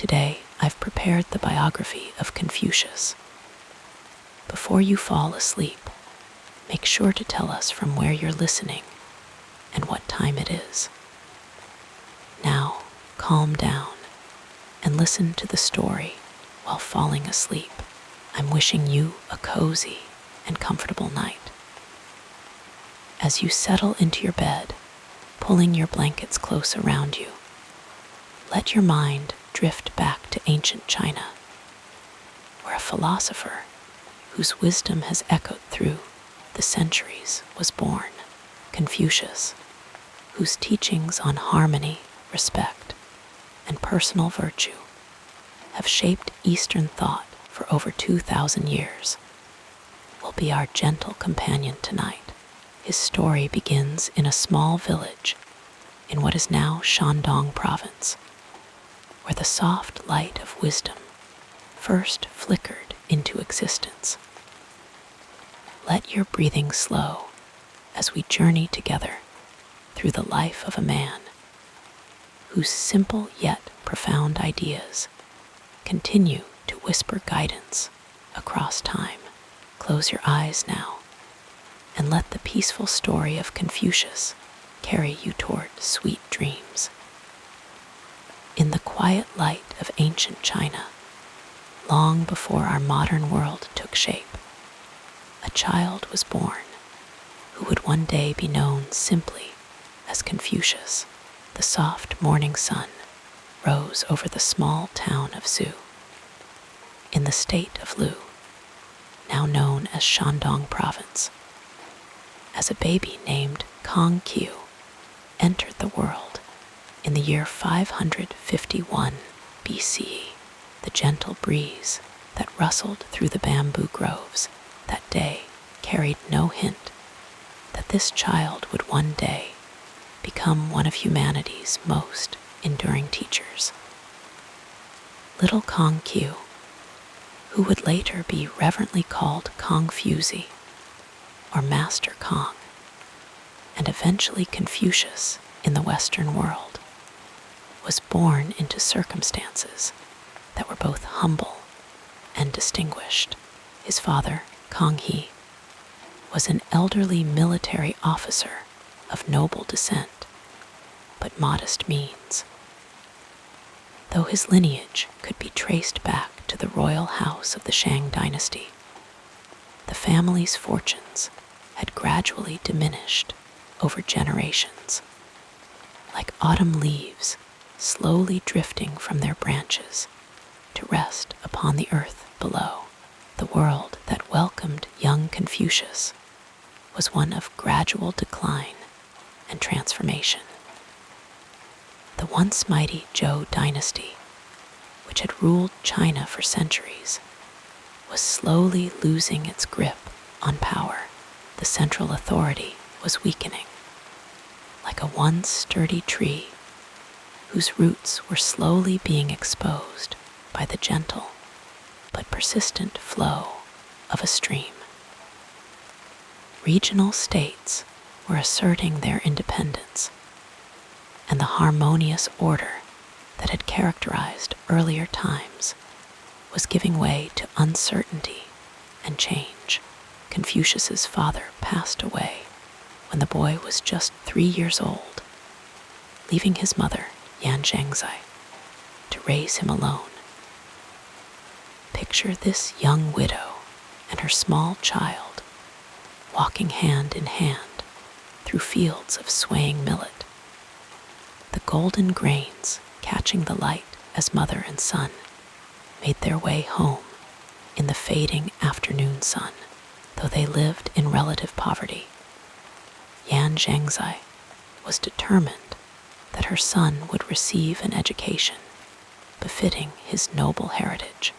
Today, I've prepared the biography of Confucius. Before you fall asleep, make sure to tell us from where you're listening and what time it is. Now, calm down and listen to the story while falling asleep. I'm wishing you a cozy and comfortable night. As you settle into your bed, pulling your blankets close around you, let your mind drift back to ancient China, where a philosopher whose wisdom has echoed through the centuries was born, Confucius, whose teachings on harmony, respect, and personal virtue have shaped Eastern thought for over 2,000 years, will be our gentle companion tonight. His story begins in a small village in what is now Shandong province, where the soft light of wisdom first flickered into existence. Let your breathing slow as we journey together through the life of a man whose simple yet profound ideas continue to whisper guidance across time. Close your eyes now and let the peaceful story of Confucius carry you toward sweet dreams. In the quiet light of ancient China, long before our modern world took shape, a child was born who would one day be known simply as Confucius. The soft morning sun rose over the small town of Zhu, in the state of Lu, now known as Shandong province. As a baby named Kong Qiu entered the world in the year 551 BCE, the gentle breeze that rustled through the bamboo groves that day carried no hint that this child would one day become one of humanity's most enduring teachers. Little Kong Qiu, who would later be reverently called Confucius, or Master Kong, and eventually Confucius in the Western world, was born into circumstances that were both humble and distinguished. His father, Kong Qiu, was an elderly military officer of noble descent, but modest means. Though his lineage could be traced back to the royal house of the Shang dynasty, the family's fortunes had gradually diminished over generations, like autumn leaves slowly drifting from their branches to rest upon the earth below. The world that welcomed young Confucius was one of gradual decline and transformation. The once mighty Zhou dynasty, which had ruled China for centuries, was slowly losing its grip on power. The central authority was weakening, like a once sturdy tree whose roots were slowly being exposed by the gentle but persistent flow of a stream. Regional states were asserting their independence, and the harmonious order that had characterized earlier times was giving way to uncertainty and change. Confucius's father passed away when the boy was just 3 years old, leaving his mother, Yan Zhangzai, to raise him alone. Picture this young widow and her small child walking hand in hand through fields of swaying millet, the golden grains catching the light as mother and son made their way home in the fading afternoon sun. Though they lived in relative poverty, Yan Zhangzai was determined that her son would receive an education befitting his noble heritage.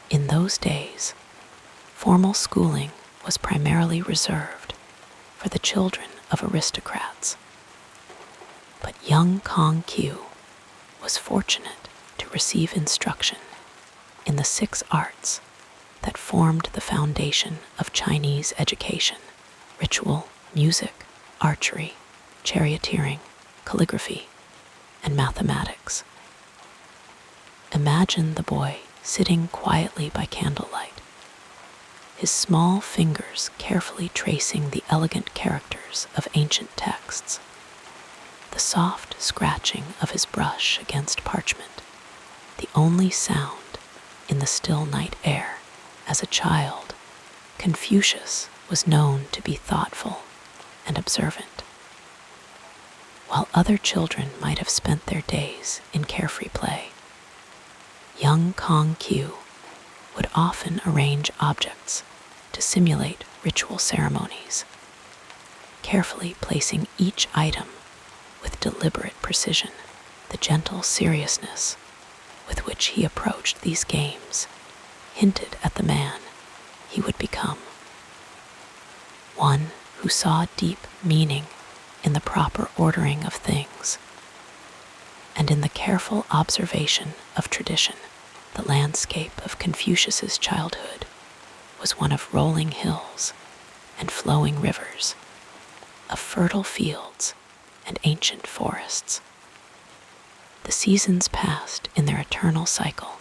In those days, formal schooling was primarily reserved for the children of aristocrats. But young Kong Qiu was fortunate to receive instruction in the 6 arts that formed the foundation of Chinese education: ritual, music, archery, charioteering, calligraphy, and mathematics. Imagine the boy sitting quietly by candlelight, his small fingers carefully tracing the elegant characters of ancient texts, the soft scratching of his brush against parchment, the only sound in the still night air. As a child, Confucius was known to be thoughtful and observant. While other children might have spent their days in carefree play, young Kong Qiu would often arrange objects to simulate ritual ceremonies, carefully placing each item with deliberate precision. The gentle seriousness with which he approached these games hinted at the man he would become, one who saw deep meaning in the proper ordering of things and in the careful observation of tradition. The landscape of Confucius's childhood was one of rolling hills and flowing rivers, of fertile fields and ancient forests. The seasons passed in their eternal cycle,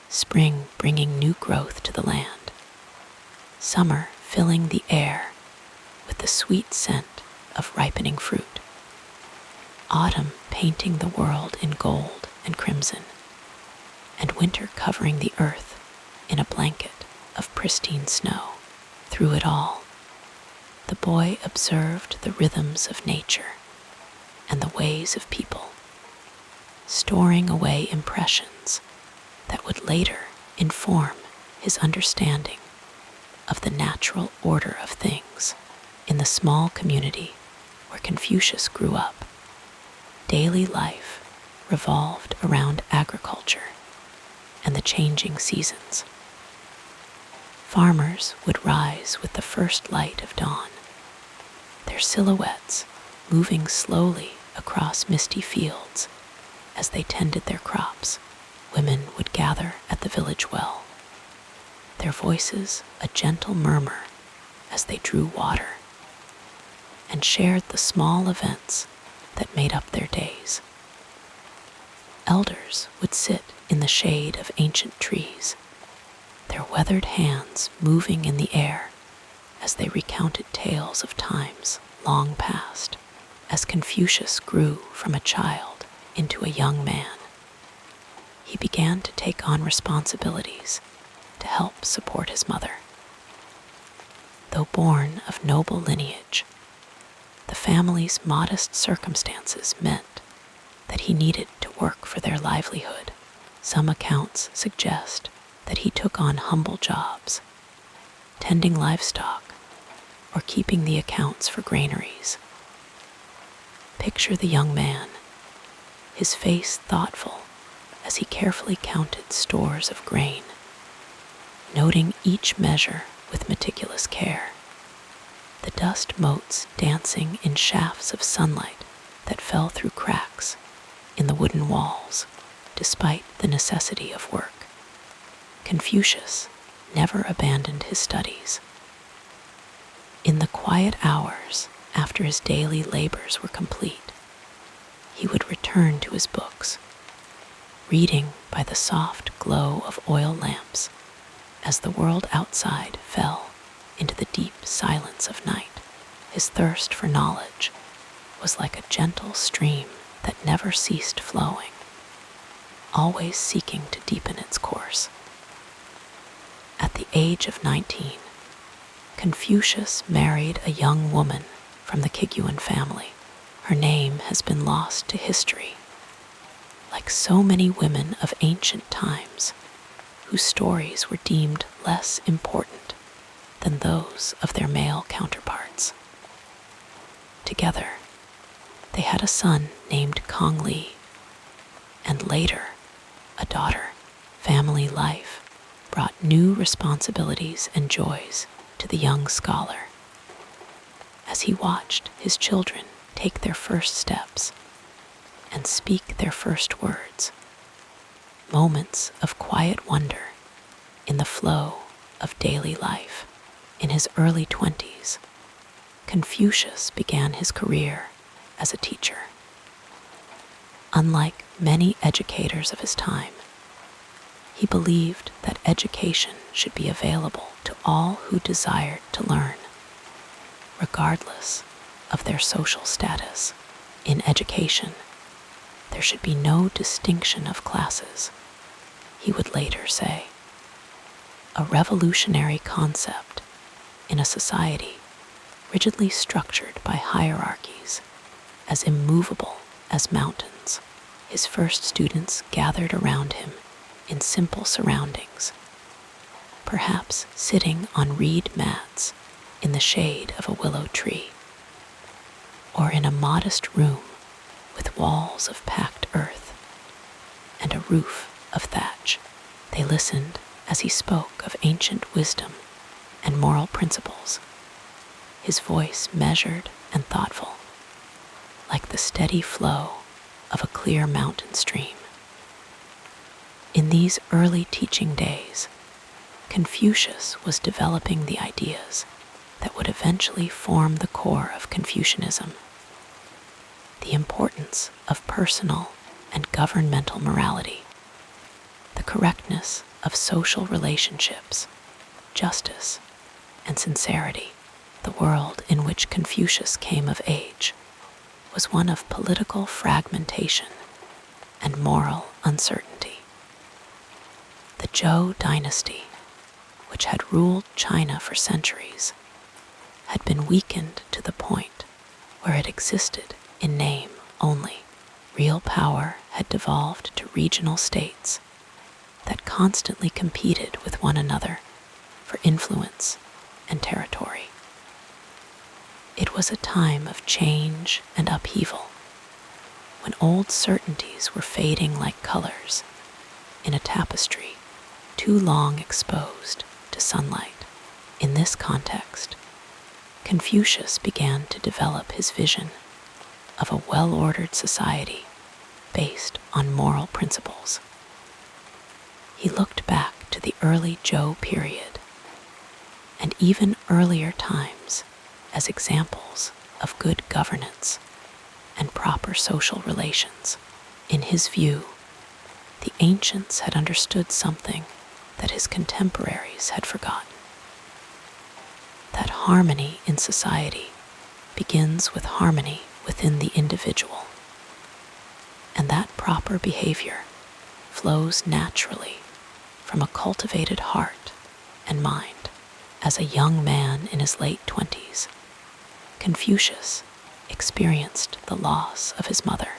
spring bringing new growth to the land, summer filling the air with the sweet scent of ripening fruit, autumn painting the world in gold and crimson, and winter covering the earth in a blanket of pristine snow. Through it all, the boy observed the rhythms of nature and the ways of people, storing away impressions that would later inform his understanding of the natural order of things. In the small community where Confucius grew up, daily life revolved around agriculture and the changing seasons. Farmers would rise with the first light of dawn, their silhouettes moving slowly across misty fields as they tended their crops. Women would gather at the village well, their voices a gentle murmur as they drew water, and shared the small events that made up their days. Elders would sit in the shade of ancient trees, their weathered hands moving in the air as they recounted tales of times long past. As Confucius grew from a child into a young man, he began to take on responsibilities to help support his mother. Though born of noble lineage, the family's modest circumstances meant that he needed to work for their livelihood. Some accounts suggest that he took on humble jobs, tending livestock or keeping the accounts for granaries. Picture the young man, his face thoughtful as he carefully counted stores of grain, noting each measure with meticulous care, the dust motes dancing in shafts of sunlight that fell through cracks in the wooden walls. Despite the necessity of work, Confucius never abandoned his studies. In the quiet hours after his daily labors were complete, he would return to his books, reading by the soft glow of oil lamps as the world outside fell into the deep silence of night. His thirst for knowledge was like a gentle stream that never ceased flowing, always seeking to deepen its course. At the age of 19, Confucius married a young woman from the Kiguan family. Her name has been lost to history, like so many women of ancient times whose stories were deemed less important than those of their male counterparts. Together, they had a son named Kong Qiu, and later, a daughter. Family life brought new responsibilities and joys to the young scholar. As he watched his children take their first steps and speak their first words, moments of quiet wonder in the flow of daily life. In his early 20s, Confucius began his career as a teacher. Unlike many educators of his time, He believed that education should be available to all who desired to learn, regardless of their social status. In education, there should be no distinction of classes, he would later say. A revolutionary concept in a society rigidly structured by hierarchies, as immovable as mountains. His first students gathered around him in simple surroundings, perhaps sitting on reed mats in the shade of a willow tree, or in a modest room with walls of packed earth and a roof of thatch. They listened as he spoke of ancient wisdom and moral principles, his voice measured and thoughtful, like the steady flow of a clear mountain stream. In these early teaching days, Confucius was developing the ideas that would eventually form the core of Confucianism: the importance of personal and governmental morality, the correctness of social relationships, justice, and sincerity. The world in which Confucius came of age was one of political fragmentation and moral uncertainty. The Zhou dynasty, which had ruled China for centuries, had been weakened to the point where it existed in name only. Real power had devolved to regional states that constantly competed with one another for influence and territory. It was a time of change and upheaval, when old certainties were fading like colors in a tapestry too long exposed to sunlight. In this context, Confucius began to develop his vision of a well-ordered society based on moral principles. He looked back to the early Zhou period and even earlier times as examples of good governance and proper social relations. In his view, the ancients had understood something that his contemporaries had forgotten: that harmony in society begins with harmony within the individual, and that proper behavior flows naturally from a cultivated heart and mind. As a young man in his late 20s, Confucius experienced the loss of his mother.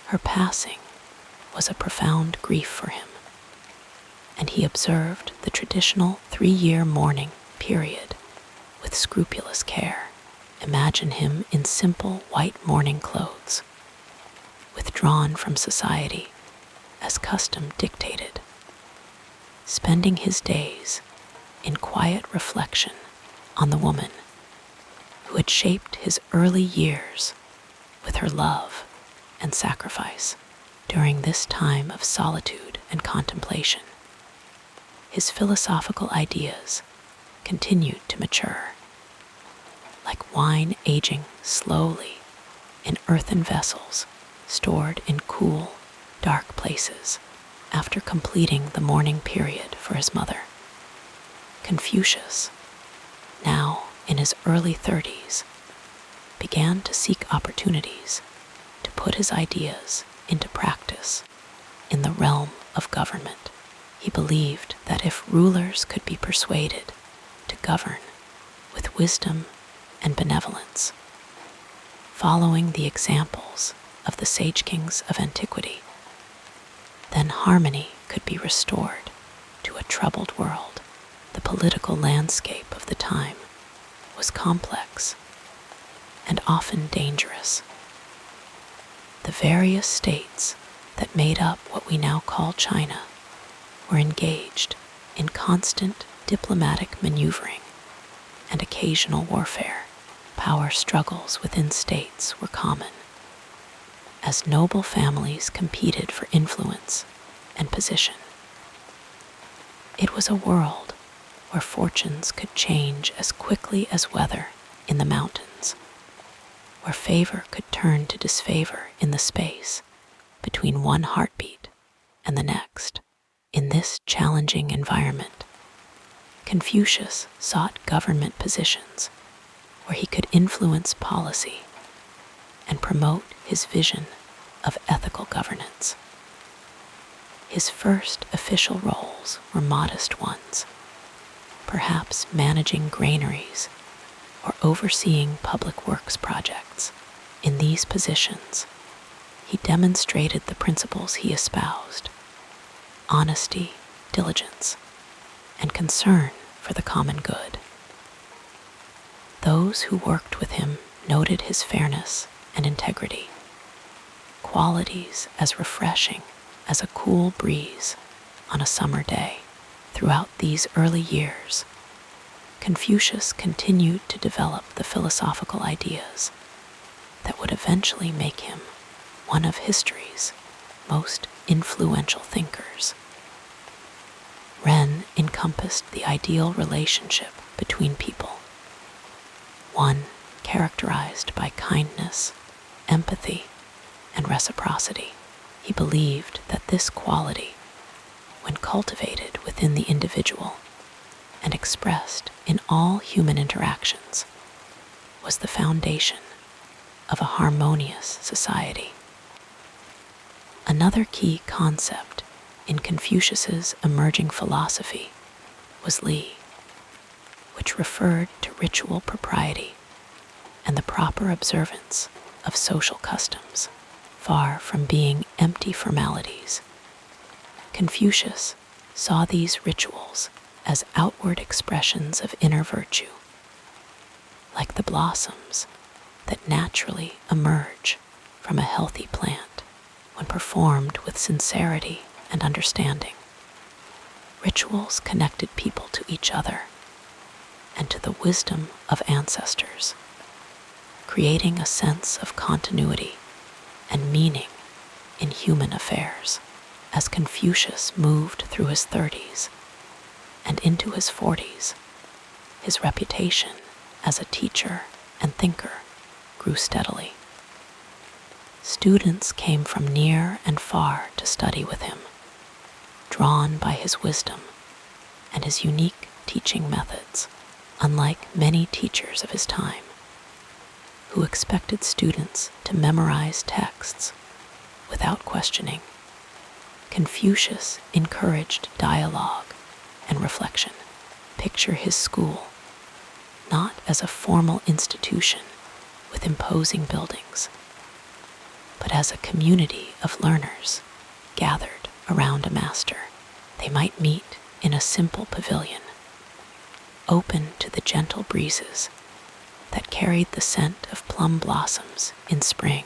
Her passing was a profound grief for him, and he observed the traditional 3-year mourning period with scrupulous care. Imagine him in simple white mourning clothes, withdrawn from society as custom dictated, spending his days in quiet reflection on the woman who had shaped his early years with her love and sacrifice. During this time of solitude and contemplation, his philosophical ideas continued to mature, like wine aging slowly in earthen vessels stored in cool, dark places. After completing the mourning period for his mother, Confucius, now in his early 30s, began to seek opportunities to put his ideas into practice in the realm of government. He believed that if rulers could be persuaded to govern with wisdom and benevolence, following the examples of the sage kings of antiquity, then harmony could be restored to a troubled world. The political landscape of the time was complex and often dangerous. The various states that made up what we now call China were engaged in constant diplomatic maneuvering and occasional warfare. Power struggles within states were common, as noble families competed for influence and position. It was a world where fortunes could change as quickly as weather in the mountains, where favor could turn to disfavor in the space between one heartbeat and the next. In this challenging environment, Confucius sought government positions where he could influence policy and promote his vision of ethical governance. His first official roles were modest ones, perhaps managing granaries or overseeing public works projects. In these positions, he demonstrated the principles he espoused: honesty, diligence, and concern for the common good. Those who worked with him noted his fairness and integrity, qualities as refreshing as a cool breeze on a summer day. Throughout these early years, Confucius continued to develop the philosophical ideas that would eventually make him one of history's most influential thinkers. Ren encompassed the ideal relationship between people, one characterized by kindness, empathy, and reciprocity. He believed that this quality, when cultivated within the individual and expressed in all human interactions, was the foundation of a harmonious society. Another key concept in Confucius's emerging philosophy was Li, which referred to ritual propriety and the proper observance of social customs. Far from being empty formalities, Confucius saw these rituals as outward expressions of inner virtue, like the blossoms that naturally emerge from a healthy plant when performed with sincerity and understanding. Rituals connected people to each other and to the wisdom of ancestors, creating a sense of continuity and meaning in human affairs. As Confucius moved through his 30s and into his 40s, his reputation as a teacher and thinker grew steadily. Students came from near and far to study with him, drawn by his wisdom and his unique teaching methods. Unlike many teachers of his time, who expected students to memorize texts without questioning, Confucius encouraged dialogue and reflection. Picture his school not as a formal institution with imposing buildings, but as a community of learners gathered around a master. They might meet in a simple pavilion, open to the gentle breezes that carried the scent of plum blossoms in spring,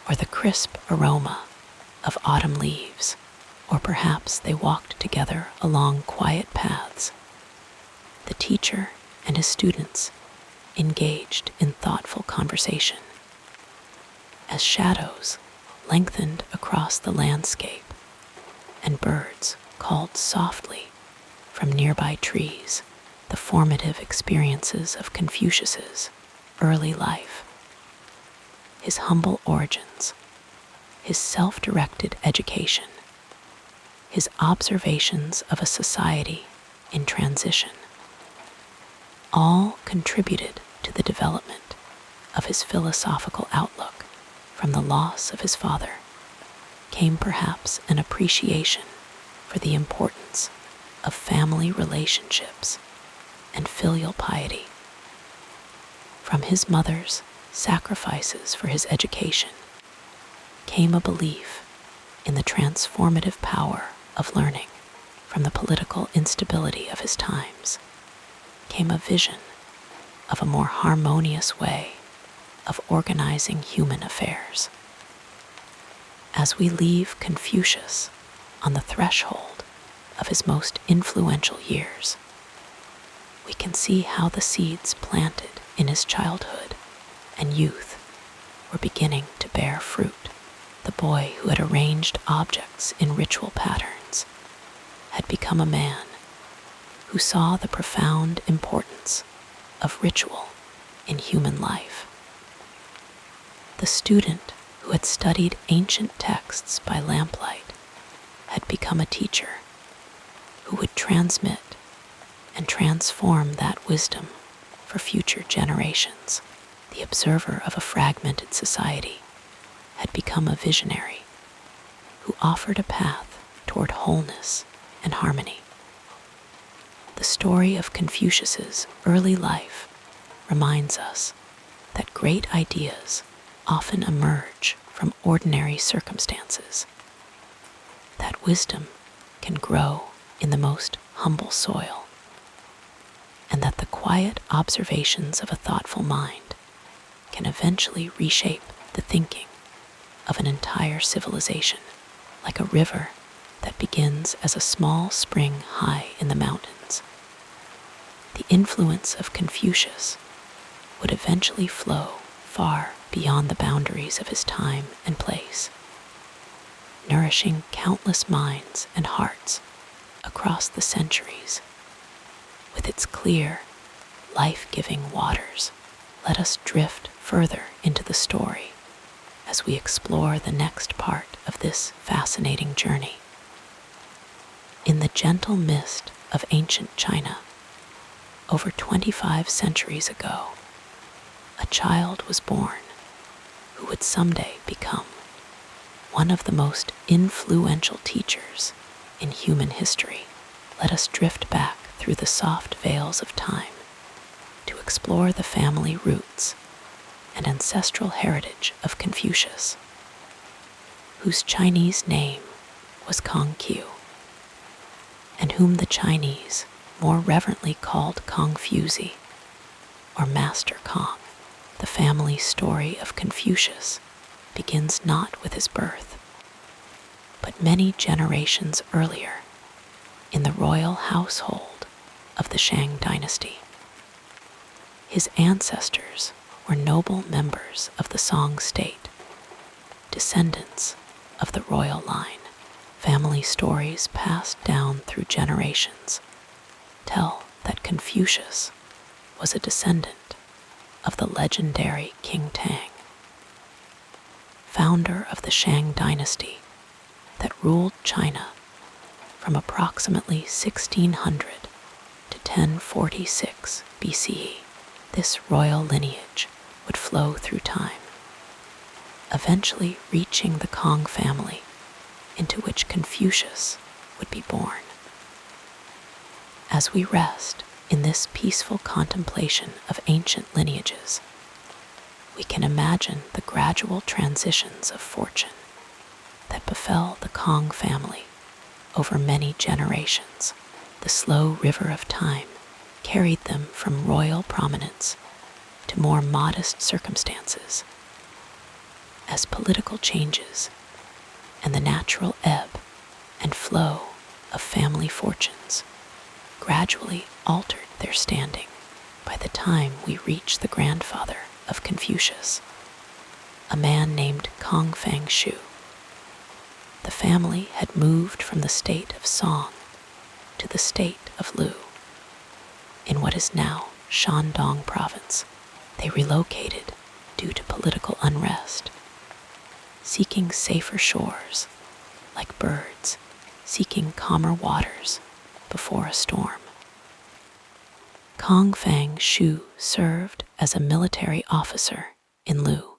or the crisp aroma of autumn leaves, or perhaps they walked together along quiet paths. The teacher and his students engaged in thoughtful conversation. As shadows lengthened across the landscape and birds called softly from nearby trees, the formative experiences of Confucius's early life, his humble origins, his self-directed education, his observations of a society in transition, all contributed to the development of his philosophical outlook. From the loss of his father came perhaps an appreciation for the importance of family relationships and filial piety. From his mother's sacrifices for his education came a belief in the transformative power of learning. From the political instability of his times came a vision of a more harmonious way of organizing human affairs. As we leave Confucius on the threshold of his most influential years, we can see how the seeds planted in his childhood and youth were beginning to bear fruit. The boy who had arranged objects in ritual patterns had become a man who saw the profound importance of ritual in human life. The student who had studied ancient texts by lamplight had become a teacher who would transmit and transform that wisdom for future generations. The observer of a fragmented society had become a visionary who offered a path toward wholeness and harmony. The story of Confucius's early life reminds us that great ideas often emerge from ordinary circumstances, that wisdom can grow in the most humble soil, and that the quiet observations of a thoughtful mind can eventually reshape the thinking of an entire civilization, like a river that begins as a small spring high in the mountains. The influence of Confucius would eventually flow far beyond the boundaries of his time and place, nourishing countless minds and hearts across the centuries. With its clear, life-giving waters, let us drift further into the story as we explore the next part of this fascinating journey. In the gentle mist of ancient China, over 25 centuries ago, a child was born who would someday become one of the most influential teachers in human history. Let us drift back through the soft veils of time to explore the family roots and ancestral heritage of Confucius, whose Chinese name was Kong Qiu, and whom the Chinese more reverently called Confucius, or Master Kong. The family story of Confucius begins not with his birth, but many generations earlier in the royal household of the Shang dynasty. His ancestors were noble members of the Song state, descendants of the royal line. Family stories passed down through generations tell that Confucius was a descendant of the legendary King Tang, founder of the Shang dynasty that ruled China from approximately 1600 to 1046 BCE. This royal lineage would flow through time, eventually reaching the Kong family, into which Confucius would be born. As we rest in this peaceful contemplation of ancient lineages, we can imagine the gradual transitions of fortune that befell the Kong family over many generations. The slow river of time carried them from royal prominence to more modest circumstances, as political changes and the natural ebb and flow of family fortunes gradually altered their standing. By the time we reach the grandfather of Confucius, a man named Kong Qiu, the family had moved from the state of Song to the state of Lu. In what is now Shandong province, they relocated due to political unrest, seeking safer shores like birds seeking calmer waters before a storm. Kong Qiu served as a military officer in Lu,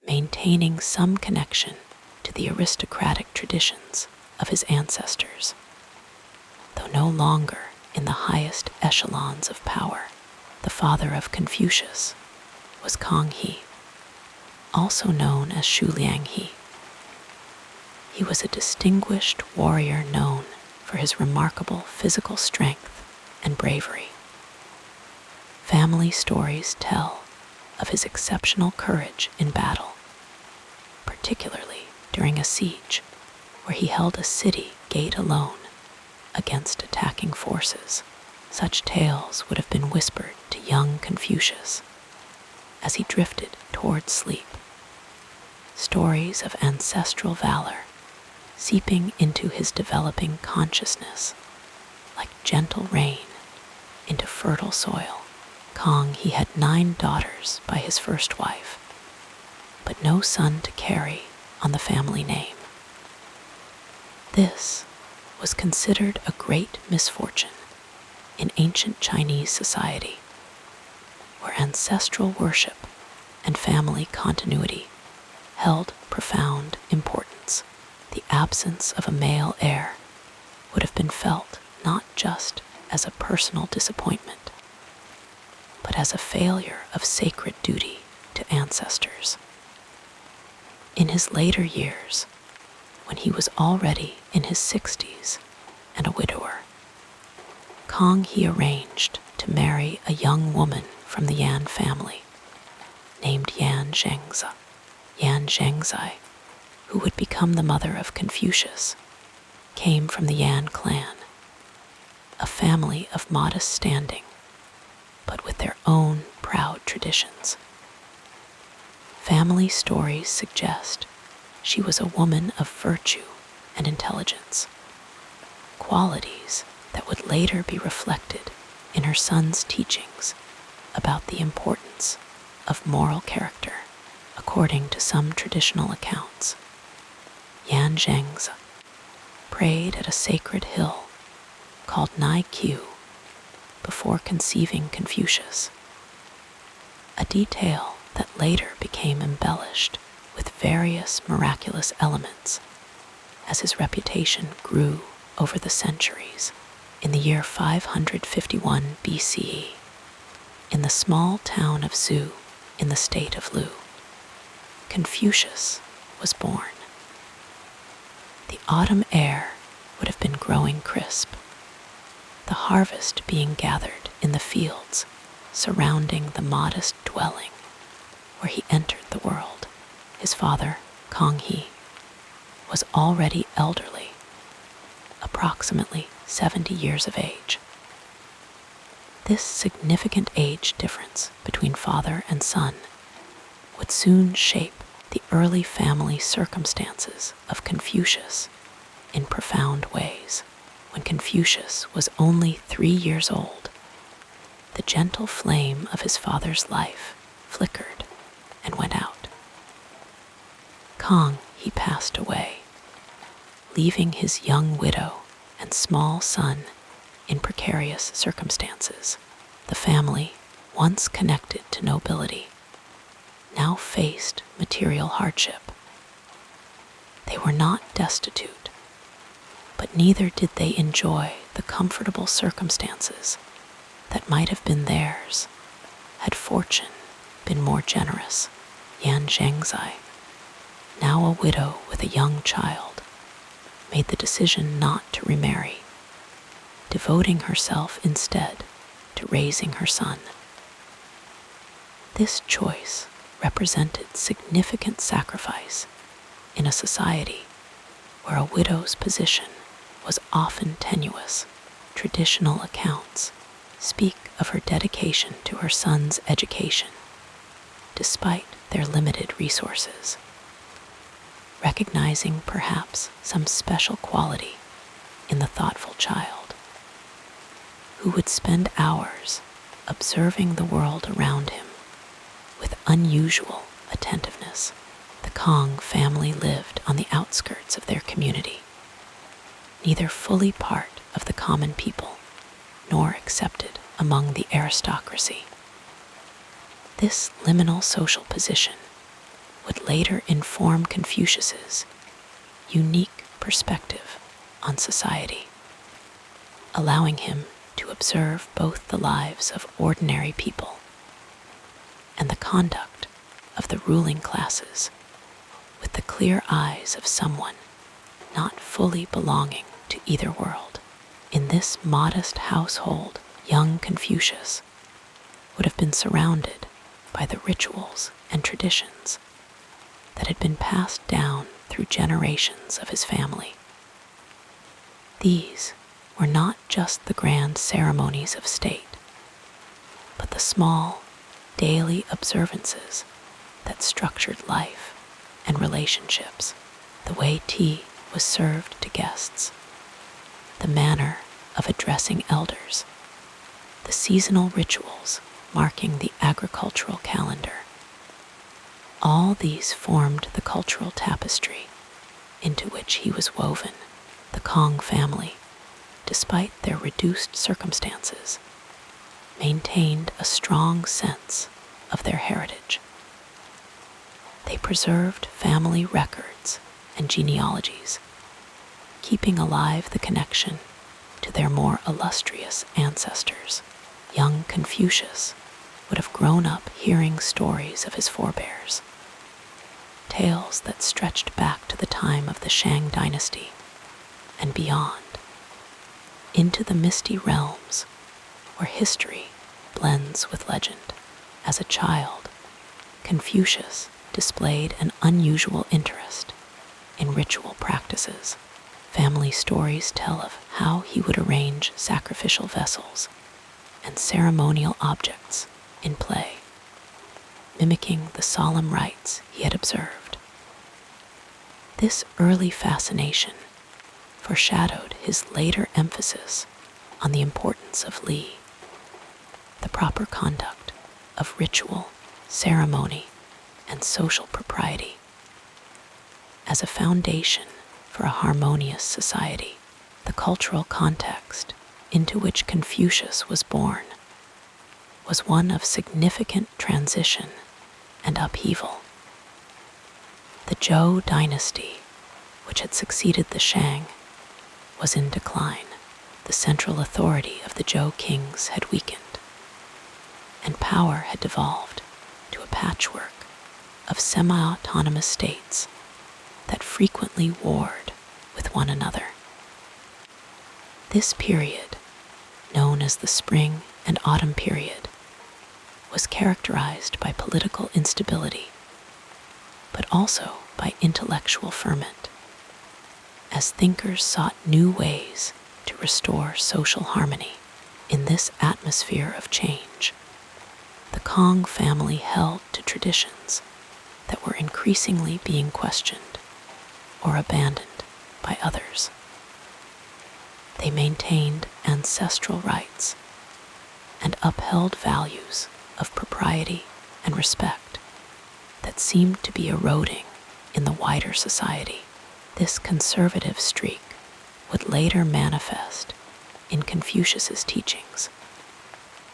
maintaining some connection to the aristocratic traditions of his ancestors. Though no longer in the highest echelons of power, the father of Confucius was Kong He, also known as Shu Liang He. He was a distinguished warrior known for his remarkable physical strength and bravery. Family stories tell of his exceptional courage in battle, particularly during a siege where he held a city gate alone against attacking forces. Such tales would have been whispered to young Confucius as he drifted toward sleep, stories of ancestral valor seeping into his developing consciousness like gentle rain into fertile soil. Kong, he had 9 daughters by his first wife, but no son to carry on the family name. This was considered a great misfortune in ancient Chinese society, where ancestral worship and family continuity held profound importance. The absence of a male heir would have been felt not just as a personal disappointment, but as a failure of sacred duty to ancestors. In his later years, when he was already in his 60s and a widower, Kong Qiu arranged to marry a young woman from the Yan family named Yan Zhengzi. Yan Zhengzi, who would become the mother of Confucius, came from the Yan clan, a family of modest standing, but with their own proud traditions. Family stories suggest she was a woman of virtue and intelligence, qualities that would later be reflected in her son's teachings about the importance of moral character. According to some traditional accounts, Yan Zhengzi prayed at a sacred hill called Qiu before conceiving Confucius, a detail that later became embellished with various miraculous elements as his reputation grew over the centuries. In the year 551 BCE, in the small town of Zhu in the state of Lu, Confucius was born. The autumn air would have been growing crisp, the harvest being gathered in the fields surrounding the modest dwelling where he entered the world. His father, Kong Qiu, was already elderly, approximately 70 years of age. This significant age difference between father and son would soon shape the early family circumstances of Confucius in profound ways. When Confucius was only 3 years old, the gentle flame of his father's life flickered and went out. Kong Qiu passed away, leaving his young widow and small son in precarious circumstances. The family, once connected to nobility, now faced material hardship. They were not destitute, but neither did they enjoy the comfortable circumstances that might have been theirs had fortune been more generous. Yan Zhengzi, now a widow with a young child, made the decision not to remarry, devoting herself instead to raising her son. This choice represented significant sacrifice in a society where a widow's position was often tenuous. Traditional accounts speak of her dedication to her son's education, despite their limited resources, recognizing perhaps some special quality in the thoughtful child, who would spend hours observing the world around him with unusual attentiveness. The Kong family lived on the outskirts of their community, neither fully part of the common people nor accepted among the aristocracy. This liminal social position would later inform Confucius's unique perspective on society, allowing him to observe both the lives of ordinary people and the conduct of the ruling classes with the clear eyes of someone not fully belonging to either world. In this modest household, young Confucius would have been surrounded by the rituals and traditions that had been passed down through generations of his family. These were not just the grand ceremonies of state, but the small, daily observances that structured life and relationships. The way tea was served to guests, the manner of addressing elders, the seasonal rituals marking the agricultural calendar. All these formed the cultural tapestry into which he was woven. The Kong family, despite their reduced circumstances, maintained a strong sense of their heritage. They preserved family records and genealogies, keeping alive the connection to their more illustrious ancestors. Young Confucius would have grown up hearing stories of his forebears, tales that stretched back to the time of the Shang dynasty and beyond, into the misty realms where history blends with legend. As a child, Confucius displayed an unusual interest in ritual practices. Family stories tell of how he would arrange sacrificial vessels and ceremonial objects in play, mimicking the solemn rites he had observed. This early fascination foreshadowed his later emphasis on the importance of Li, the proper conduct of ritual, ceremony, and social propriety, as a foundation for a harmonious society. The cultural context into which Confucius was born was one of significant transition and upheaval. The Zhou dynasty, which had succeeded the Shang, was in decline. The central authority of the Zhou kings had weakened, and power had devolved to a patchwork of semi-autonomous states that frequently warred with one another. This period, known as the Spring and Autumn period, was characterized by political instability, but also by intellectual ferment, as thinkers sought new ways to restore social harmony. In this atmosphere of change, the Kong family held to traditions that were increasingly being questioned or abandoned by others. They maintained ancestral rites and upheld values of propriety and respect that seemed to be eroding in the wider society. This conservative streak would later manifest in Confucius's teachings,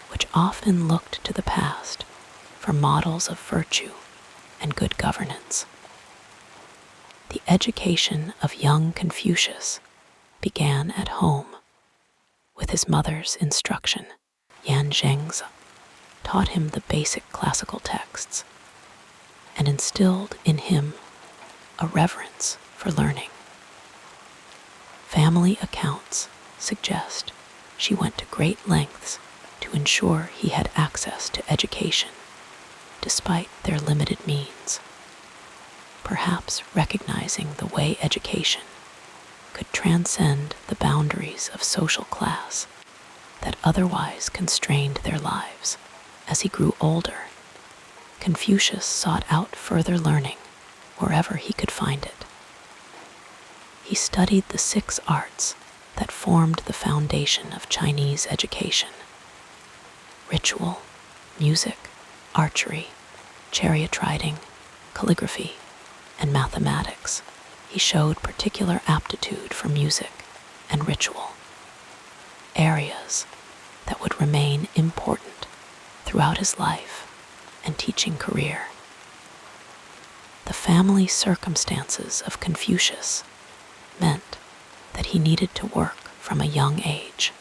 which often looked to the past for models of virtue and good governance. The education of young Confucius began at home, with his mother's instruction. Yan Zhengzi taught him the basic classical texts and instilled in him a reverence for learning. Family accounts suggest she went to great lengths to ensure he had access to education, despite their limited means, perhaps recognizing the way education could transcend the boundaries of social class that otherwise constrained their lives. As he grew older, Confucius sought out further learning wherever he could find it. He studied the 6 arts that formed the foundation of Chinese education: ritual, music, archery, chariot riding, calligraphy, and mathematics. He showed particular aptitude for music and ritual, areas that would remain important throughout his life and teaching career. The family circumstances of Confucius meant that he needed to work from a young age.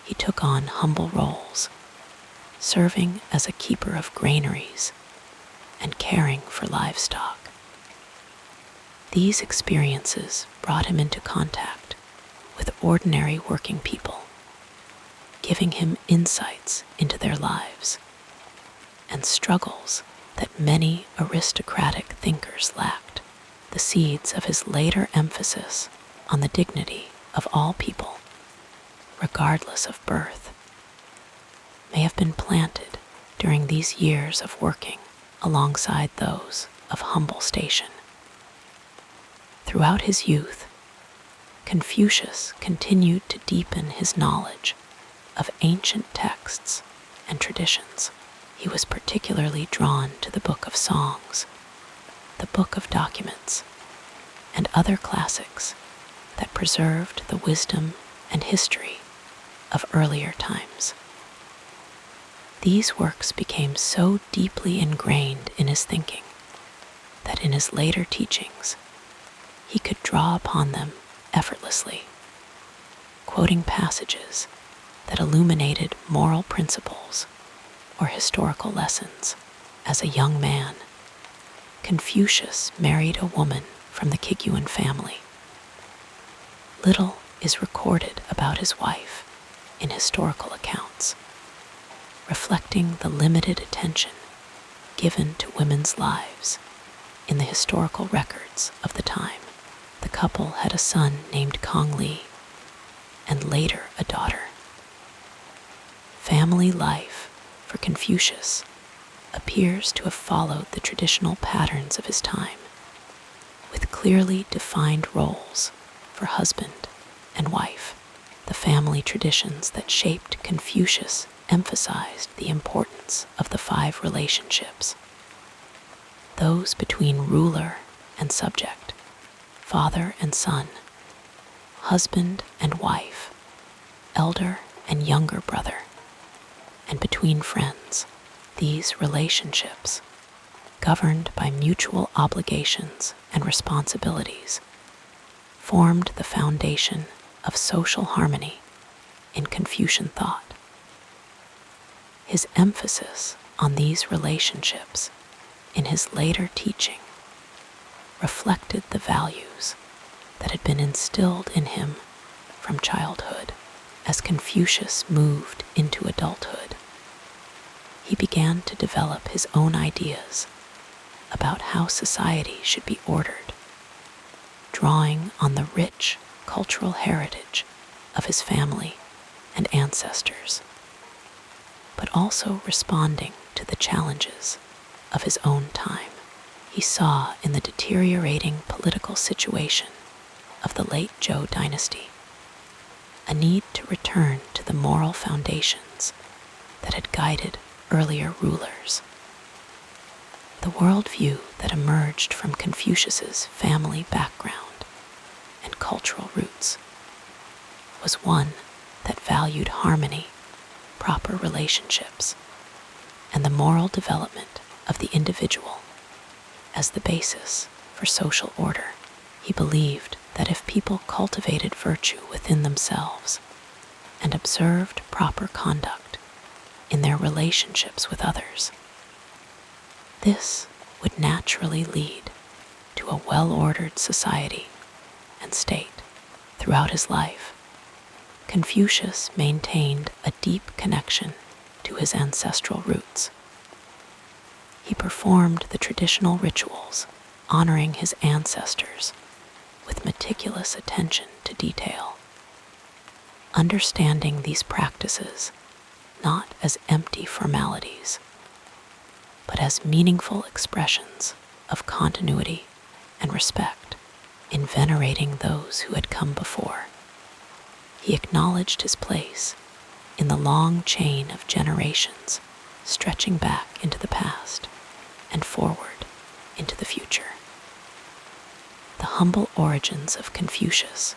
He took on humble roles, serving as a keeper of granaries and caring for livestock. These experiences brought him into contact with ordinary working people, giving him insights into their lives and struggles that many aristocratic thinkers lacked. The seeds of his later emphasis on the dignity of all people, regardless of birth, may have been planted during these years of working alongside those of humble station. Throughout his youth, Confucius continued to deepen his knowledge of ancient texts and traditions. He was particularly drawn to the Book of Songs, the Book of Documents, and other classics that preserved the wisdom and history of earlier times. These works became so deeply ingrained in his thinking that in his later teachings, he could draw upon them effortlessly, quoting passages that illuminated moral principles or historical lessons. As a young man, Confucius married a woman from the Kiguan family. Little is recorded about his wife in historical accounts, reflecting the limited attention given to women's lives in the historical records of the time. The couple had a son named Kong Qiu, and later a daughter. Family life for Confucius appears to have followed the traditional patterns of his time, with clearly defined roles for husband and wife. The family traditions that shaped Confucius emphasized the importance of the 5 relationships: those between ruler and subject, father and son, husband and wife, elder and younger brother, and between friends. These relationships, governed by mutual obligations and responsibilities, formed the foundation of social harmony in Confucian thought. His emphasis on these relationships in his later teaching reflected the values that had been instilled in him from childhood. As Confucius moved into adulthood, he began to develop his own ideas about how society should be ordered, drawing on the rich cultural heritage of his family and ancestors, but also responding to the challenges of his own time. He saw in the deteriorating political situation of the late Zhou dynasty a need to return to the moral foundations that had guided earlier rulers. The worldview that emerged from Confucius's family background and cultural roots was one that valued harmony, proper relationships, and the moral development of the individual as the basis for social order. He believed that if people cultivated virtue within themselves and observed proper conduct in their relationships with others, this would naturally lead to a well-ordered society and state. Throughout his life, Confucius maintained a deep connection to his ancestral roots. He performed the traditional rituals honoring his ancestors with meticulous attention to detail, understanding these practices not as empty formalities, but as meaningful expressions of continuity and respect. In venerating those who had come before, he acknowledged his place in the long chain of generations stretching back into the past and forward into the future. The humble origins of Confucius,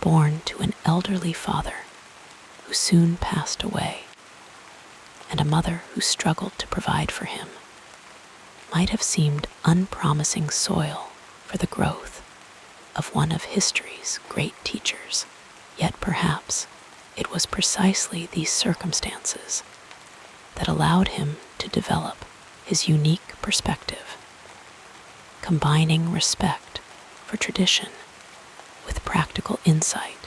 born to an elderly father who soon passed away, and a mother who struggled to provide for him, might have seemed unpromising soil for the growth of one of history's great teachers. Yet perhaps it was precisely these circumstances that allowed him to develop his unique perspective, combining respect for tradition with practical insight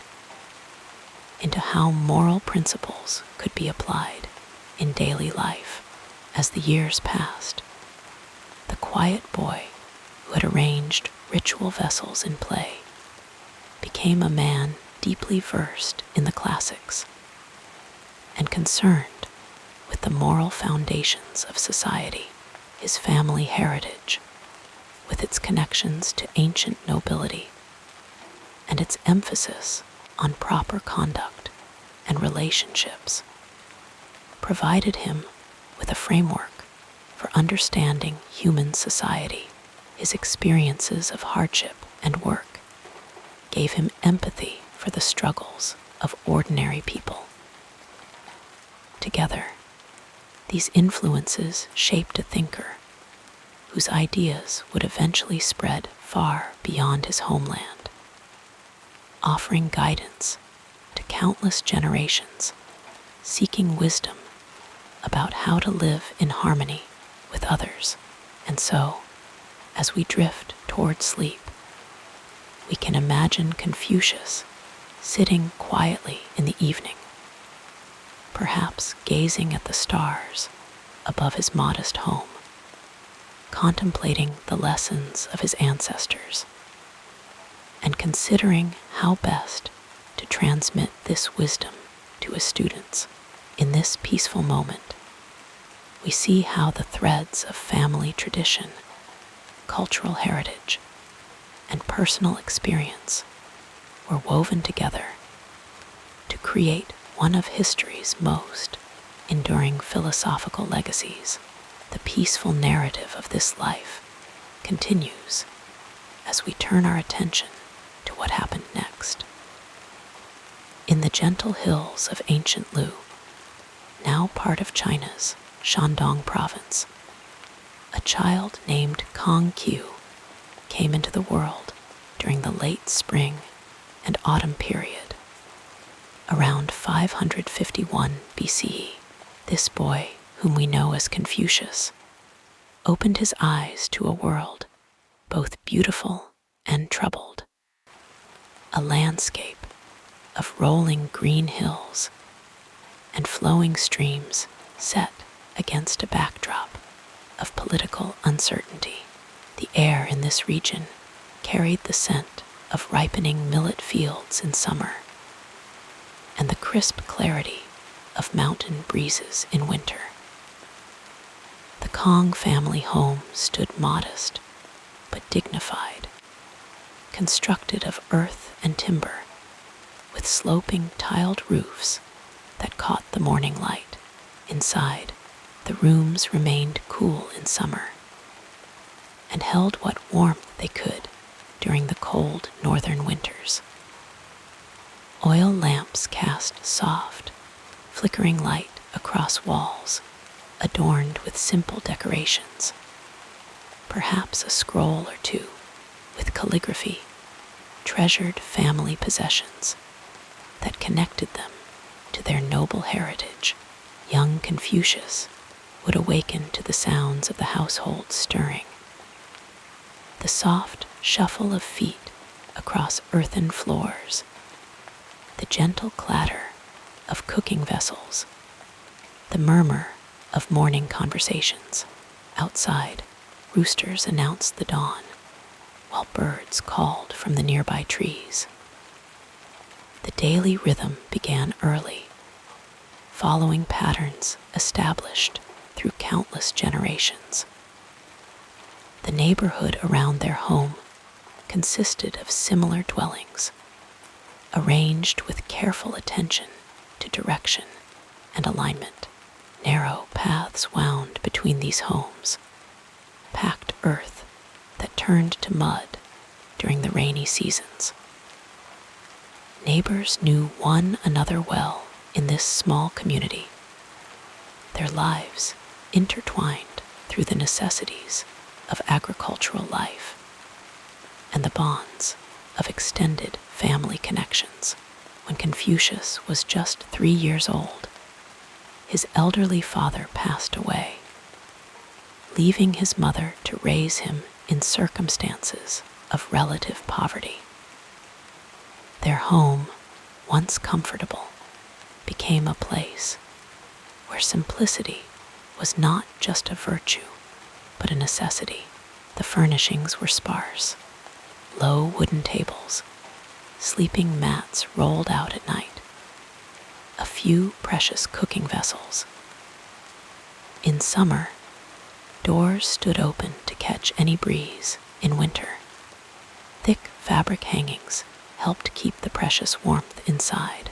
into how moral principles could be applied in daily life. As the years passed, the quiet boy who had arranged ritual vessels in play became a man deeply versed in the classics and concerned with the moral foundations of society. His family heritage, with its connections to ancient nobility and its emphasis on proper conduct and relationships, provided him with a framework for understanding human society. His experiences of hardship and work gave him empathy for the struggles of ordinary people. Together, these influences shaped a thinker whose ideas would eventually spread far beyond his homeland, offering guidance to countless generations seeking wisdom about how to live in harmony with others. And so, as we drift toward sleep, we can imagine Confucius sitting quietly in the evening, perhaps gazing at the stars above his modest home, contemplating the lessons of his ancestors, and considering how best to transmit this wisdom to his students. In this peaceful moment, we see how the threads of family tradition, cultural heritage, and personal experience were woven together to create one of history's most enduring philosophical legacies. The peaceful narrative of this life continues as we turn our attention to what happened next. In the gentle hills of ancient Lu, now part of China's Shandong province, a child named Kong Qiu came into the world during the late spring and autumn period. Around 551 BCE, this boy, whom we know as Confucius, opened his eyes to a world both beautiful and troubled, a landscape of rolling green hills and flowing streams set against a backdrop of political uncertainty. The air in this region carried the scent of ripening millet fields in summer and the crisp clarity of mountain breezes in winter. The Kong family home stood modest but dignified, constructed of earth and timber, with sloping tiled roofs that caught the morning light. Inside, the rooms remained cool in summer and held what warmth they could during the cold northern winters. Oil lamps cast soft, flickering light across walls adorned with simple decorations, perhaps a scroll or two with calligraphy, treasured family possessions that connected them to their noble heritage. Young Confucius would awaken to the sounds of the household stirring, the soft shuffle of feet across earthen floors, the gentle clatter of cooking vessels, the murmur of morning conversations. Outside, roosters announced the dawn, while birds called from the nearby trees. The daily rhythm began early, following patterns established through countless generations. The neighborhood around their home consisted of similar dwellings, arranged with careful attention to direction and alignment. Narrow paths wound between these homes, packed earth that turned to mud during the rainy seasons. Neighbors knew one another well in this small community, their lives intertwined through the necessities of agricultural life and the bonds of extended family connections. When Confucius was just 3 years old, his elderly father passed away, leaving his mother to raise him in circumstances of relative poverty. Their home, once comfortable, became a place where simplicity was not just a virtue, but a necessity. The furnishings were sparse: low wooden tables, sleeping mats rolled out at night, a few precious cooking vessels. In summer, doors stood open to catch any breeze. In winter, thick fabric hangings helped keep the precious warmth inside.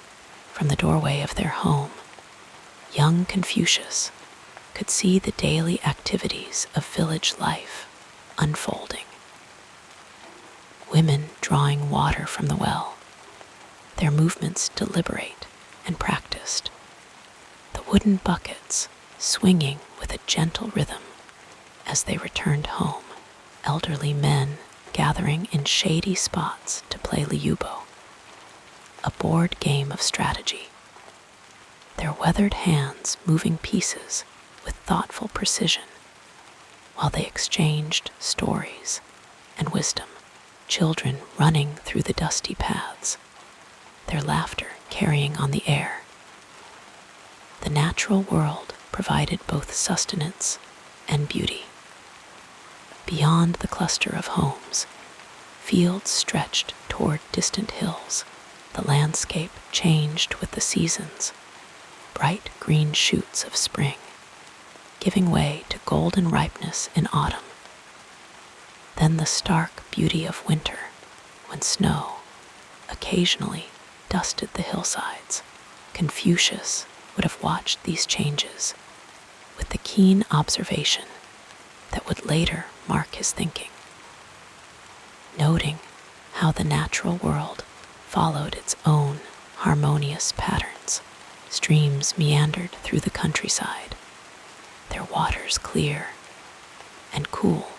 From the doorway of their home, young Confucius could see the daily activities of village life unfolding. Women drawing water from the well, their movements deliberate and practiced, the wooden buckets swinging with a gentle rhythm as they returned home, elderly men gathering in shady spots to play liubo, a board game of strategy, their weathered hands moving pieces with thoughtful precision while they exchanged stories and wisdom, children running through the dusty paths, their laughter carrying on the air. The natural world provided both sustenance and beauty. Beyond the cluster of homes, fields stretched toward distant hills. The landscape changed with the seasons, bright green shoots of spring, giving way to golden ripeness in autumn. Then the stark beauty of winter, when snow occasionally dusted the hillsides. Confucius would have watched these changes with the keen observation that would later mark his thinking, noting how the natural world followed its own harmonious patterns. Streams meandered through the countryside, their waters clear and cool,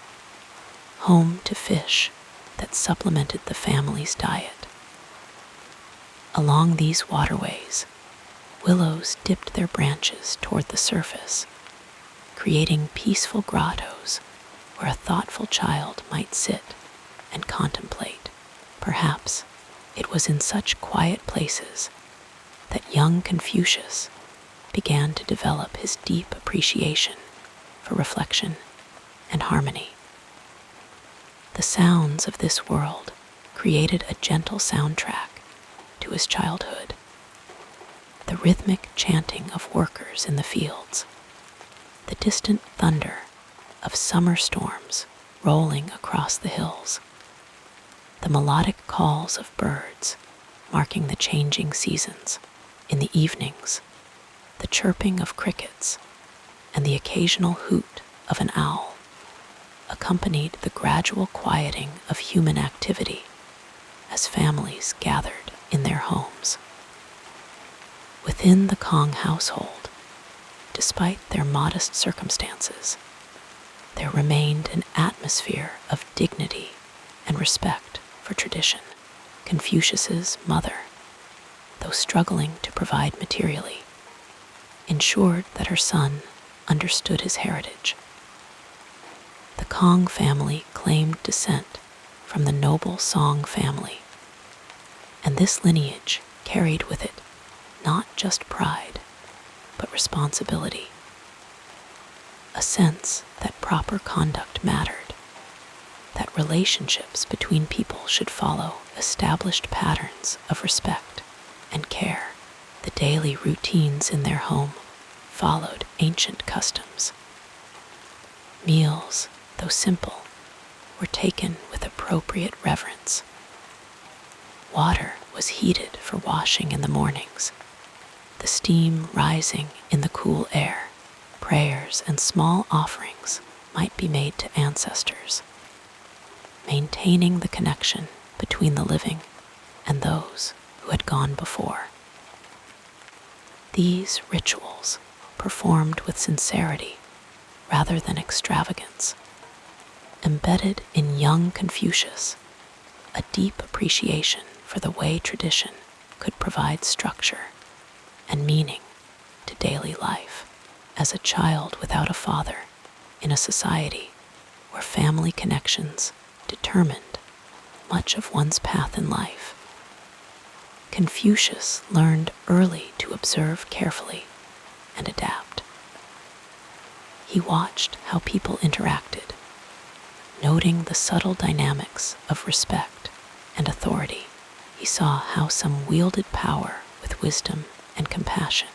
home to fish that supplemented the family's diet. Along these waterways, willows dipped their branches toward the surface, creating peaceful grottos where a thoughtful child might sit and contemplate. Perhaps it was in such quiet places that young Confucius began to develop his deep appreciation for reflection and harmony. The sounds of this world created a gentle soundtrack to his childhood. The rhythmic chanting of workers in the fields, the distant thunder of summer storms rolling across the hills, the melodic calls of birds marking the changing seasons. In the evenings, the chirping of crickets and the occasional hoot of an owl accompanied the gradual quieting of human activity as families gathered in their homes. Within the Kong household, despite their modest circumstances, there remained an atmosphere of dignity and respect for tradition. Confucius's mother, though struggling to provide materially, ensured that her son understood his heritage. The Kong family claimed descent from the noble Song family, and this lineage carried with it not just pride, but responsibility, a sense that proper conduct mattered, that relationships between people should follow established patterns of respect and care. The daily routines in their home followed ancient customs. Meals, though simple, were taken with appropriate reverence. Water was heated for washing in the mornings, the steam rising in the cool air. Prayers and small offerings might be made to ancestors, maintaining the connection between the living and those who had gone before. These rituals, performed with sincerity rather than extravagance, embedded in young Confucius a deep appreciation for the way tradition could provide structure and meaning to daily life. As a child without a father, in a society where family connections determined much of one's path in life, Confucius learned early to observe carefully and adapt. He watched how people interacted, noting the subtle dynamics of respect and authority. He saw how some wielded power with wisdom and compassion,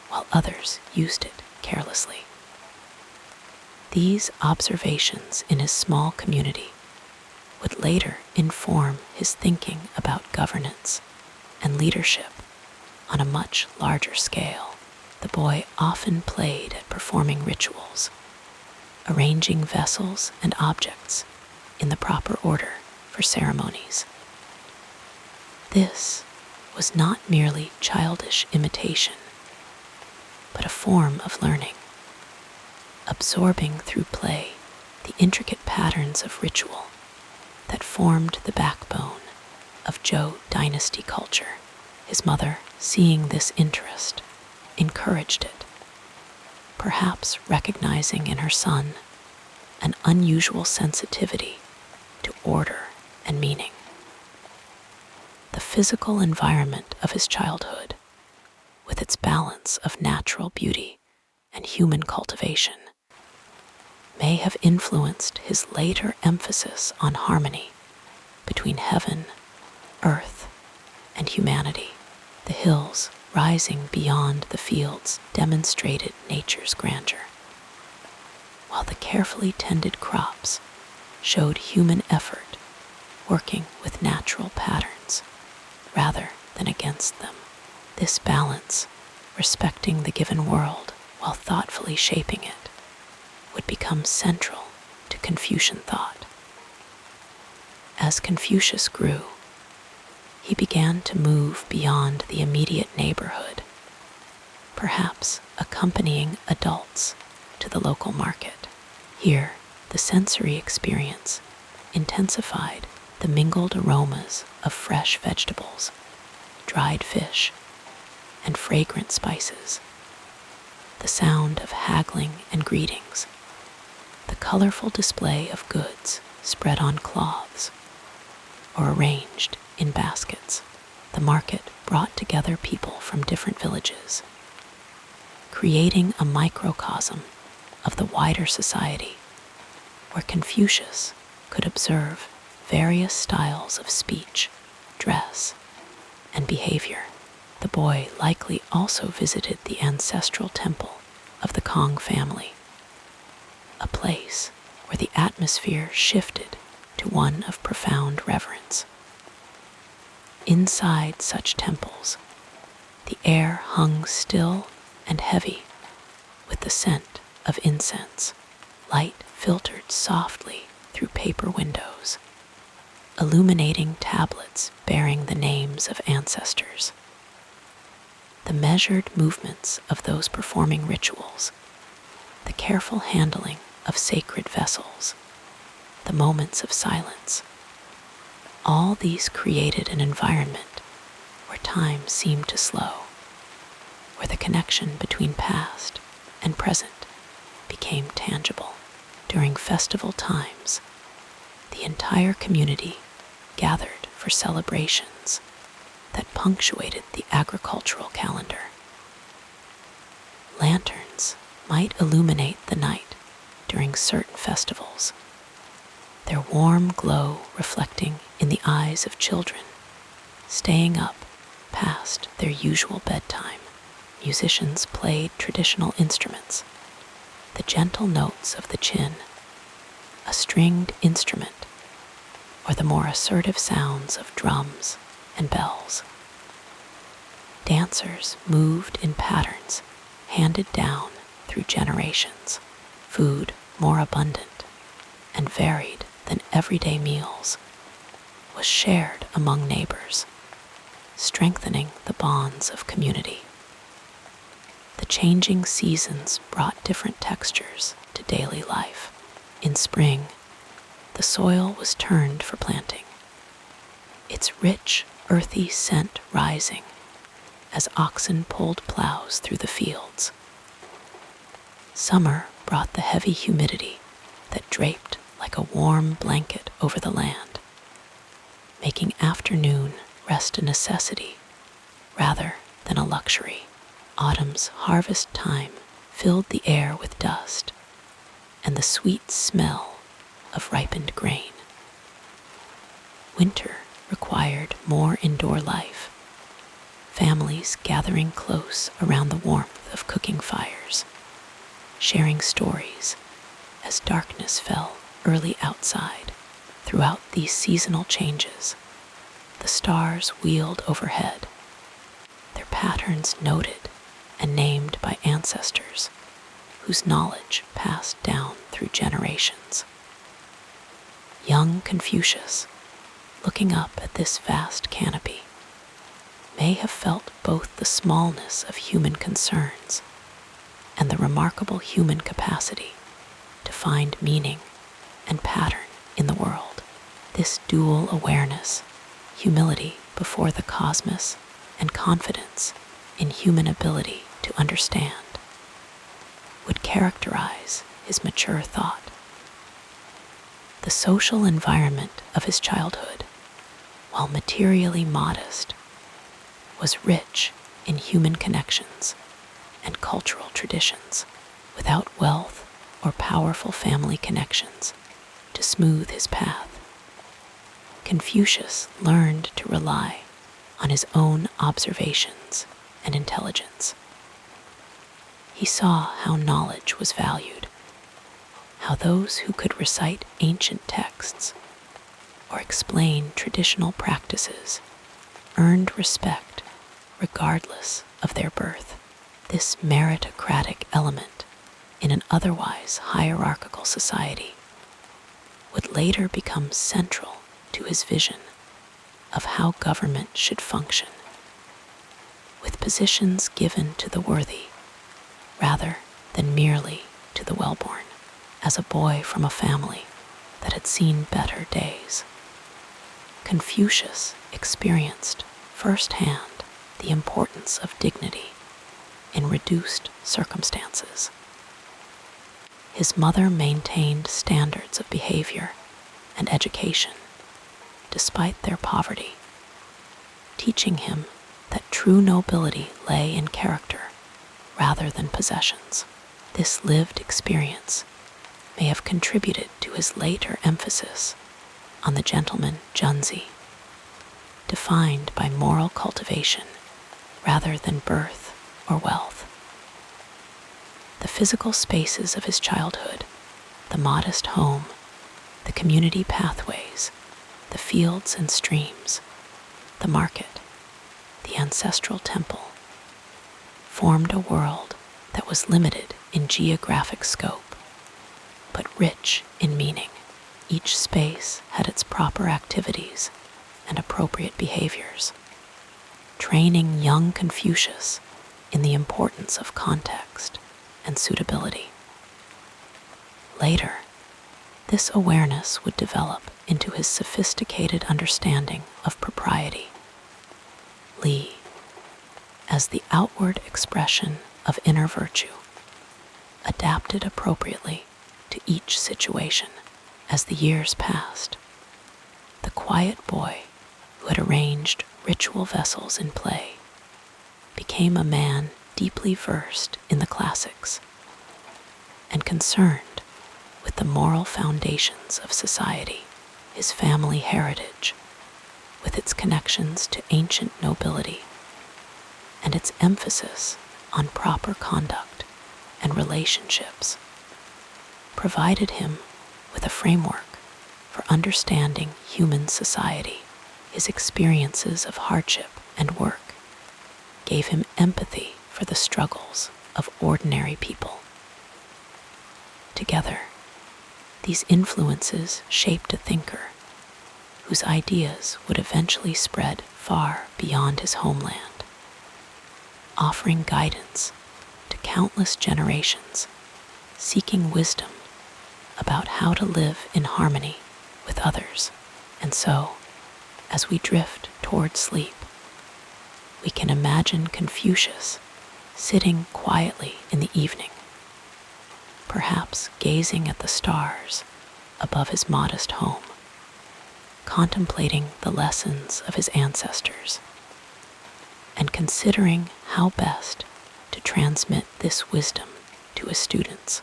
while others used it carelessly. These observations in his small community would later inform his thinking about governance and leadership on a much larger scale. The boy often played at performing rituals, arranging vessels and objects in the proper order for for ceremonies. This was not merely childish imitation, but a form of learning, absorbing through play the intricate patterns of ritual that formed the backbone of Zhou dynasty culture. His mother, seeing this interest, encouraged it, perhaps recognizing in her son an unusual sensitivity to order and meaning. The physical environment of his childhood, with its balance of natural beauty and human cultivation, may have influenced his later emphasis on harmony between heaven, earth, and humanity. The hills rising beyond the fields demonstrated nature's grandeur, while the carefully tended crops showed human effort working with natural patterns rather than against them. This balance, respecting the given world while thoughtfully shaping it, would become central to Confucian thought. As Confucius grew, he began to move beyond the immediate neighborhood, perhaps accompanying adults to the local market. Here, the sensory experience intensified the mingled aromas of fresh vegetables, dried fish, and fragrant spices, the sound of haggling and greetings, the colorful display of goods spread on cloths or arranged in baskets. The market brought together people from different villages, creating a microcosm of the wider society where Confucius could observe various styles of speech, dress, and behavior. The boy likely also visited the ancestral temple of the Kong family, a place where the atmosphere shifted to one of profound reverence. Inside such temples, the air hung still and heavy with the scent of incense. Light filtered softly through paper windows, illuminating tablets bearing the names of ancestors. The measured movements of those performing rituals, the careful handling of sacred vessels, the moments of silence, all these created an environment where time seemed to slow, where the connection between past and present became tangible. During festival times, the entire community gathered for celebrations that punctuated the agricultural calendar. Lanterns might illuminate the night during certain festivals, their warm glow reflecting in the eyes of children, staying up past their usual bedtime. Musicians played traditional instruments, the gentle notes of the chin, a stringed instrument, or the more assertive sounds of drums and bells. Dancers moved in patterns handed down through generations. Food more abundant and varied than everyday meals was shared among neighbors, strengthening the bonds of community. The changing seasons brought different textures to daily life. In spring, the soil was turned for planting, its rich, earthy scent rising as oxen pulled plows through the fields. Summer brought the heavy humidity that draped like a warm blanket over the land, making afternoon rest a necessity rather than a luxury. Autumn's harvest time filled the air with dust and the sweet smell of ripened grain. Winter required more indoor life, families gathering close around the warmth of cooking fires, sharing stories as darkness fell early outside. Throughout these seasonal changes, the stars wheeled overhead, their patterns noted and named by ancestors whose knowledge passed down through generations. Young Confucius, looking up at this vast canopy, may have felt both the smallness of human concerns and the remarkable human capacity to find meaning and pattern in the world. This dual awareness, humility before the cosmos and confidence in human ability to understand, would characterize his mature thought. The social environment of his childhood, while materially modest, was rich in human connections and cultural traditions. Without wealth or powerful family connections to smooth his path, Confucius learned to rely on his own observations and intelligence. He saw how knowledge was valued, how those who could recite ancient texts or explain traditional practices earned respect regardless of their birth. This meritocratic element in an otherwise hierarchical society would later become central to his vision of how government should function, with positions given to the worthy rather than merely to the well-born. As a boy from a family that had seen better days, Confucius experienced firsthand the importance of dignity in reduced circumstances. His mother maintained standards of behavior and education despite their poverty, teaching him that true nobility lay in character rather than possessions. This lived experience may have contributed to his later emphasis on the gentleman Junzi, defined by moral cultivation rather than birth or wealth. The physical spaces of his childhood, the modest home, the community pathways, the fields and streams, the market, the ancestral temple, formed a world that was limited in geographic scope, but rich in meaning. Each space had its proper activities and appropriate behaviors, training young Confucius in the importance of context and suitability. Later, this awareness would develop into his sophisticated understanding of propriety. Li, as the outward expression of inner virtue, adapted appropriately to each situation. As the years passed, the quiet boy who had arranged ritual vessels in play became a man deeply versed in the classics and concerned with the moral foundations of society. His family heritage, with its connections to ancient nobility and its emphasis on proper conduct and relationships, provided him with a framework for understanding human society. His experiences of hardship and work gave him empathy for the struggles of ordinary people. Together, these influences shaped a thinker whose ideas would eventually spread far beyond his homeland, offering guidance to countless generations seeking wisdom about how to live in harmony with others. And so, as we drift toward sleep, we can imagine Confucius sitting quietly in the evening, perhaps gazing at the stars above his modest home, contemplating the lessons of his ancestors, and considering how best to transmit this wisdom to his students.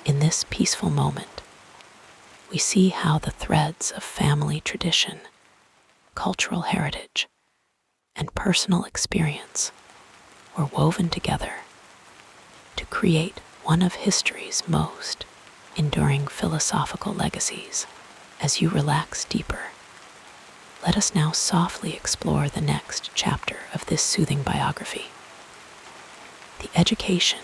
In this peaceful moment, we see how the threads of family tradition, cultural heritage, and personal experience were woven together to create one of history's most enduring philosophical legacies. As you relax deeper, let us now softly explore the next chapter of this soothing biography. The education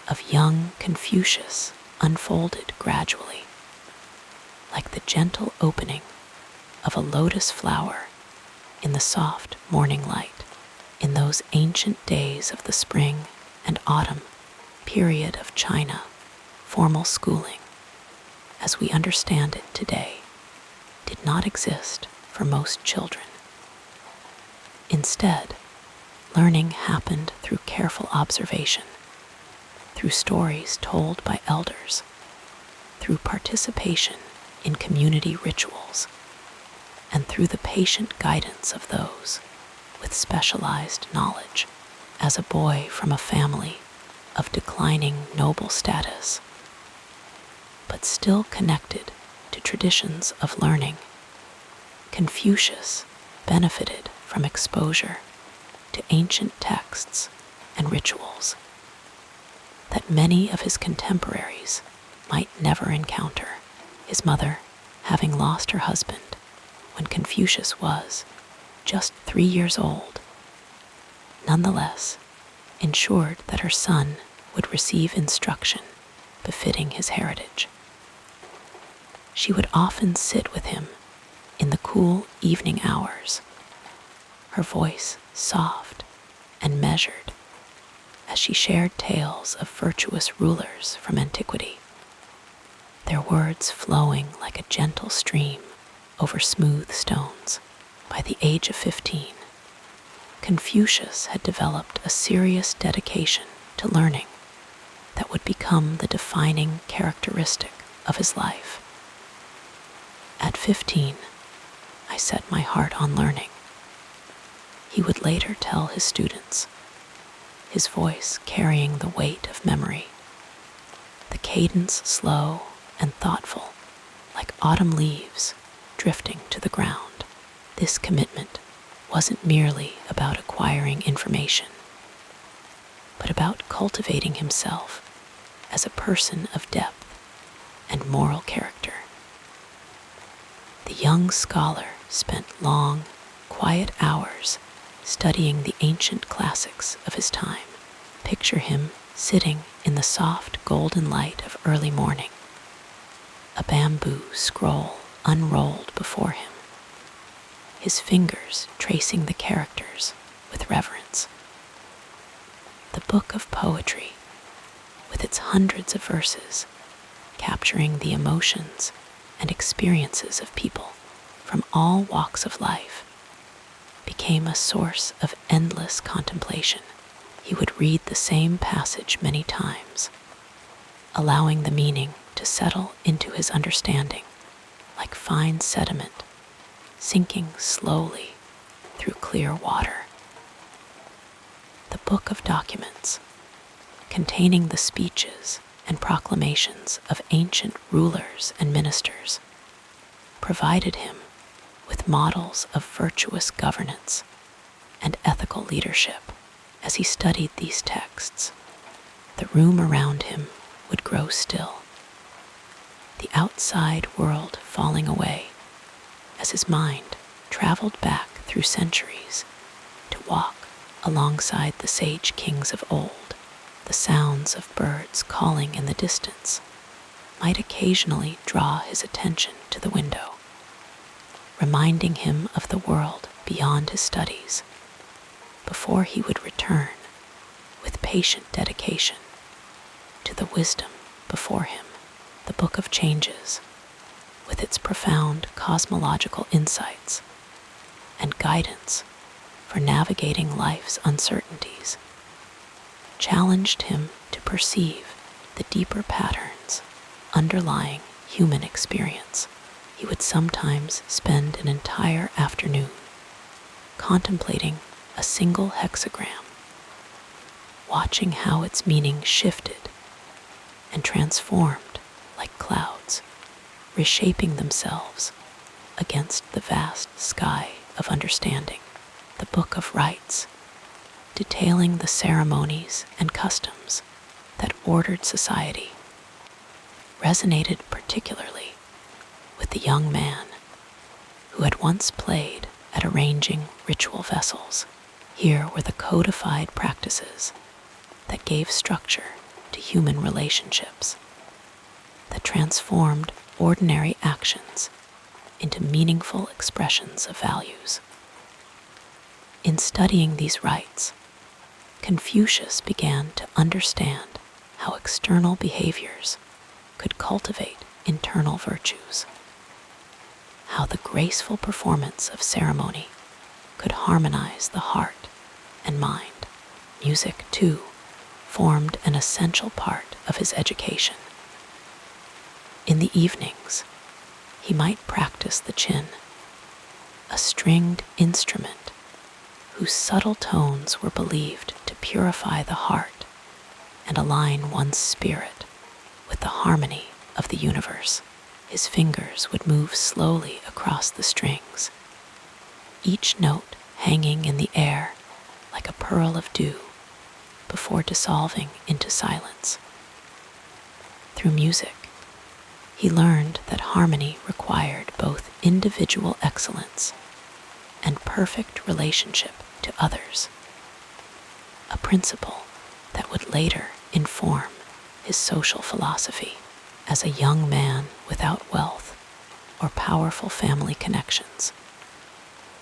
of young Confucius unfolded gradually, like the gentle opening of a lotus flower in the soft morning light. In those ancient days of the spring and autumn period of China, formal schooling, as we understand it today, did not exist for most children. Instead, learning happened through careful observation, through stories told by elders, through participation in community rituals, and through the patient guidance of those with specialized knowledge. As a boy from a family of declining noble status, but still connected to traditions of learning, Confucius benefited from exposure to ancient texts and rituals that many of his contemporaries might never encounter. His mother, having lost her husband when Confucius was just 3 years old, nonetheless ensured that her son would receive instruction befitting his heritage. She would often sit with him in the cool evening hours, her voice soft and measured as she shared tales of virtuous rulers from antiquity, their words flowing like a gentle stream over smooth stones. By the age of 15, Confucius had developed a serious dedication to learning that would become the defining characteristic of his life. At 15, I set my heart on learning, he would later tell his students, his voice carrying the weight of memory, the cadence slow and thoughtful, like autumn leaves drifting to the ground. This commitment wasn't merely about acquiring information, but about cultivating himself as a person of depth and moral character. The young scholar spent long, quiet hours studying the ancient classics of his time. Picture him sitting in the soft golden light of early morning, a bamboo scroll unrolled before him, his fingers tracing the characters with reverence. The book of poetry, with its hundreds of verses, capturing the emotions and experiences of people from all walks of life, became a source of endless contemplation. He would read the same passage many times, allowing the meaning to settle into his understanding like fine sediment sinking slowly through clear water. The book of documents, containing the speeches and proclamations of ancient rulers and ministers, provided him with models of virtuous governance and ethical leadership. As he studied these texts, the room around him would grow still, the outside world falling away as his mind traveled back through centuries to walk alongside the sage kings of old. The sounds of birds calling in the distance might occasionally draw his attention to the window, reminding him of the world beyond his studies, before he would return with patient dedication to the wisdom before him. The Book of Changes, with its profound cosmological insights and guidance for navigating life's uncertainties, challenged him to perceive the deeper patterns underlying human experience. He would sometimes spend an entire afternoon contemplating a single hexagram, watching how its meaning shifted and transformed like clouds, reshaping themselves against the vast sky of understanding. The Book of Rites, detailing the ceremonies and customs that ordered society, resonated particularly with the young man who had once played at arranging ritual vessels. Here were the codified practices that gave structure to human relationships, that transformed ordinary actions into meaningful expressions of values. In studying these rites, Confucius began to understand how external behaviors could cultivate internal virtues, how the graceful performance of ceremony could harmonize the heart and mind. Music, too, formed an essential part of his education. In the evenings, he might practice the qin, a stringed instrument whose subtle tones were believed to purify the heart and align one's spirit with the harmony of the universe. His fingers would move slowly across the strings, each note hanging in the air like a pearl of dew before dissolving into silence. Through music, he learned that harmony required both individual excellence and perfect relationship to others, a principle that would later inform his social philosophy. As a young man without wealth or powerful family connections,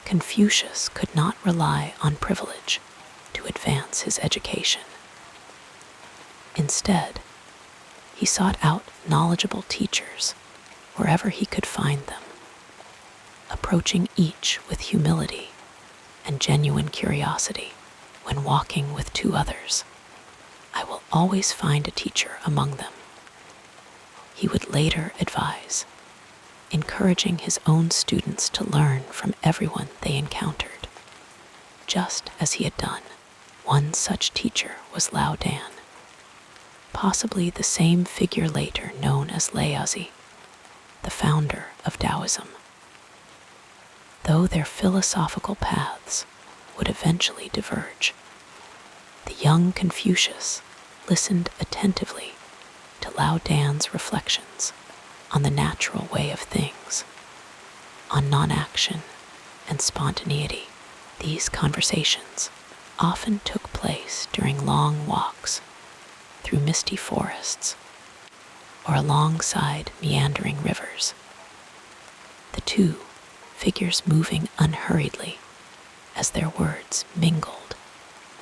Confucius could not rely on privilege to advance his education. Instead, he sought out knowledgeable teachers wherever he could find them, approaching each with humility and genuine curiosity. When walking with two others, I will always find a teacher among them, he would later advise, encouraging his own students to learn from everyone they encountered, just as he had done. One such teacher was Lao Dan, possibly the same figure later known as Laozi, the founder of Taoism. Though their philosophical paths would eventually diverge, the young Confucius listened attentively to Lao Dan's reflections on the natural way of things, on non-action and spontaneity. These conversations often took place during long walks through misty forests or alongside meandering rivers, the two figures moving unhurriedly as their words mingled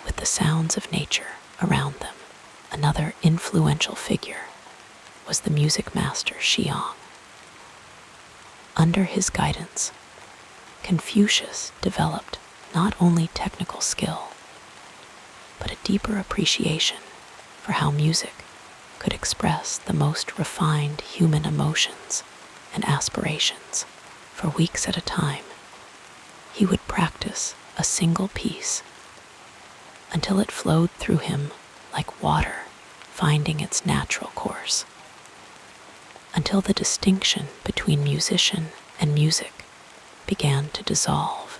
with the sounds of nature around them. Another influential figure was the music master Xiang. Under his guidance, Confucius developed not only technical skill, but a deeper appreciation for how music could express the most refined human emotions and aspirations. For weeks at a time, he would practice a single piece until it flowed through him like water finding its natural course, until the distinction between musician and music began to dissolve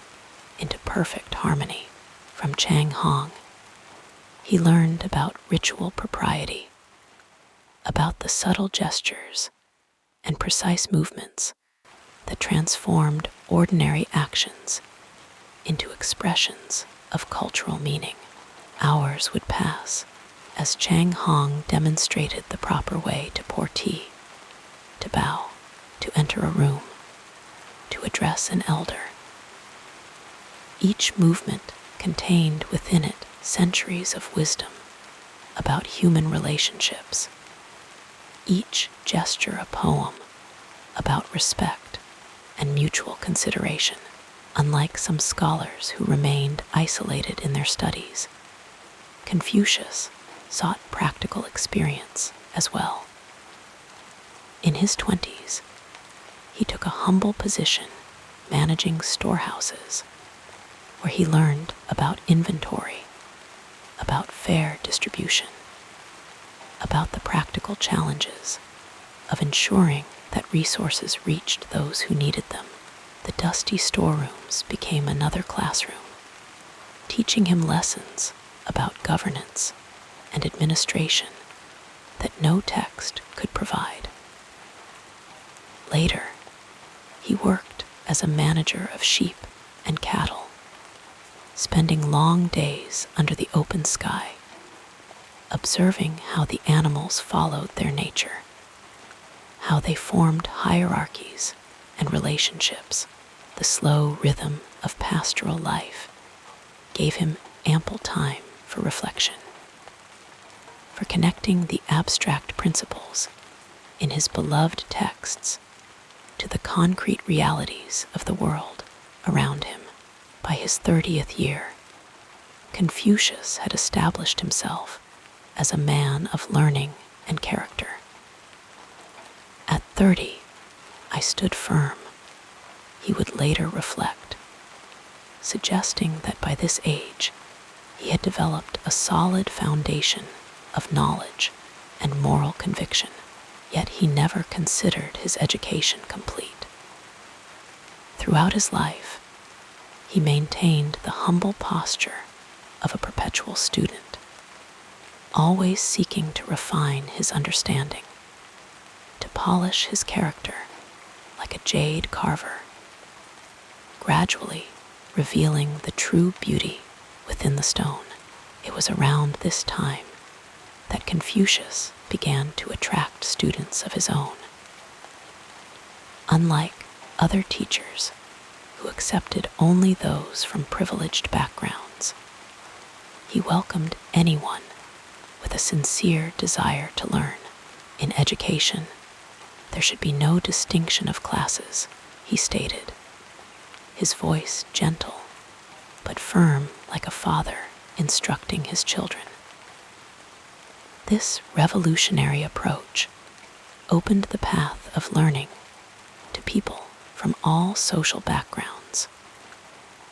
into perfect harmony. From Chang Hong, he learned about ritual propriety, about the subtle gestures and precise movements that transformed ordinary actions into expressions of cultural meaning. Hours would pass as Chang Hong demonstrated the proper way to pour tea, to bow, to enter a room, to address an elder. Each movement contained within it centuries of wisdom about human relationships, each gesture a poem about respect and mutual consideration. Unlike some scholars who remained isolated in their studies, Confucius sought practical experience as well. In his 20s, he took a humble position managing storehouses, where he learned about inventory, about fair distribution, about the practical challenges of ensuring that resources reached those who needed them. The dusty storerooms became another classroom, teaching him lessons about governance and administration that no text could provide. Later, he worked as a manager of sheep and cattle, spending long days under the open sky, observing how the animals followed their nature, how they formed hierarchies and relationships, the slow rhythm of pastoral life gave him ample time for reflection, for connecting the abstract principles in his beloved texts to the concrete realities of the world around him. By his 30th year, Confucius had established himself as a man of learning and character. At 30, I stood firm, he would later reflect, suggesting that by this age, he had developed a solid foundation of knowledge and moral conviction, yet he never considered his education complete. Throughout his life, he maintained the humble posture of a perpetual student, always seeking to refine his understanding, to polish his character like a jade carver, gradually revealing the true beauty within the stone. It was around this time that Confucius began to attract students of his own. Unlike other teachers who accepted only those from privileged backgrounds, he welcomed anyone with a sincere desire to learn. In education, there should be no distinction of classes, he stated, his voice gentle but firm like a father instructing his children. This revolutionary approach opened the path of learning to people from all social backgrounds,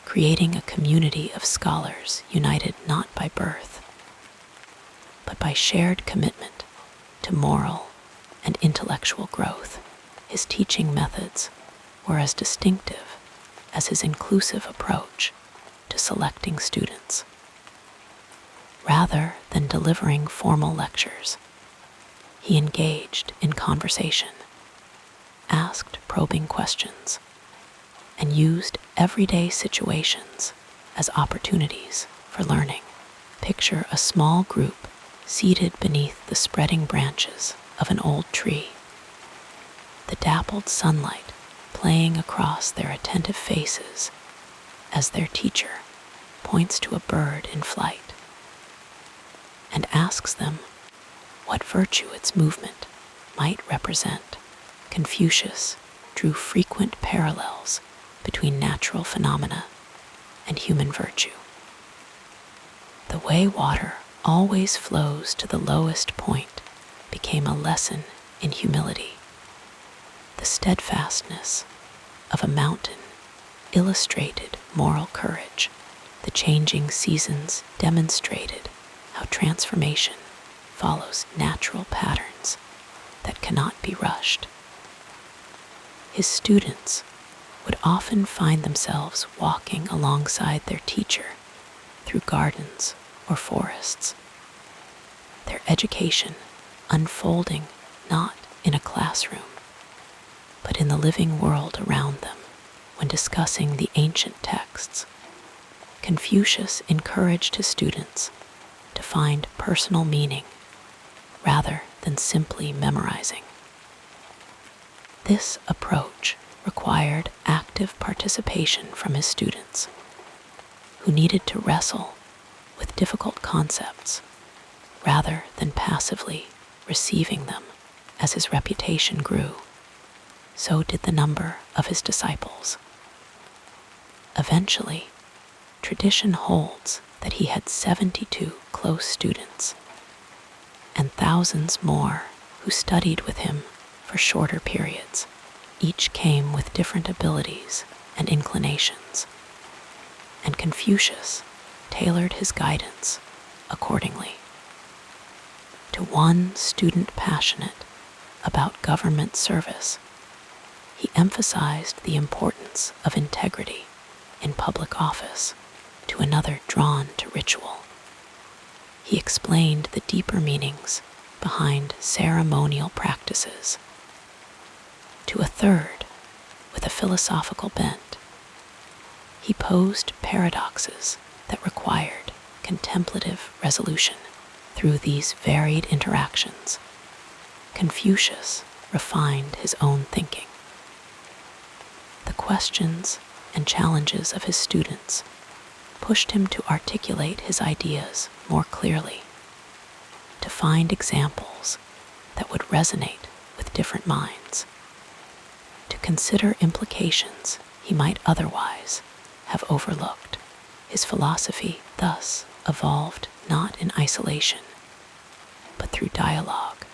creating a community of scholars united not by birth, but by shared commitment to moral and intellectual growth. His teaching methods were as distinctive as his inclusive approach to selecting students. Rather than delivering formal lectures, he engaged in conversation, asked probing questions, and used everyday situations as opportunities for learning. Picture a small group seated beneath the spreading branches of an old tree, the dappled sunlight playing across their attentive faces as their teacher points to a bird in flight and asks them what virtue its movement might represent. Confucius drew frequent parallels between natural phenomena and human virtue. The way water always flows to the lowest point became a lesson in humility. The steadfastness of a mountain illustrated moral courage. The changing seasons demonstrated how transformation follows natural patterns that cannot be rushed. His students would often find themselves walking alongside their teacher through gardens or forests, their education unfolding not in a classroom, but in the living world around them. When discussing the ancient texts, Confucius encouraged his students to find personal meaning rather than simply memorizing. This approach required active participation from his students, who needed to wrestle with difficult concepts rather than passively receiving them. As his reputation grew, so did the number of his disciples. Eventually, tradition holds that he had 72 close students, and thousands more who studied with him for shorter periods. Each came with different abilities and inclinations, and Confucius tailored his guidance accordingly. To one student passionate about government service, he emphasized the importance of integrity in public office. To another drawn to ritual, he explained the deeper meanings behind ceremonial practices. To a third, with a philosophical bent, he posed paradoxes that required contemplative resolution. Through these varied interactions, Confucius refined his own thinking, The questions and challenges of his students pushed him to articulate his ideas more clearly, to find examples that would resonate with different minds, to consider implications he might otherwise have overlooked. His philosophy thus evolved not in isolation, but through dialogue,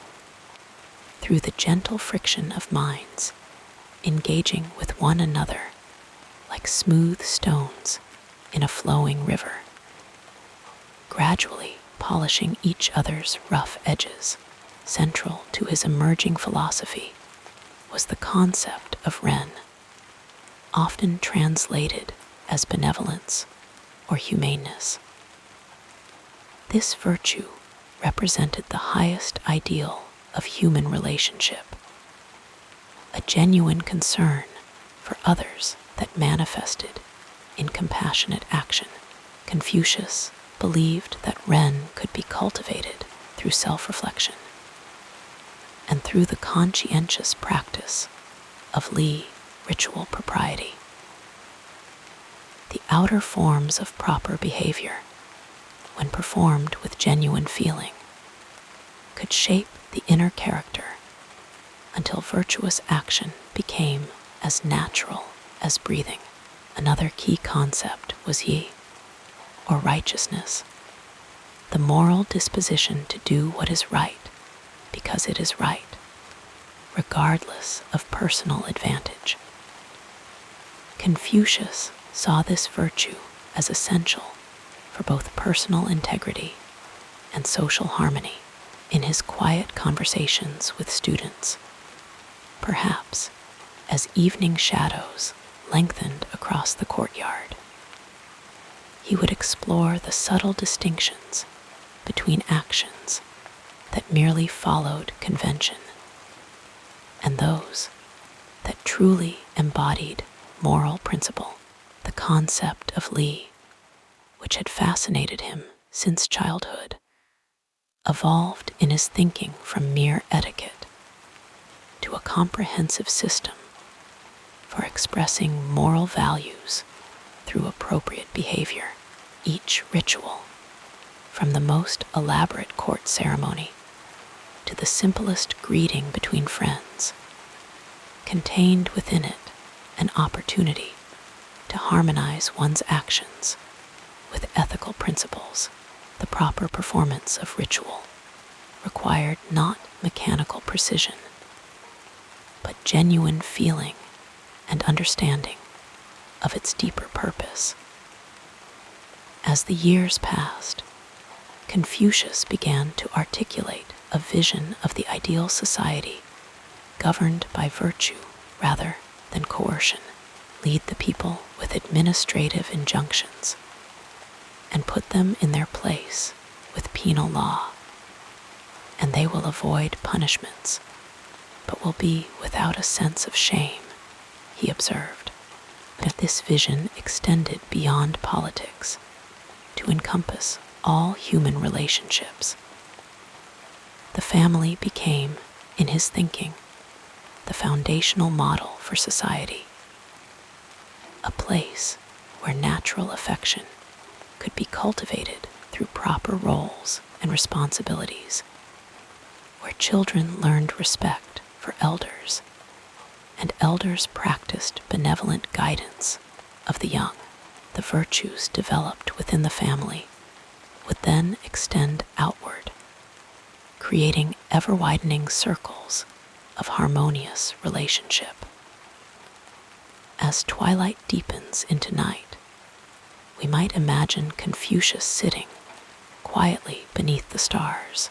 through the gentle friction of minds engaging with one another like smooth stones in a flowing river, gradually polishing each other's rough edges. Central to his emerging philosophy was the concept of Ren, often translated as benevolence or humaneness. This virtue represented the highest ideal of human relationship, a genuine concern for others that manifested in compassionate action. Confucius believed that Ren could be cultivated through self-reflection and through the conscientious practice of Li, ritual propriety. The outer forms of proper behavior, when performed with genuine feeling, could shape the inner character until virtuous action became as natural as breathing. Another key concept was Yi, or righteousness, the moral disposition to do what is right because it is right, regardless of personal advantage. Confucius saw this virtue as essential for both personal integrity and social harmony. In his quiet conversations with students, perhaps as evening shadows lengthened across the courtyard, he would explore the subtle distinctions between actions that merely followed convention and those that truly embodied moral principle. The concept of Li, which had fascinated him since childhood, evolved in his thinking from mere etiquette to a comprehensive system for expressing moral values through appropriate behavior. Each ritual, from the most elaborate court ceremony to the simplest greeting between friends, contained within it an opportunity to harmonize one's actions with ethical principles. The proper performance of ritual required not mechanical precision, but genuine feeling and understanding of its deeper purpose. As the years passed, Confucius began to articulate a vision of the ideal society governed by virtue rather than coercion. Lead the people with administrative injunctions and put them in their place with penal law, and they will avoid punishments, but will be without a sense of shame, he observed. That this vision extended beyond politics to encompass all human relationships. The family became, in his thinking, the foundational model for society, a place where natural affection could be cultivated through proper roles and responsibilities, where children learned respect for elders and elders practiced benevolent guidance of the young. The virtues developed within the family would then extend outward, creating ever-widening circles of harmonious relationship. As twilight deepens into night, we might imagine Confucius sitting quietly beneath the stars,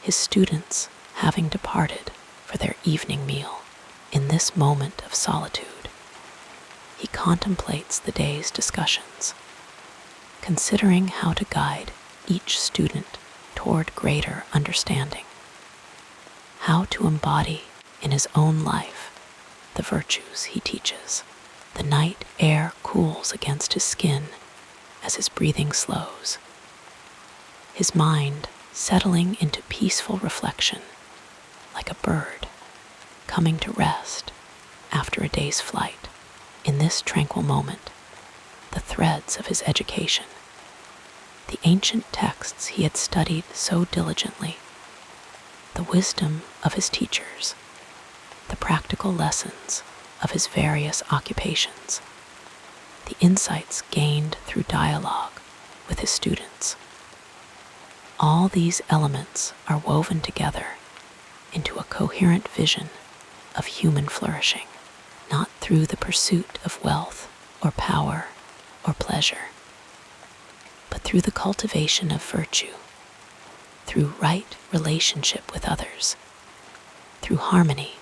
his students having departed for their evening meal. In this moment of solitude, he contemplates the day's discussions, considering how to guide each student toward greater understanding, how to embody in his own life the virtues he teaches. The night air cools against his skin as his breathing slows, his mind settling into peaceful reflection like a bird coming to rest after a day's flight. In this tranquil moment, the threads of his education, the ancient texts he had studied so diligently, the wisdom of his teachers, the practical lessons of his various occupations, the insights gained through dialogue with his students. All these elements are woven together into a coherent vision of human flourishing, not through the pursuit of wealth or power or pleasure, but through the cultivation of virtue, through right relationship with others, through harmony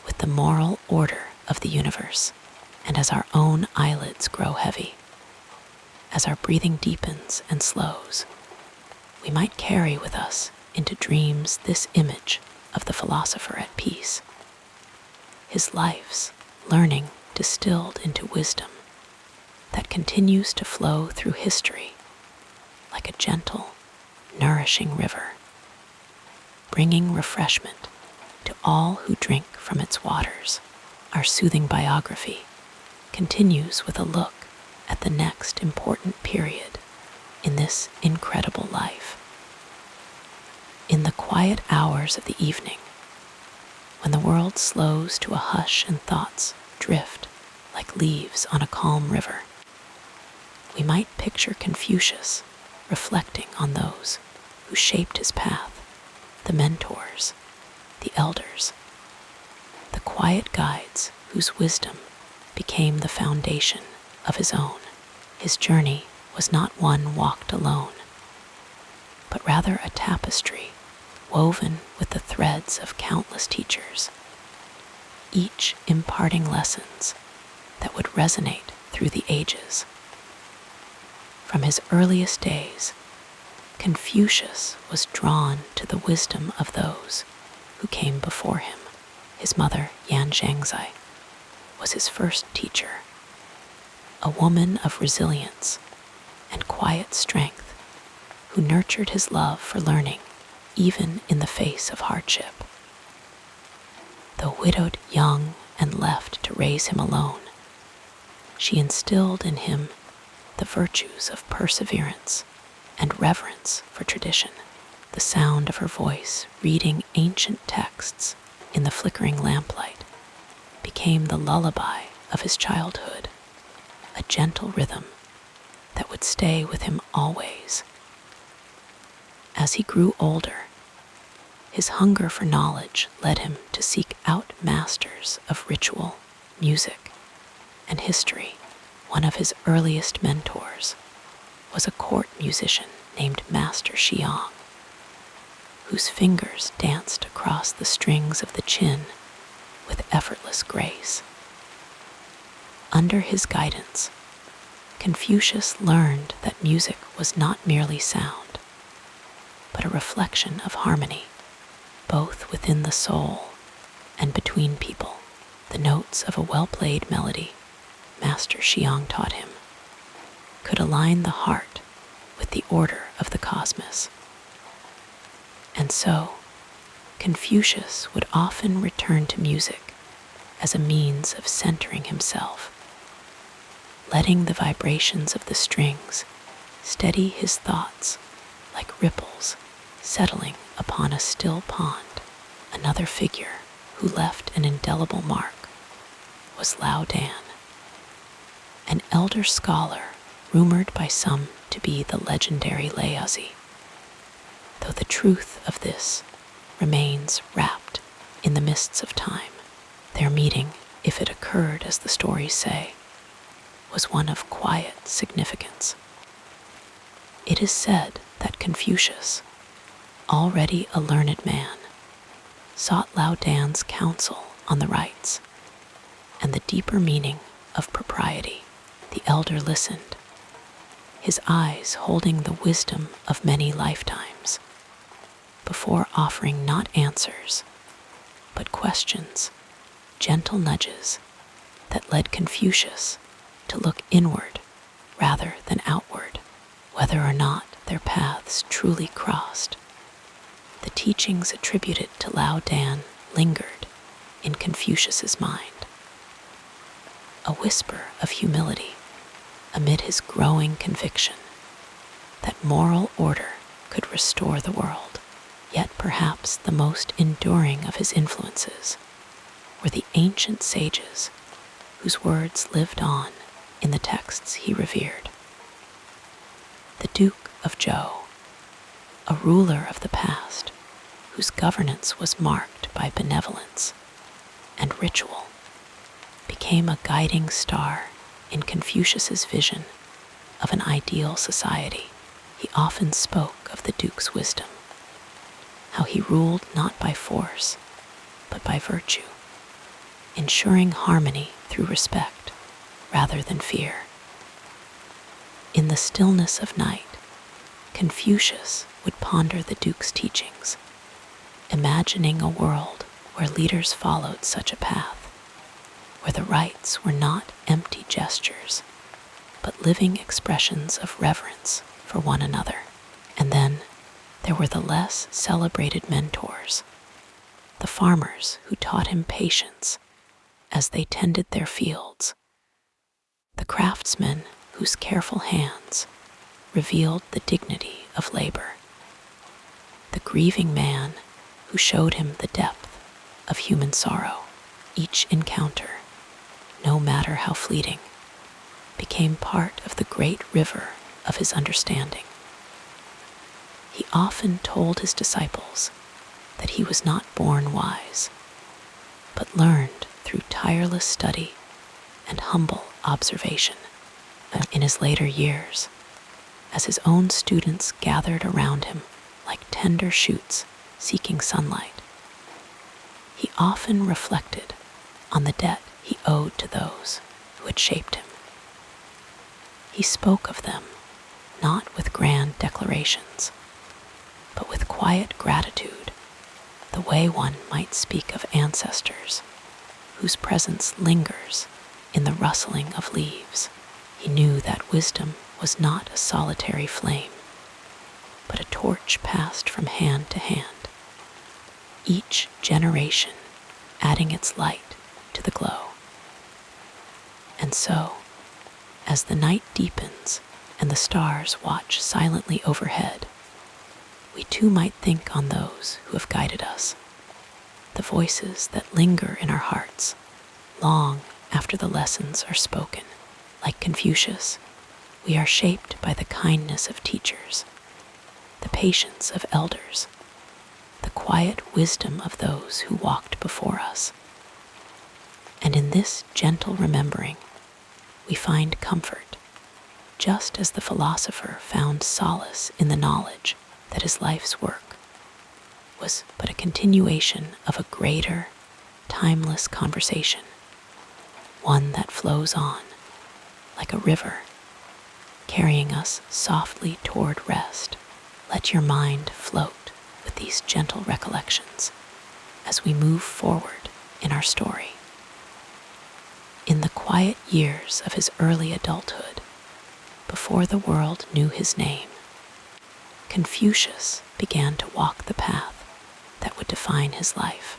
with the moral order of the universe. And as our own eyelids grow heavy, as our breathing deepens and slows, we might carry with us into dreams this image of the philosopher at peace, his life's learning distilled into wisdom that continues to flow through history like a gentle, nourishing river, bringing refreshment to all who drink from its waters. Our soothing biography continues with a look at the next important period in this incredible life. In the quiet hours of the evening, when the world slows to a hush and thoughts drift like leaves on a calm river, we might picture Confucius reflecting on those who shaped his path, the mentors, the elders, the quiet guides whose wisdom became the foundation of his own. His journey was not one walked alone, but rather a tapestry woven with the threads of countless teachers, each imparting lessons that would resonate through the ages. From his earliest days, Confucius was drawn to the wisdom of those who came before him. His mother, Yan Zhangzai, was his first teacher, a woman of resilience and quiet strength who nurtured his love for learning even in the face of hardship. Though widowed young and left to raise him alone, she instilled in him the virtues of perseverance and reverence for tradition. The sound of her voice reading ancient texts in the flickering lamplight became the lullaby of his childhood, a gentle rhythm that would stay with him always. As he grew older, his hunger for knowledge led him to seek out masters of ritual, music, and history. One of his earliest mentors was a court musician named Master Xiang, whose fingers danced across the strings of the qin with effortless grace. Under his guidance, Confucius learned that music was not merely sound, but a reflection of harmony, both within the soul and between people. The notes of a well-played melody, Master Xiang taught him, could align the heart with the order of the cosmos. And so, Confucius would often return to music as a means of centering himself, letting the vibrations of the strings steady his thoughts like ripples settling upon a still pond. Another figure who left an indelible mark was Lao Dan, an elder scholar rumored by some to be the legendary Laozi, though the truth of this remains wrapped in the mists of time. Their meeting, if it occurred as the stories say, was one of quiet significance. It is said that Confucius, already a learned man, sought Lao Dan's counsel on the rites and the deeper meaning of propriety. The elder listened, his eyes holding the wisdom of many lifetimes, before offering not answers, but questions, gentle nudges that led Confucius to look inward rather than outward. Whether or not their paths truly crossed, the teachings attributed to Lao Dan lingered in Confucius's mind, a whisper of humility amid his growing conviction that moral order could restore the world. Yet perhaps the most enduring of his influences were the ancient sages whose words lived on in the texts he revered. The Duke of Zhou, a ruler of the past whose governance was marked by benevolence and ritual, became a guiding star in Confucius's vision of an ideal society. He often spoke of the Duke's wisdom, how he ruled not by force, but by virtue, ensuring harmony through respect rather than fear. In the stillness of night, Confucius would ponder the Duke's teachings, imagining a world where leaders followed such a path, where the rites were not empty gestures, but living expressions of reverence for one another. And then there were the less celebrated mentors, the farmers who taught him patience as they tended their fields, the craftsmen whose careful hands revealed the dignity of labor, the grieving man who showed him the depth of human sorrow. Each encounter, no matter how fleeting, became part of the great river of his understanding. He often told his disciples that he was not born wise, but learned through tireless study and humble observation. In his later years, as his own students gathered around him like tender shoots seeking sunlight, he often reflected on the debt he owed to those who had shaped him. He spoke of them not with grand declarations, but with quiet gratitude, the way one might speak of ancestors whose presence lingers in the rustling of leaves. He knew that wisdom was not a solitary flame, but a torch passed from hand to hand, each generation adding its light to the glow. And so, as the night deepens and the stars watch silently overhead, we too might think on those who have guided us, the voices that linger in our hearts long after the lessons are spoken. Like Confucius, we are shaped by the kindness of teachers, the patience of elders, the quiet wisdom of those who walked before us. And in this gentle remembering, we find comfort, just as the philosopher found solace in the knowledge that his life's work was but a continuation of a greater, timeless conversation, one that flows on like a river, carrying us softly toward rest. Let your mind float with these gentle recollections as we move forward in our story. In the quiet years of his early adulthood, before the world knew his name, Confucius began to walk the path that would define his life.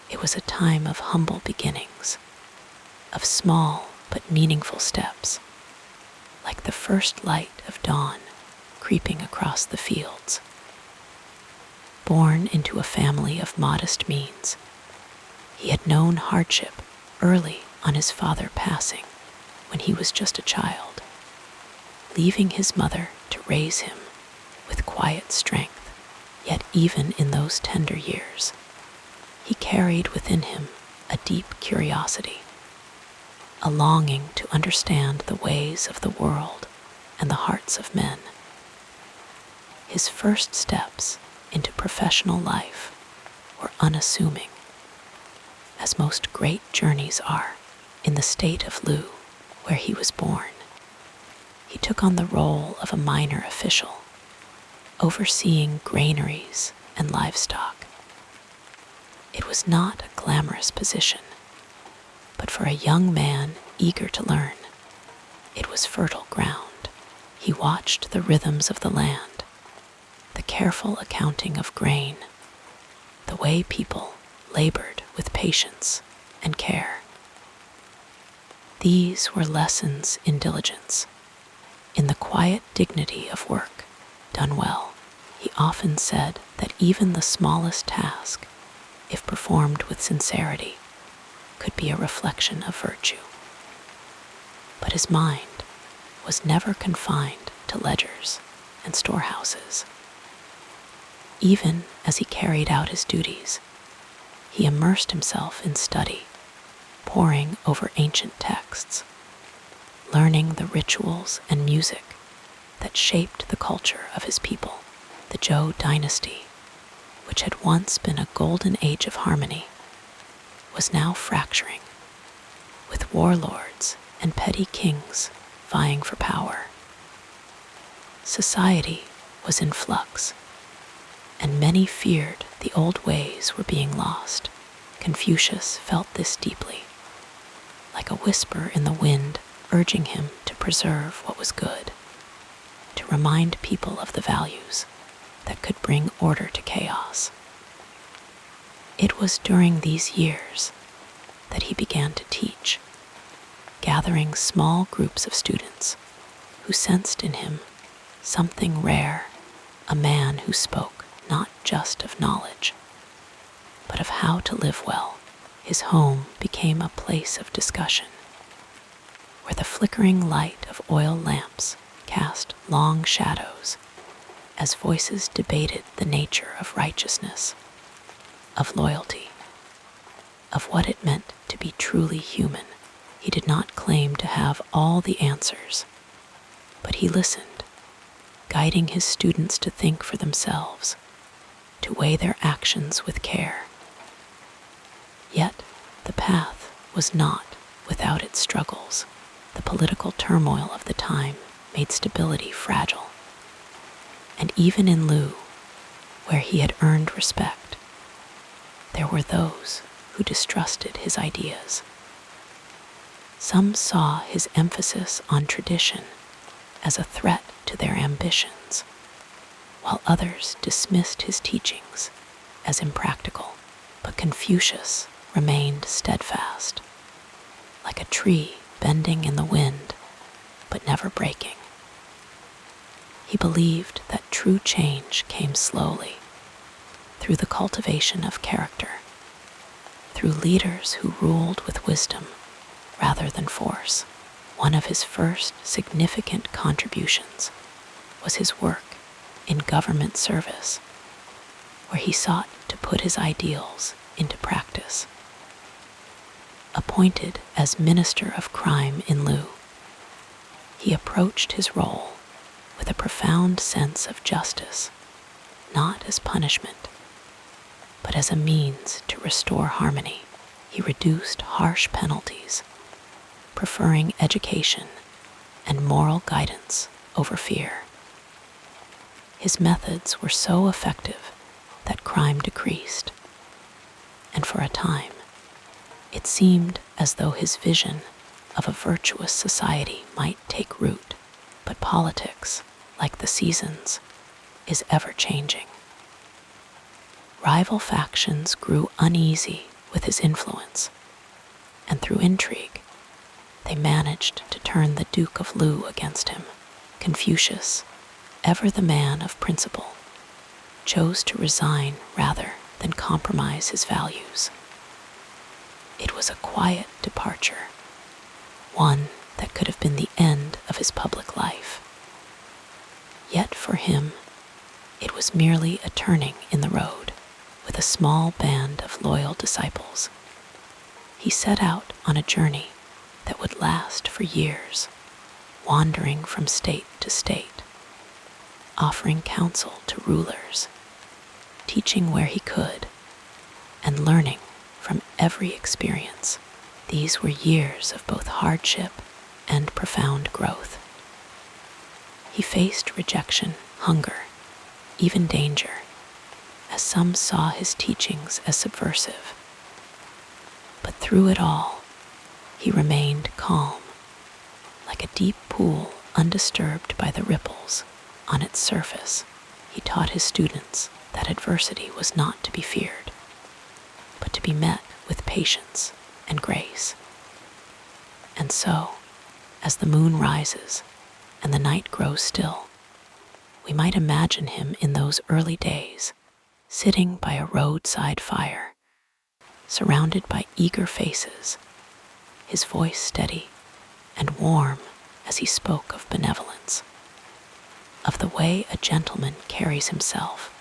It was a time of humble beginnings, of small but meaningful steps, like the first light of dawn creeping across the fields. Born into a family of modest means, he had known hardship early on his father passing when he was just a child, leaving his mother to raise him with quiet strength. Yet even in those tender years, he carried within him a deep curiosity, a longing to understand the ways of the world and the hearts of men. His first steps into professional life were unassuming, as most great journeys are. In the state of Lu, where he was born, he took on the role of a minor official, overseeing granaries and livestock. It was not a glamorous position, but for a young man eager to learn, it was fertile ground. He watched the rhythms of the land, the careful accounting of grain, the way people labored with patience and care. These were lessons in diligence, in the quiet dignity of work done well. He often said that even the smallest task, if performed with sincerity, could be a reflection of virtue. But his mind was never confined to ledgers and storehouses. Even as he carried out his duties, he immersed himself in study, poring over ancient texts, learning the rituals and music that shaped the culture of his people. The Zhou dynasty, which had once been a golden age of harmony, was now fracturing, with warlords and petty kings vying for power. Society was in flux, and many feared the old ways were being lost. Confucius felt this deeply, like a whisper in the wind urging him to preserve what was good, to remind people of the values that could bring order to chaos. It was during these years that he began to teach, gathering small groups of students who sensed in him something rare, a man who spoke not just of knowledge, but of how to live well. His home became a place of discussion, where the flickering light of oil lamps cast long shadows as voices debated the nature of righteousness, of loyalty, of what it meant to be truly human. He did not claim to have all the answers, but he listened, guiding his students to think for themselves, to weigh their actions with care. Yet the path was not without its struggles. The political turmoil of the time made stability fragile. And even in Lu, where he had earned respect, there were those who distrusted his ideas. Some saw his emphasis on tradition as a threat to their ambitions, while others dismissed his teachings as impractical. But Confucius remained steadfast, like a tree bending in the wind, but never breaking. He believed that true change came slowly, through the cultivation of character, through leaders who ruled with wisdom rather than force. One of his first significant contributions was his work in government service, where he sought to put his ideals into practice. Appointed as Minister of Crime in Lu, he approached his role with a profound sense of justice, not as punishment, but as a means to restore harmony. He reduced harsh penalties, preferring education and moral guidance over fear. His methods were so effective that crime decreased, and for a time, it seemed as though his vision of a virtuous society might take root. But politics, like the seasons, is ever-changing. Rival factions grew uneasy with his influence, and through intrigue, they managed to turn the Duke of Lu against him. Confucius, ever the man of principle, chose to resign rather than compromise his values. It was a quiet departure, one that could have been the end of his public life. Yet for him, it was merely a turning in the road. With a small band of loyal disciples, he set out on a journey that would last for years, wandering from state to state, offering counsel to rulers, teaching where he could, and learning from every experience. These were years of both hardship and profound growth. He faced rejection, hunger, even danger, as some saw his teachings as subversive. But through it all, he remained calm, like a deep pool undisturbed by the ripples on its surface. He taught his students that adversity was not to be feared, but to be met with patience and grace. And so, as the moon rises and the night grows still, we might imagine him in those early days, sitting by a roadside fire, surrounded by eager faces, his voice steady and warm as he spoke of benevolence, of the way a gentleman carries himself,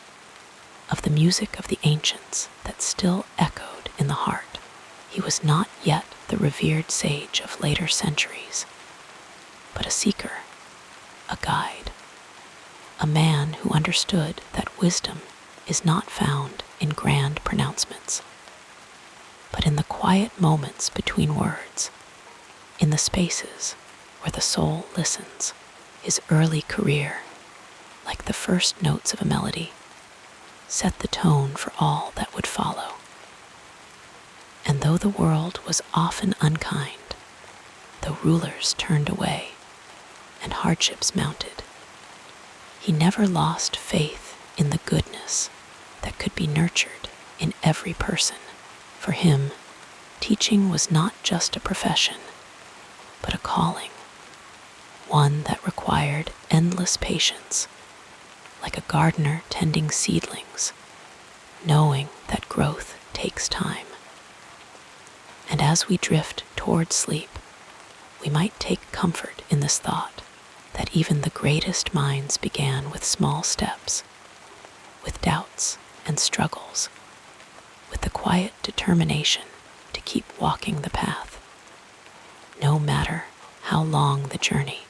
of the music of the ancients that still echoed in the heart. He was not yet the revered sage of later centuries, but a seeker, a guide, a man who understood that wisdom is not found in grand pronouncements, but in the quiet moments between words, in the spaces where the soul listens. His early career, like the first notes of a melody, set the tone for all that would follow. And though the world was often unkind, though rulers turned away and hardships mounted, he never lost faith in the goodness that could be nurtured in every person. For him, teaching was not just a profession, but a calling, one that required endless patience, like a gardener tending seedlings, knowing that growth takes time. And as we drift toward sleep, we might take comfort in this thought that even the greatest minds began with small steps, with doubts and struggles, with the quiet determination to keep walking the path, no matter how long the journey.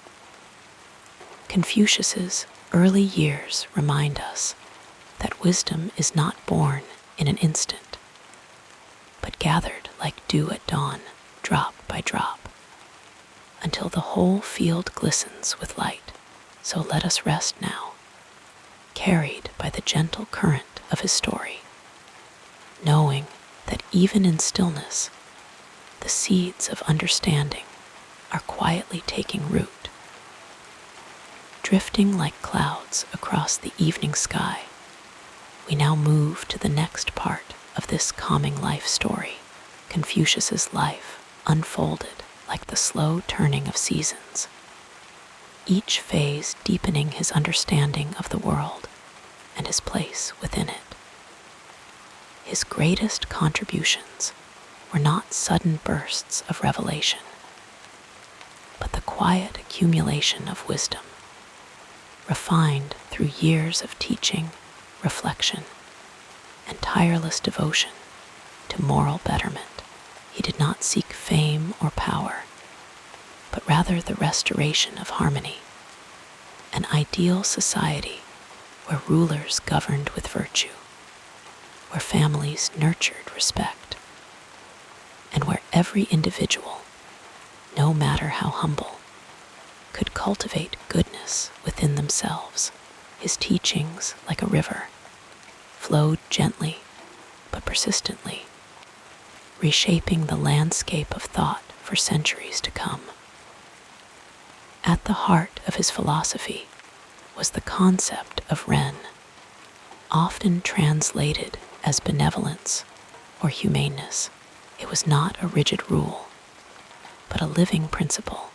Confucius's early years remind us that wisdom is not born in an instant, but gathered like dew at dawn, drop by drop, until the whole field glistens with light. So let us rest now, carried by the gentle current of his story, knowing that even in stillness, the seeds of understanding are quietly taking root. Drifting like clouds across the evening sky, we now move to the next part of this calming life story. Confucius's life unfolded like the slow turning of seasons, each phase deepening his understanding of the world and his place within it. His greatest contributions were not sudden bursts of revelation, but the quiet accumulation of wisdom, refined through years of teaching, reflection, and tireless devotion to moral betterment. He did not seek fame or power, but rather the restoration of harmony, an ideal society where rulers governed with virtue, where families nurtured respect, and where every individual, no matter how humble, could cultivate goodness within themselves. His teachings, like a river, flowed gently but persistently, reshaping the landscape of thought for centuries to come. At the heart of his philosophy was the concept of Ren, often translated as benevolence or humaneness. It was not a rigid rule, but a living principle,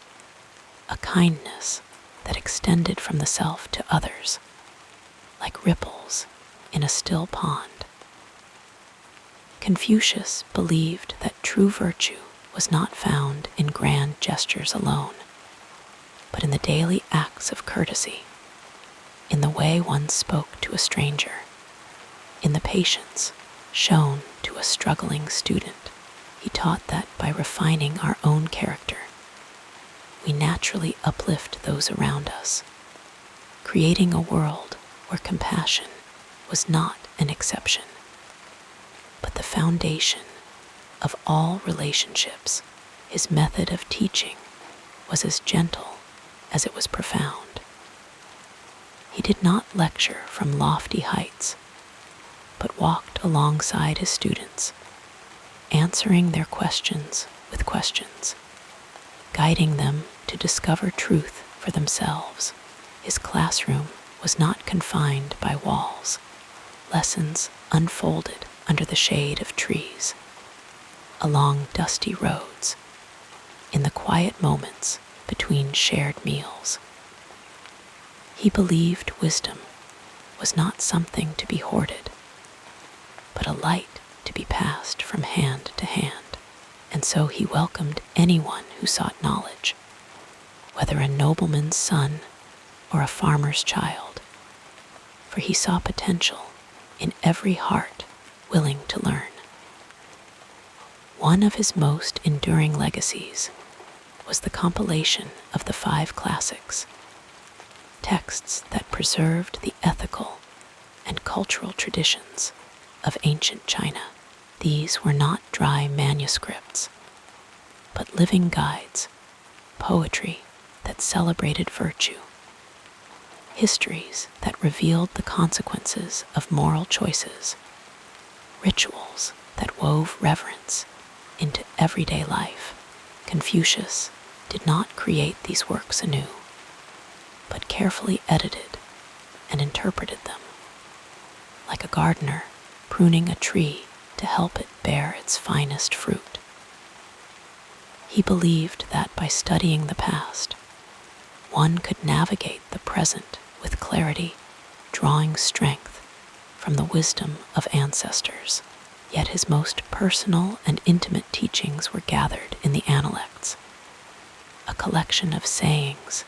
a kindness that extended from the self to others, like ripples in a still pond. Confucius believed that true virtue was not found in grand gestures alone, but in the daily acts of courtesy, in the way one spoke to a stranger, in the patience shown to a struggling student. He taught that by refining our own character, we naturally uplift those around us, creating a world where compassion was not an exception, but the foundation of all relationships. His method of teaching was as gentle as it was profound. He did not lecture from lofty heights, but walked alongside his students, answering their questions with questions, guiding them to discover truth for themselves. His classroom was not confined by walls. Lessons unfolded under the shade of trees, along dusty roads, in the quiet moments between shared meals. He believed wisdom was not something to be hoarded, but a light to be passed from hand to hand, and so he welcomed anyone who sought knowledge, whether a nobleman's son or a farmer's child, for he saw potential in every heart willing to learn. One of his most enduring legacies was the compilation of the 5 classics, texts that preserved the ethical and cultural traditions of ancient China. These were not dry manuscripts, but living guides, poetry that celebrated virtue, histories that revealed the consequences of moral choices, rituals that wove reverence into everyday life. Confucius did not create these works anew, but carefully edited and interpreted them, like a gardener pruning a tree to help it bear its finest fruit. He believed that by studying the past, one could navigate the present with clarity, drawing strength from the wisdom of ancestors. Yet his most personal and intimate teachings were gathered in the Analects, a collection of sayings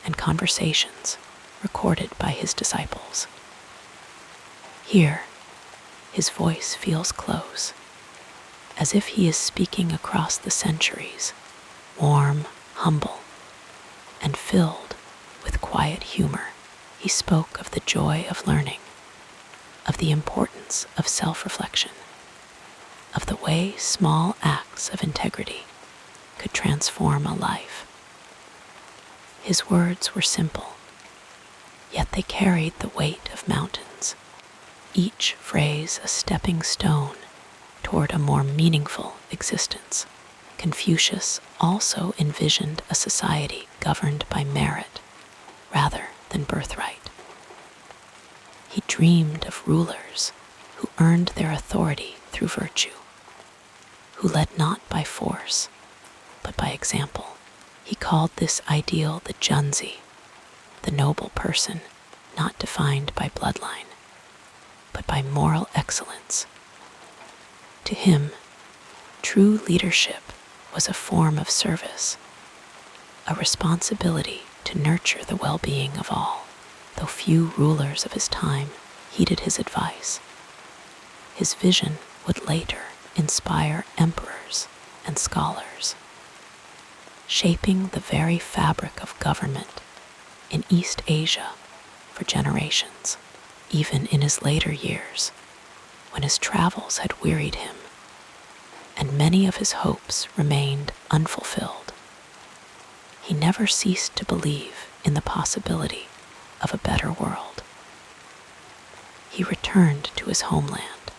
and conversations recorded by his disciples. Here, his voice feels close, as if he is speaking across the centuries, warm, humble, and filled with quiet humor. He spoke of the joy of learning, of the importance of self-reflection, of the way small acts of integrity could transform a life. His words were simple, yet they carried the weight of mountains, each phrase a stepping stone toward a more meaningful existence. Confucius also envisioned a society governed by merit rather than birthright. He dreamed of rulers who earned their authority through virtue, who led not by force, but by example. He called this ideal the Junzi, the noble person not defined by bloodline, but by moral excellence. To him, true leadership was a form of service, a responsibility to nurture the well-being of all. Though few rulers of his time heeded his advice, his vision would later inspire emperors and scholars, shaping the very fabric of government in East Asia for generations. Even in his later years, when his travels had wearied him and many of his hopes remained unfulfilled, he never ceased to believe in the possibility of a better world. He returned to his homeland,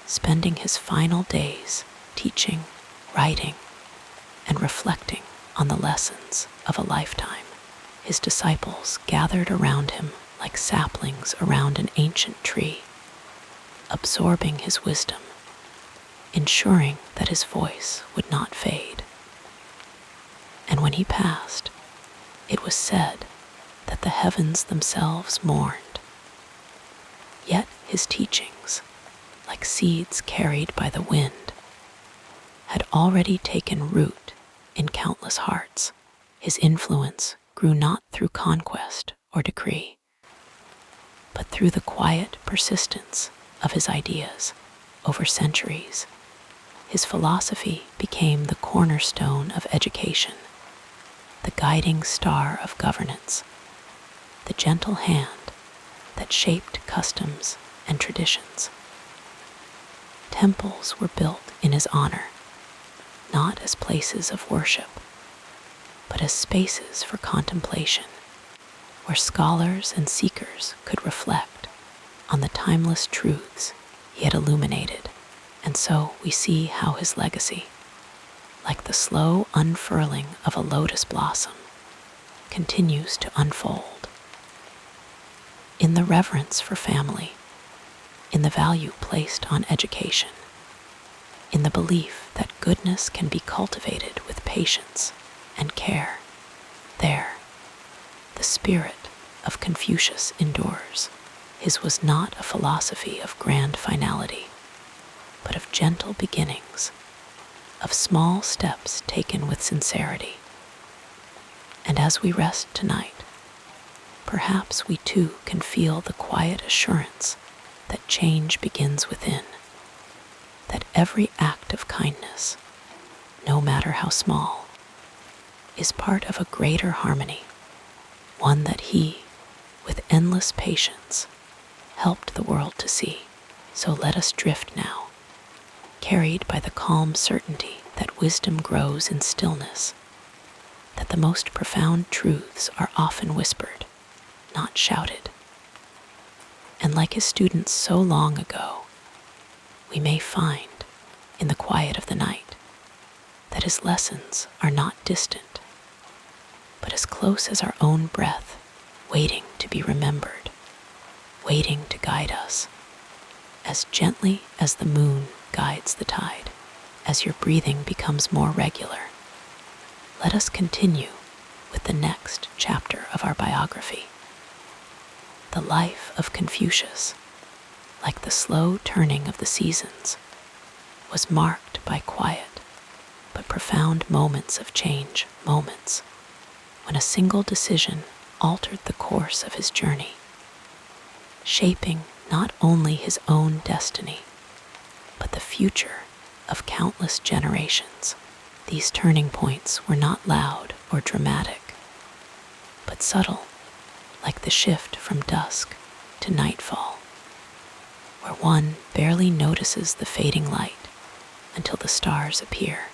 spending his final days teaching, writing, and reflecting on the lessons of a lifetime. His disciples gathered around him like saplings around an ancient tree, absorbing his wisdom, ensuring that his voice would not fade. And when he passed, it was said that the heavens themselves mourned. Yet his teachings, like seeds carried by the wind, had already taken root in countless hearts. His influence grew not through conquest or decree, but through the quiet persistence of his ideas. Over centuries, his philosophy became the cornerstone of education, the guiding star of governance, the gentle hand that shaped customs and traditions. Temples were built in his honor, not as places of worship, but as spaces for contemplation, where scholars and seekers could reflect on the timeless truths he had illuminated. And so we see how his legacy, like the slow unfurling of a lotus blossom, continues to unfold. In the reverence for family, in the value placed on education, in the belief that goodness can be cultivated with patience and care. There, the spirit of Confucius endures. His was not a philosophy of grand finality, but of gentle beginnings, of small steps taken with sincerity. And as we rest tonight, perhaps we too can feel the quiet assurance that change begins within, that every act of kindness, no matter how small, is part of a greater harmony, one that he, with endless patience, helped the world to see. So let us drift now, carried by the calm certainty that wisdom grows in stillness, that the most profound truths are often whispered, not shouted. And like his students so long ago, we may find, in the quiet of the night, that his lessons are not distant, but as close as our own breath, waiting to be remembered, waiting to guide us, as gently as the moon guides the tide. As your breathing becomes more regular, let us continue with the next chapter of our biography. The life of Confucius, like the slow turning of the seasons, was marked by quiet but profound moments of change, moments when a single decision altered the course of his journey, shaping not only his own destiny, but the future of countless generations. These turning points were not loud or dramatic, but subtle, like the shift from dusk to nightfall, where one barely notices the fading light until the stars appear.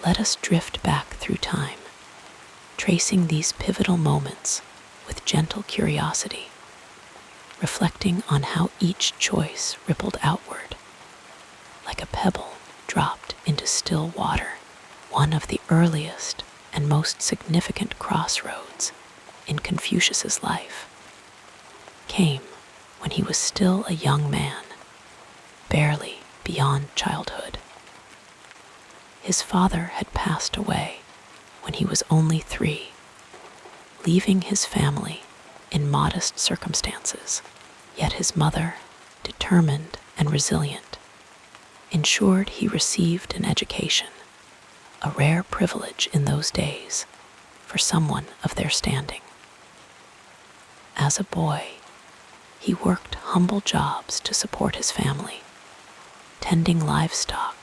Let us drift back through time, tracing these pivotal moments with gentle curiosity, reflecting on how each choice rippled outward, like a pebble dropped into still water. One of the earliest and most significant crossroads in Confucius's life came when he was still a young man, barely beyond childhood. His father had passed away when he was only 3, leaving his family in modest circumstances. Yet his mother, determined and resilient, ensured he received an education, a rare privilege in those days for someone of their standing. As a boy, he worked humble jobs to support his family, tending livestock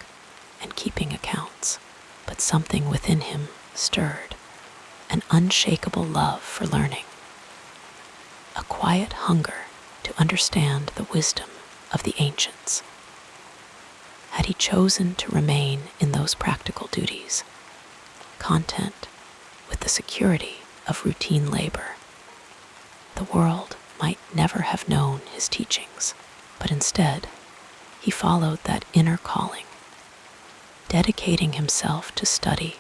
and keeping accounts, but something within him stirred, an unshakable love for learning, a quiet hunger to understand the wisdom of the ancients. Had he chosen to remain in those practical duties, content with the security of routine labor, the world might never have known his teachings, but instead, he followed that inner calling, dedicating himself to study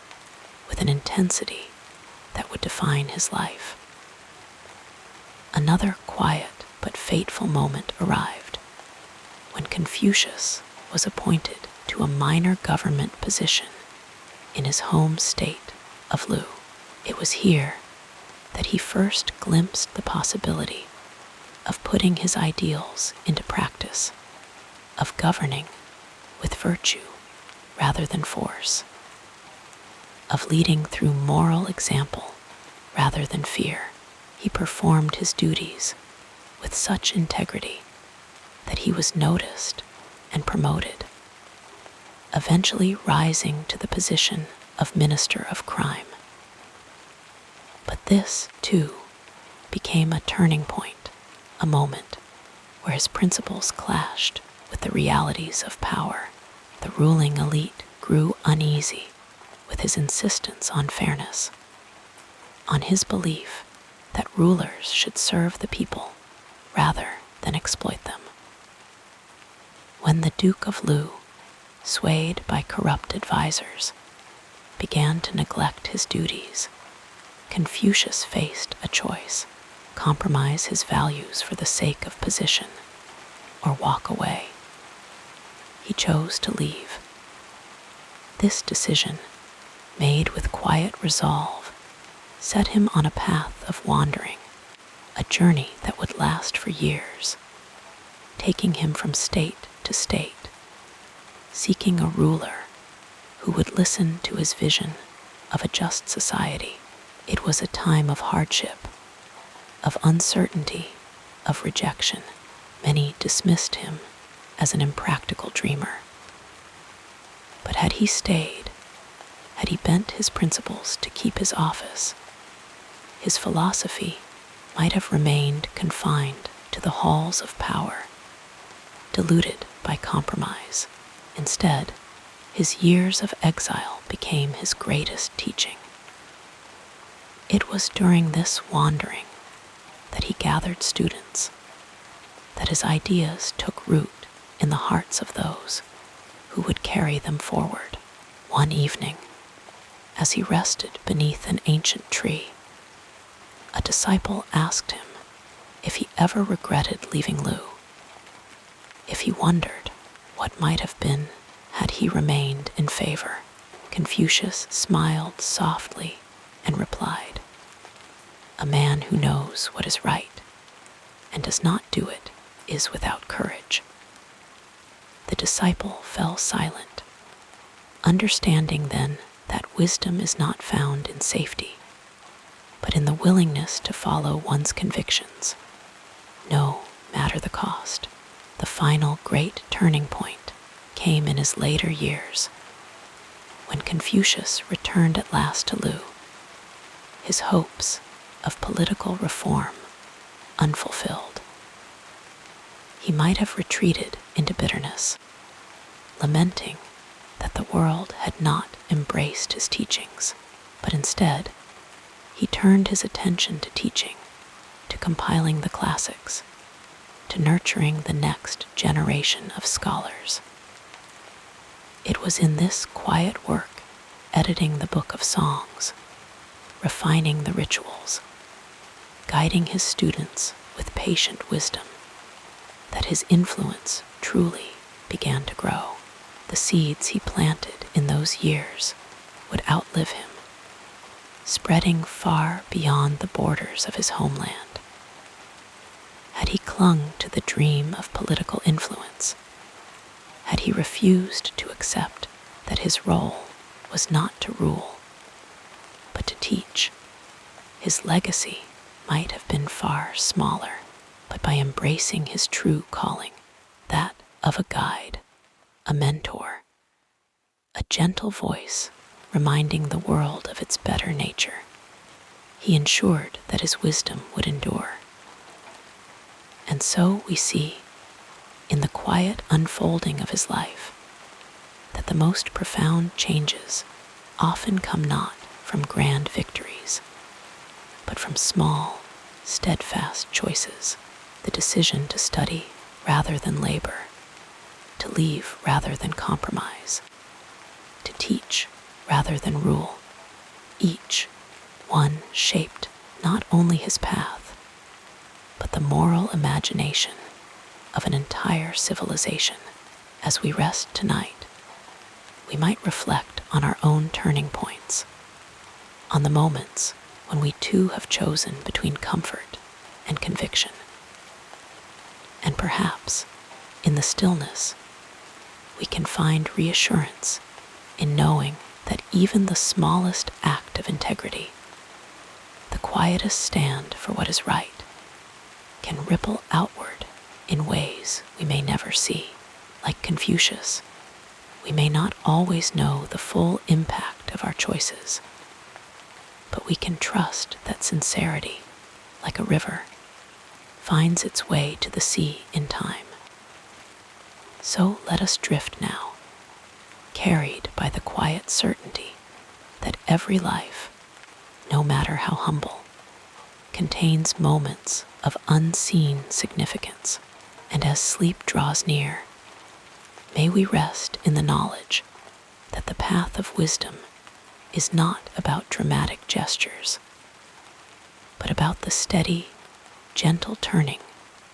with an intensity that would define his life. Another quiet but fateful moment arrived when Confucius was appointed to a minor government position in his home state of Lu. It was here that he first glimpsed the possibility of putting his ideals into practice, of governing with virtue rather than force, of leading through moral example rather than fear. He performed his duties with such integrity that he was noticed and promoted, eventually rising to the position of Minister of Crime. But this, too, became a turning point, a moment where his principles clashed with the realities of power. The ruling elite grew uneasy with his insistence on fairness, on his belief that rulers should serve the people rather than exploit them. When the Duke of Lu, swayed by corrupt advisors, began to neglect his duties, Confucius faced a choice: compromise his values for the sake of position, or walk away. He chose to leave, This decision, made with quiet resolve, set him on a path of wandering, a journey that would last for years, taking him from state to state, seeking a ruler who would listen to his vision of a just society. It was a time of hardship, of uncertainty, of rejection. Many dismissed him as an impractical dreamer. But had he stayed, had he bent his principles to keep his office, his philosophy might have remained confined to the halls of power, diluted by compromise. Instead, his years of exile became his greatest teaching. It was during this wandering that he gathered students, that his ideas took root in the hearts of those who would carry them forward. One evening, as he rested beneath an ancient tree, a disciple asked him if he ever regretted leaving Lu, if he wondered what might have been had he remained in favor. Confucius smiled softly and replied, "A man who knows what is right and does not do it is without courage." The disciple fell silent, understanding then that wisdom is not found in safety, but in the willingness to follow one's convictions, no matter the cost. The final great turning point came in his later years, when Confucius returned at last to Lu, his hopes of political reform unfulfilled. He might have retreated into bitterness, lamenting that the world had not embraced his teachings, but instead, he turned his attention to teaching, to compiling the classics, to nurturing the next generation of scholars. It was in this quiet work, editing the book of songs, refining the rituals, guiding his students with patient wisdom, that his influence truly began to grow. The seeds he planted in those years would outlive him, spreading far beyond the borders of his homeland. Had he clung to the dream of political influence, had he refused to accept that his role was not to rule, but to teach, his legacy might have been far smaller. But by embracing his true calling, that of a guide, a mentor, a gentle voice reminding the world of its better nature, he ensured that his wisdom would endure. And so we see, in the quiet unfolding of his life, that the most profound changes often come not from grand victories, but from small, steadfast choices. The decision to study rather than labor, to leave rather than compromise, to teach rather than rule, each one shaped not only his path, but the moral imagination of an entire civilization. As we rest tonight, we might reflect on our own turning points, on the moments when we too have chosen between comfort and conviction. And perhaps, in the stillness, we can find reassurance in knowing that even the smallest act of integrity, the quietest stand for what is right, can ripple outward in ways we may never see. Like Confucius, we may not always know the full impact of our choices, but we can trust that sincerity, like a river, finds its way to the sea in time. So let us drift now, carried by the quiet certainty that every life, no matter how humble, contains moments of unseen significance. And as sleep draws near, may we rest in the knowledge that the path of wisdom is not about dramatic gestures, but about the steady, gentle turning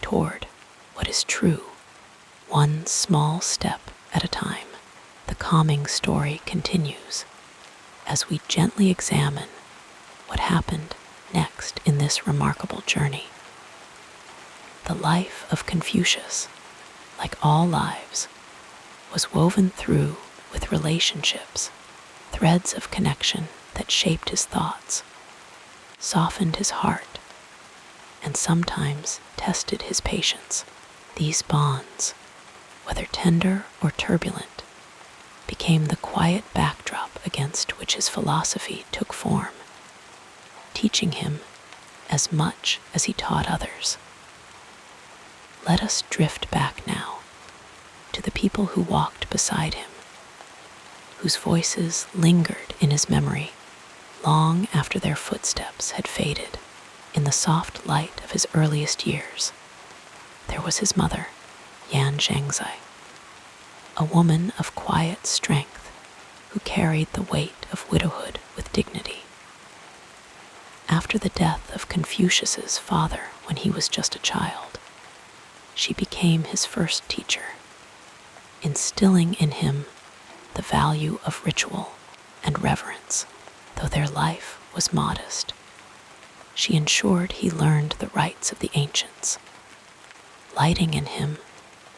toward what is true, one small step at a time. The calming story continues as we gently examine what happened next in this remarkable journey. The life of Confucius, like all lives, was woven through with relationships, threads of connection that shaped his thoughts, softened his heart, and sometimes tested his patience. These bonds, whether tender or turbulent, became the quiet backdrop against which his philosophy took form, teaching him as much as he taught others. Let us drift back now to the people who walked beside him, whose voices lingered in his memory long after their footsteps had faded in the soft light of his earliest years. There was his mother, Yan Zhangzai, a woman of quiet strength who carried the weight of widowhood with dignity. After the death of Confucius's father when he was just a child, she became his first teacher, instilling in him the value of ritual and reverence. Though their life was modest, she ensured he learned the rites of the ancients, lighting in him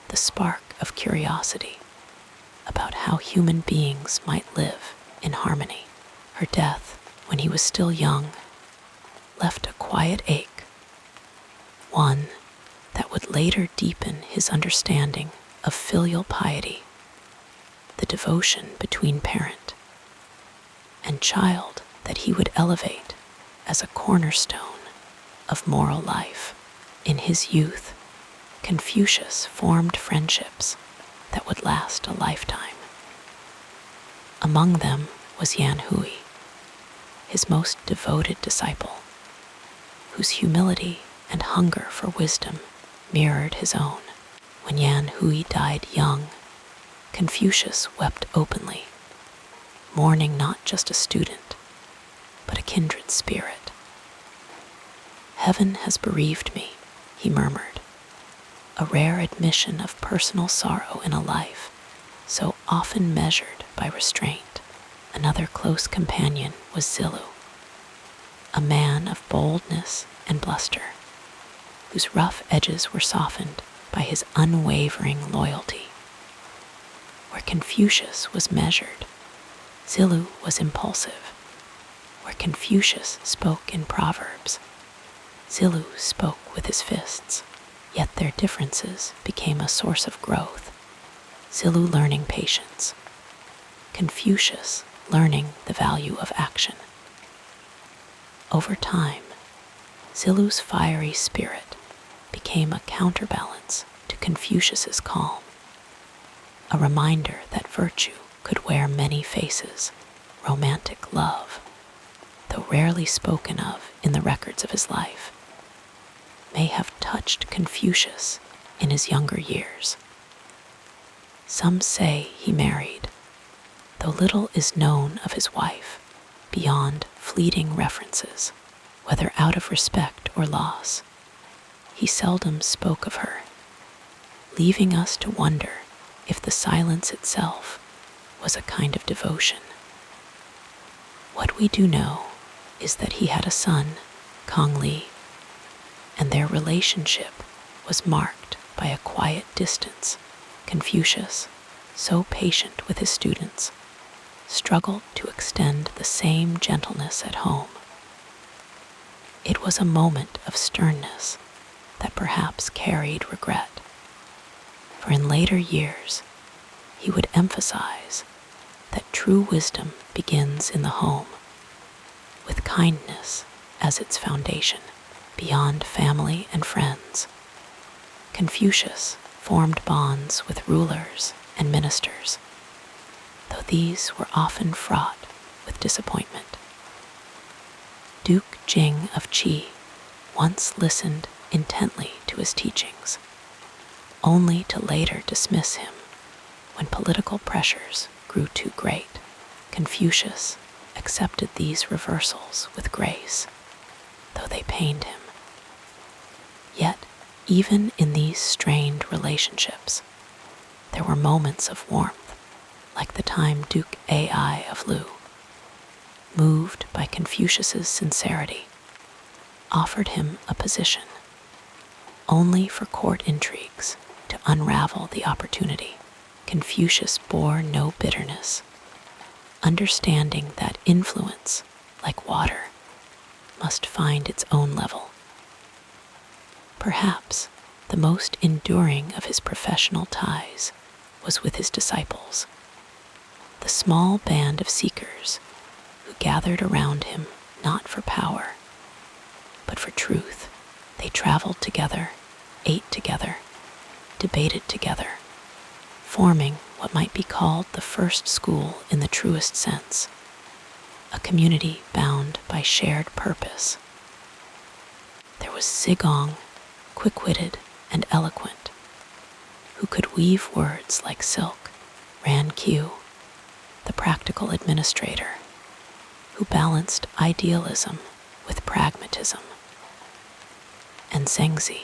the spark of curiosity about how human beings might live in harmony. Her death, when he was still young, left a quiet ache, one that would later deepen his understanding of filial piety, the devotion between parent and child that he would elevate as a cornerstone of moral life. In his youth, Confucius formed friendships that would last a lifetime. Among them was Yan Hui, his most devoted disciple, whose humility and hunger for wisdom mirrored his own. When Yan Hui died young, Confucius wept openly, mourning not just a student, but a kindred spirit. "Heaven has bereaved me," he murmured, a rare admission of personal sorrow in a life so often measured by restraint. Another close companion was Zilu, a man of boldness and bluster, whose rough edges were softened by his unwavering loyalty. Where Confucius was measured, Zilu was impulsive. Where Confucius spoke in proverbs, Zilu spoke with his fists. Yet their differences became a source of growth. Zilu learning patience, Confucius learning the value of action. Over time, Zilu's fiery spirit became a counterbalance to Confucius's calm, a reminder that virtue could wear many faces. Romantic love, though rarely spoken of in the records of his life, may have touched Confucius in his younger years. Some say he married, though little is known of his wife beyond fleeting references. Whether out of respect or loss, he seldom spoke of her, leaving us to wonder if the silence itself was a kind of devotion. What we do know is that he had a son, Kong Qiu, and their relationship was marked by a quiet distance. Confucius, so patient with his students, struggled to extend the same gentleness at home. It was a moment of sternness that perhaps carried regret, for in later years he would emphasize that true wisdom begins in the home, with kindness as its foundation. Beyond family and friends, Confucius formed bonds with rulers and ministers, though these were often fraught with disappointment. Duke Jing of Qi once listened intently to his teachings, only to later dismiss him when political pressures grew too great. Confucius accepted these reversals with grace, though they pained him. Yet, even in these strained relationships, there were moments of warmth. like the time Duke Ai of Lu, moved by Confucius's sincerity, offered him a position, only for court intrigues to unravel the opportunity. Confucius bore no bitterness, understanding that influence, like water, must find its own level. Perhaps the most enduring of his professional ties was with his disciples, the small band of seekers who gathered around him not for power, but for truth. They traveled together, ate together, debated together, forming what might be called the first school in the truest sense, a community bound by shared purpose. There was Zigong, quick-witted and eloquent, who could weave words like silk. Ran Qiu, the practical administrator, who balanced idealism with pragmatism. And Zhengzi,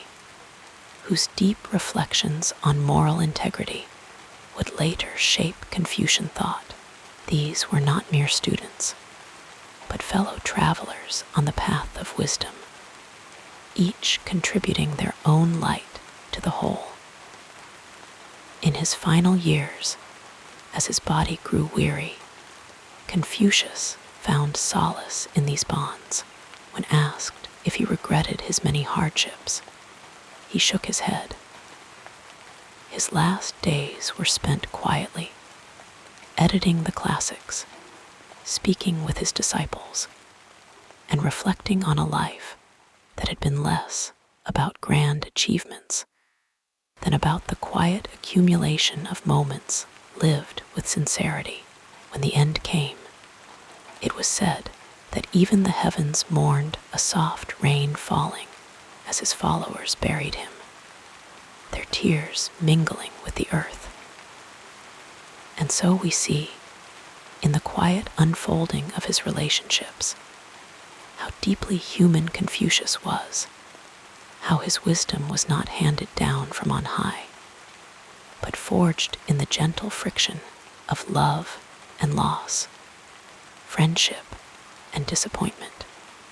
whose deep reflections on moral integrity would later shape Confucian thought. These were not mere students, but fellow travelers on the path of wisdom, each contributing their own light to the whole. In his final years, as his body grew weary, Confucius found solace in these bonds. When asked if he regretted his many hardships, he shook his head. His last days were spent quietly, editing the classics, speaking with his disciples, and reflecting on a life that had been less about grand achievements than about the quiet accumulation of moments lived with sincerity. When the end came, it was said that even the heavens mourned a soft rain falling as his followers buried him, their tears mingling with the earth. And so we see, in the quiet unfolding of his relationships, how deeply human Confucius was, how his wisdom was not handed down from on high, but forged in the gentle friction of love and loss, friendship and disappointment.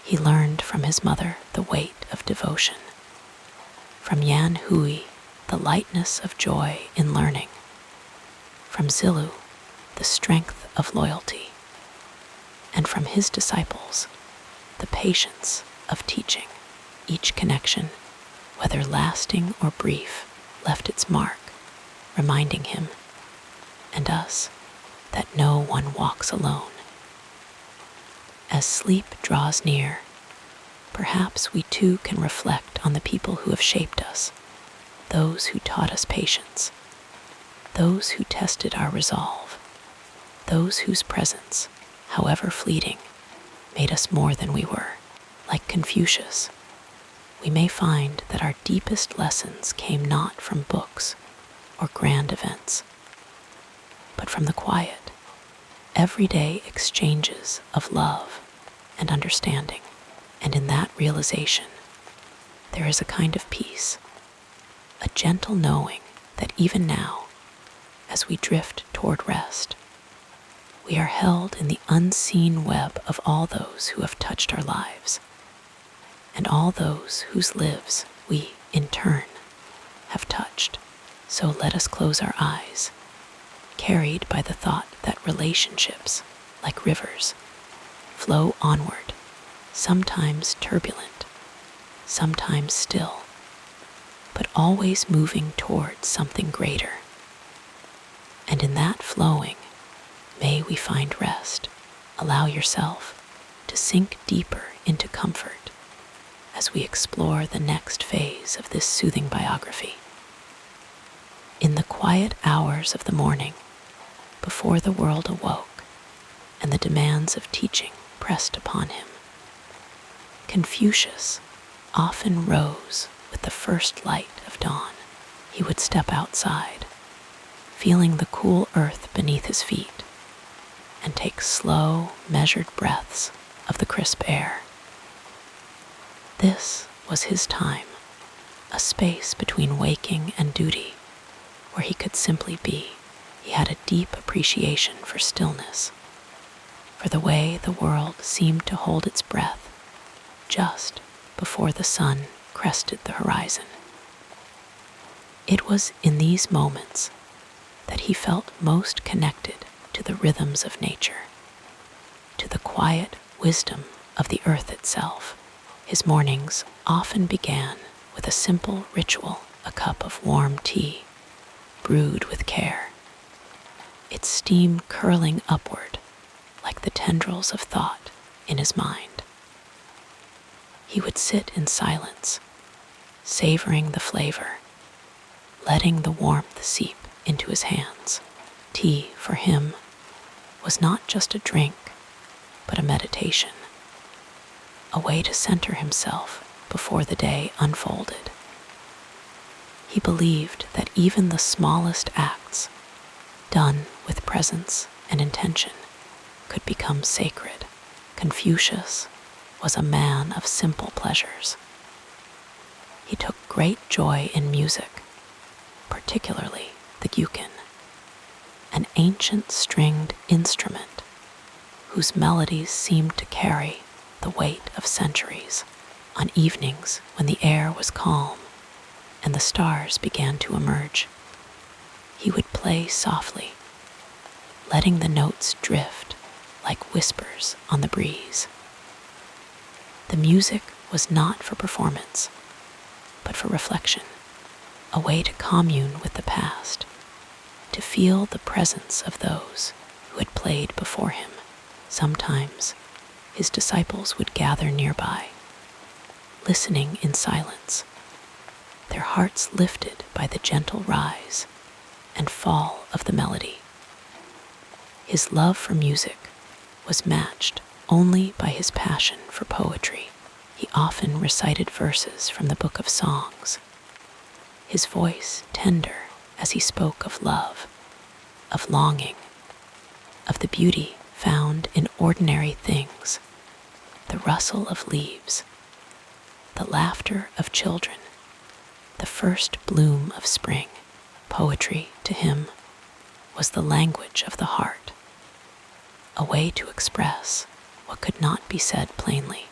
He learned from his mother the weight of devotion, from Yan Hui the lightness of joy in learning, from Zilu the strength of loyalty, and from his disciples the patience of teaching. Each connection, whether lasting or brief, left its mark, reminding him and us that no one walks alone. As sleep draws near, perhaps we too can reflect on the people who have shaped us, those who taught us patience, those who tested our resolve, those whose presence, however fleeting, made us more than we were. Like Confucius, we may find that our deepest lessons came not from books or grand events, but from the quiet, everyday exchanges of love and understanding. And in that realization, there is a kind of peace, a gentle knowing that even now, as we drift toward rest, we are held in the unseen web of all those who have touched our lives, and all those whose lives we, in turn, have touched. So let us close our eyes, carried by the thought that relationships, like rivers, flow onward, sometimes turbulent, sometimes still, but always moving towards something greater. And in that flowing, may we find rest. Allow yourself to sink deeper into comfort as we explore the next phase of this soothing biography. In the quiet hours of the morning, before the world awoke and the demands of teaching pressed upon him, Confucius often rose with the first light of dawn. He would step outside, feeling the cool earth beneath his feet, and take slow, measured breaths of the crisp air. This was his time, a space between waking and duty, where he could simply be, he had a deep appreciation for stillness, for the way the world seemed to hold its breath just before the sun crested the horizon. It was in these moments that he felt most connected to the rhythms of nature, to the quiet wisdom of the earth itself. His mornings often began with a simple ritual, a cup of warm tea, brewed with care, its steam curling upward like the tendrils of thought in his mind. He would sit in silence, savoring the flavor, letting the warmth seep into his hands. Tea, for him, was not just a drink, but a meditation, a way to center himself before the day unfolded. He believed that even the smallest acts, done with presence and intention, could become sacred. Confucius was a man of simple pleasures. He took great joy in music, particularly the gyukin, an ancient stringed instrument whose melodies seemed to carry the weight of centuries. On evenings when the air was calm and the stars began to emerge, he would play softly, letting the notes drift like whispers on the breeze. The music was not for performance, but for reflection, a way to commune with the past, to feel the presence of those who had played before him. Sometimes his disciples would gather nearby, listening in silence, their hearts lifted by the gentle rise and fall of the melody. His love for music was matched only by his passion for poetry. He often recited verses from the Book of Songs, his voice tender as he spoke of love, of longing, of the beauty found in ordinary things, the rustle of leaves, the laughter of children, the first bloom of spring. Poetry, to him, was the language of the heart, a way to express what could not be said plainly.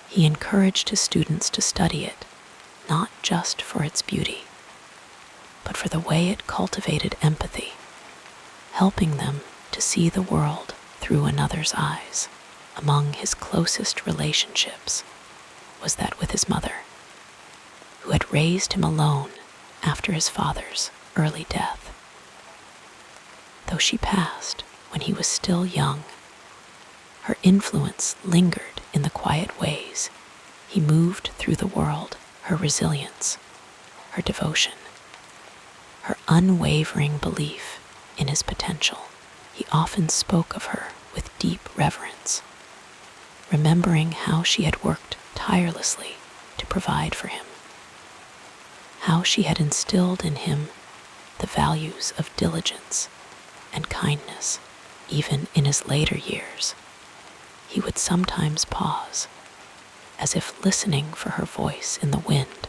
He encouraged his students to study it, not just for its beauty, but for the way it cultivated empathy, helping them to see the world through another's eyes. Among his closest relationships was that with his mother, who had raised him alone after his father's early death. Though she passed when he was still young, her influence lingered in the quiet ways he moved through the world, her resilience, her devotion, her unwavering belief in his potential. He often spoke of her with deep reverence, remembering how she had worked tirelessly to provide for him, how she had instilled in him the values of diligence and kindness. Even in his later years, he would sometimes pause, as if listening for her voice in the wind,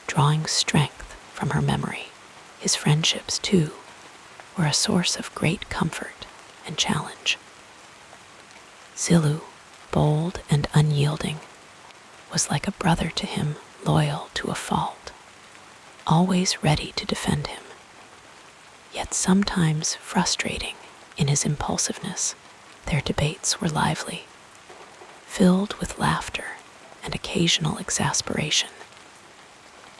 drawing strength from her memory. His friendships, too, were a source of great comfort and challenge. Zilu, bold and unyielding, was like a brother to him, loyal to a fault, always ready to defend him, yet sometimes frustrating in his impulsiveness. Their debates were lively, filled with laughter and occasional exasperation,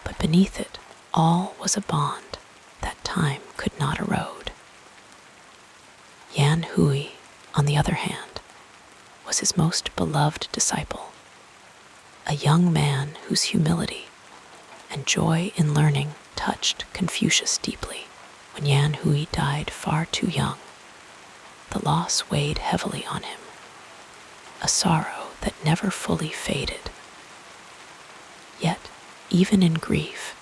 but beneath it all was a bond that time could not erode. Yan Hui, on the other hand, was his most beloved disciple, a young man whose humility and joy in learning touched Confucius deeply. When Yan Hui died far too young, the loss weighed heavily on him, a sorrow that never fully faded. Yet, even in grief,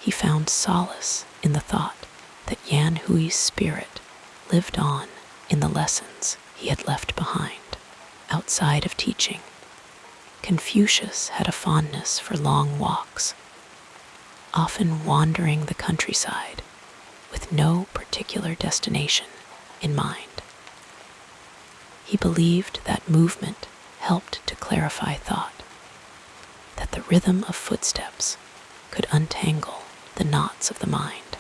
he found solace in the thought that Yan Hui's spirit lived on in the lessons he had left behind. Outside of teaching, Confucius had a fondness for long walks, often wandering the countryside with with no particular destination in mind. He believed that movement helped to clarify thought, that the rhythm of footsteps could untangle the knots of the mind.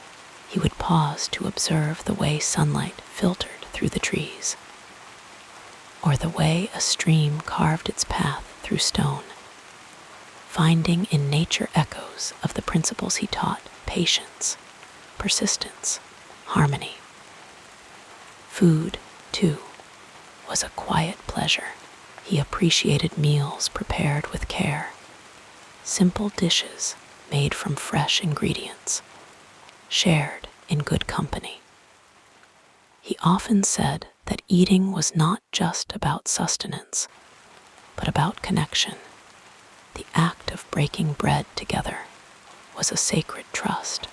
He would pause to observe the way sunlight filtered through the trees, or the way a stream carved its path through stone, finding in nature echoes of the principles he taught: patience, persistence, harmony. Food, too, was a quiet pleasure. He appreciated meals prepared with care, simple dishes made from fresh ingredients, shared in good company. He often said that eating was not just about sustenance, but about connection. The act of breaking bread together was a sacred trust,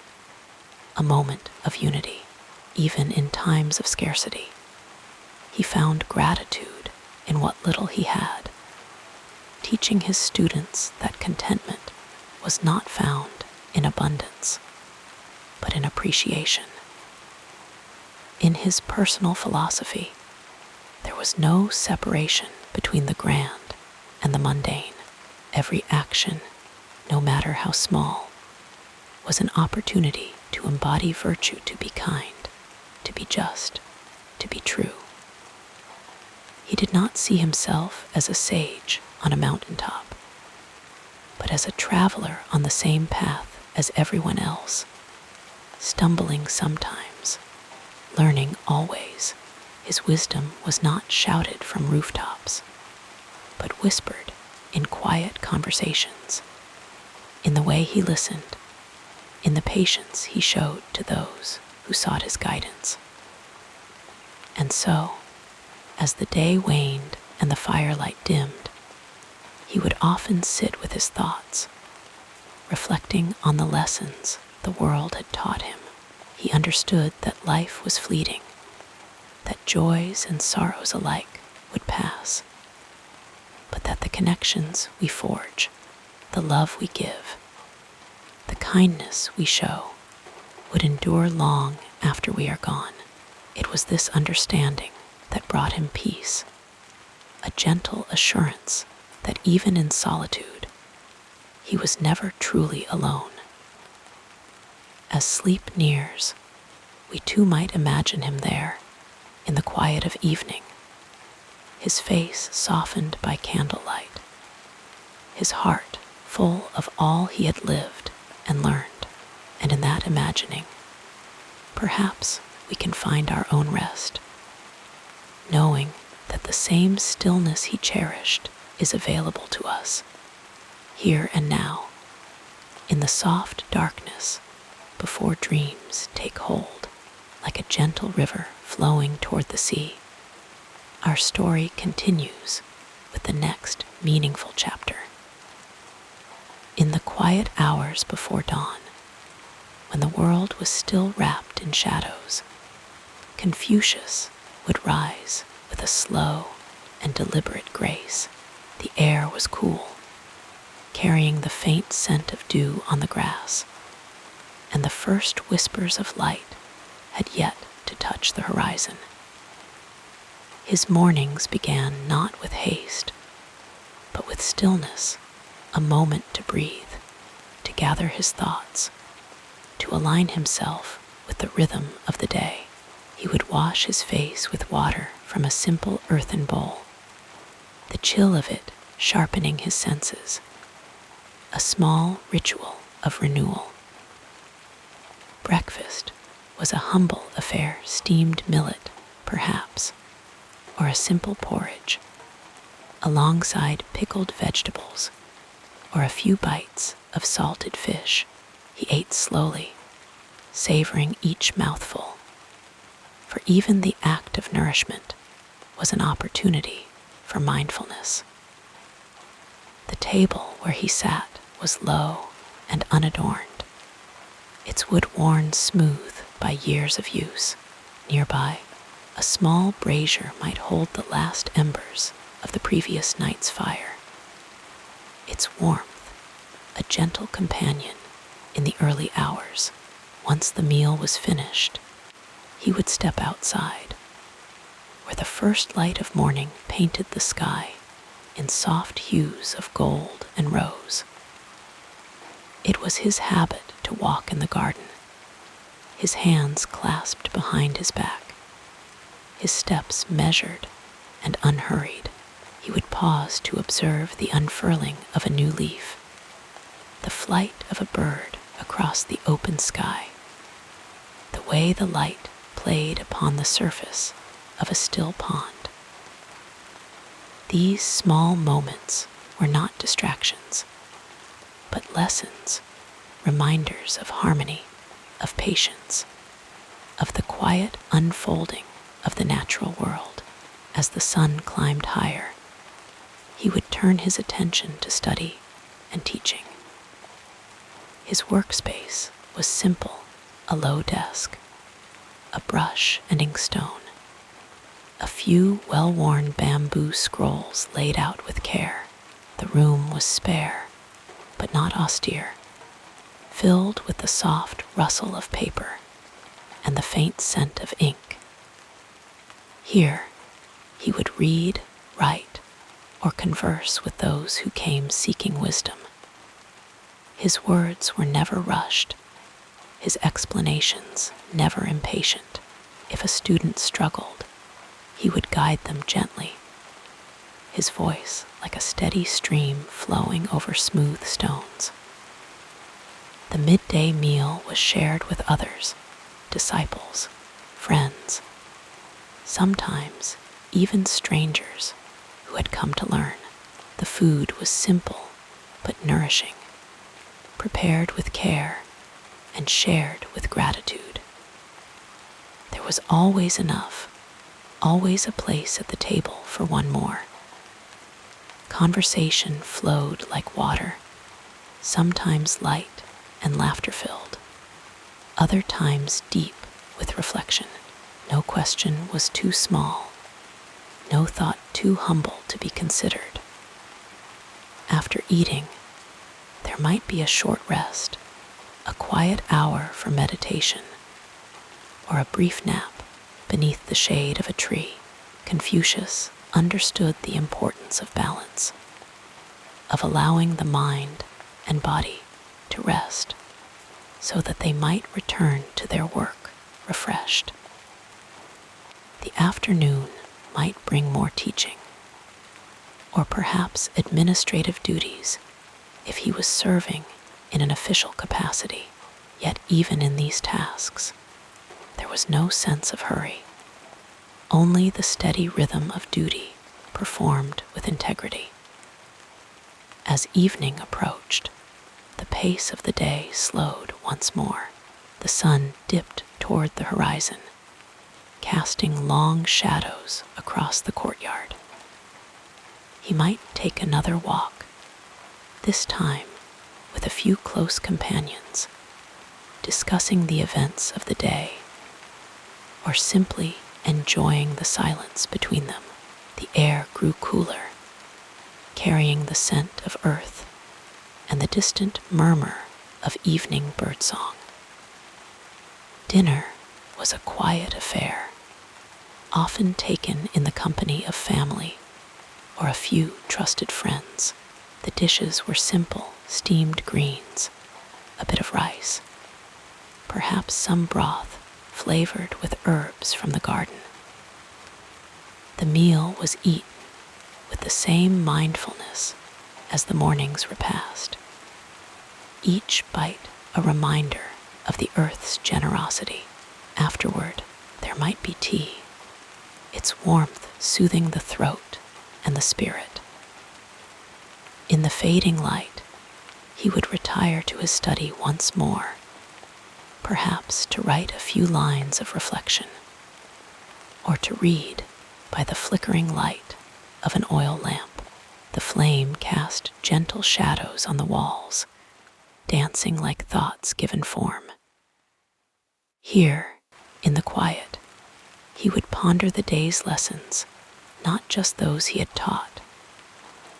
a moment of unity, even in times of scarcity. He found gratitude in what little he had, teaching his students that contentment was not found in abundance, but in appreciation. In his personal philosophy, there was no separation between the grand and the mundane. Every action, no matter how small, was an opportunity to embody virtue, to be kind, to be just, to be true. He did not see himself as a sage on a mountaintop, but as a traveler on the same path as everyone else, stumbling sometimes, learning always. His wisdom was not shouted from rooftops, but whispered in quiet conversations, in the way he listened, in the patience he showed to those who sought his guidance. And so, as the day waned and the firelight dimmed, he would often sit with his thoughts, reflecting on the lessons the world had taught him. He understood that life was fleeting, that joys and sorrows alike would pass, but that the connections we forge, the love we give, the kindness we show would endure long after we are gone. It was this understanding that brought him peace, a gentle assurance that even in solitude, he was never truly alone. As sleep nears, we too might imagine him there, in the quiet of evening, his face softened by candlelight, his heart full of all he had lived and learned. And in that imagining, perhaps we can find our own rest, knowing that the same stillness he cherished is available to us, here and now, in the soft darkness before dreams take hold. Like a gentle river flowing toward the sea, our story continues with the next meaningful chapter. In the quiet hours before dawn, when the world was still wrapped in shadows, Confucius would rise with a slow and deliberate grace. The air was cool, carrying the faint scent of dew on the grass, and the first whispers of light had yet to touch the horizon. His mornings began not with haste, but with stillness, a moment to breathe, to gather his thoughts, to align himself with the rhythm of the day. He would wash his face with water from a simple earthen bowl, the chill of it sharpening his senses, a small ritual of renewal. Breakfast was a humble affair: steamed millet, perhaps, or a simple porridge, alongside pickled vegetables, or a few bites of salted fish. He ate slowly, savoring each mouthful, for even the act of nourishment was an opportunity for mindfulness. The table where he sat was low and unadorned, its wood worn smooth by years of use. Nearby, a small brazier might hold the last embers of the previous night's fire, its warmth a gentle companion in the early hours. Once the meal was finished, he would step outside, where the first light of morning painted the sky in soft hues of gold and rose. It was his habit to walk in the garden, his hands clasped behind his back, his steps measured and unhurried. He would pause to observe the unfurling of a new leaf, the flight of a bird across the open sky, the way the light played upon the surface of a still pond. These small moments were not distractions, but lessons, reminders of harmony, of patience, of the quiet unfolding of the natural world. As the sun climbed higher, he would turn his attention to study and teaching. His workspace was simple, a low desk, a brush and inkstone, a few well-worn bamboo scrolls laid out with care. The room was spare, but not austere, filled with the soft rustle of paper and the faint scent of ink. Here, he would read, write, or converse with those who came seeking wisdom. His words were never rushed, his explanations never impatient. If a student struggled, he would guide them gently, his voice like a steady stream flowing over smooth stones. The midday meal was shared with others, disciples, friends, sometimes even strangers who had come to learn. The food was simple but nourishing, prepared with care and shared with gratitude. There was always enough, always a place at the table for one more. Conversation flowed like water, sometimes light and laughter-filled, other times deep with reflection. No question was too small, no thought too humble to be considered. After eating, there might be a short rest, a quiet hour for meditation, or a brief nap beneath the shade of a tree. Confucius understood the importance of balance, of allowing the mind and body to rest so that they might return to their work refreshed. The afternoon might bring more teaching, or perhaps administrative duties if he was serving in an official capacity. Yet even in these tasks, there was no sense of hurry, only the steady rhythm of duty performed with integrity. As evening approached, the pace of the day slowed once more. The sun dipped toward the horizon, casting long shadows across the courtyard. He might take another walk, this time with a few close companions, discussing the events of the day, or simply enjoying the silence between them. The air grew cooler, carrying the scent of earth and the distant murmur of evening birdsong. Dinner was a quiet affair, often taken in the company of family or a few trusted friends. The dishes were simple, steamed greens, a bit of rice, perhaps some broth flavored with herbs from the garden. The meal was eaten with the same mindfulness as the morning's repast, each bite a reminder of the earth's generosity. Afterward, there might be tea, its warmth soothing the throat and the spirit. In the fading light, he would retire to his study once more, perhaps to write a few lines of reflection, or to read by the flickering light of an oil lamp. The flame cast gentle shadows on the walls, dancing like thoughts given form. Here, in the quiet, he would ponder the day's lessons, not just those he had taught,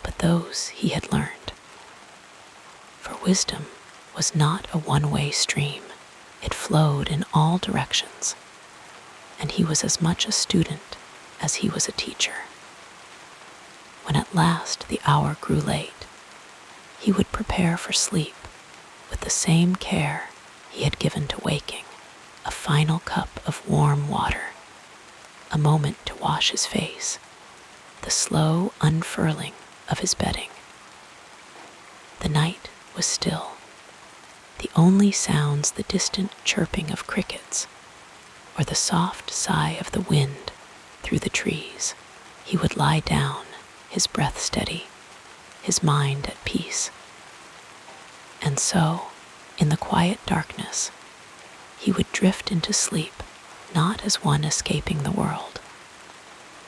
but those he had learned. For wisdom was not a one-way stream. It flowed in all directions, and he was as much a student as he was a teacher. When at last the hour grew late, he would prepare for sleep with the same care he had given to waking, a final cup of warm water, a moment to wash his face, the slow unfurling of his bedding. The night was still. The only sounds the distant chirping of crickets or the soft sigh of the wind through the trees. He would lie down, his breath steady, his mind at peace. And so, in the quiet darkness, he would drift into sleep, not as one escaping the world,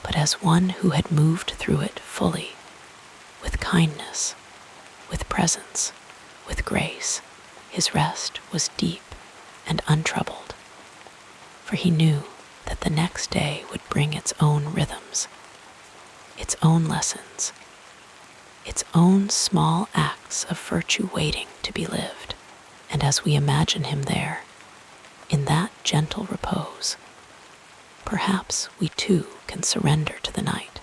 but as one who had moved through it fully, with kindness, with presence, with grace. His rest was deep and untroubled, for he knew that the next day would bring its own rhythms, its own lessons, its own small acts of virtue waiting to be lived. And as we imagine him there, in that gentle repose, perhaps we too can surrender to the night,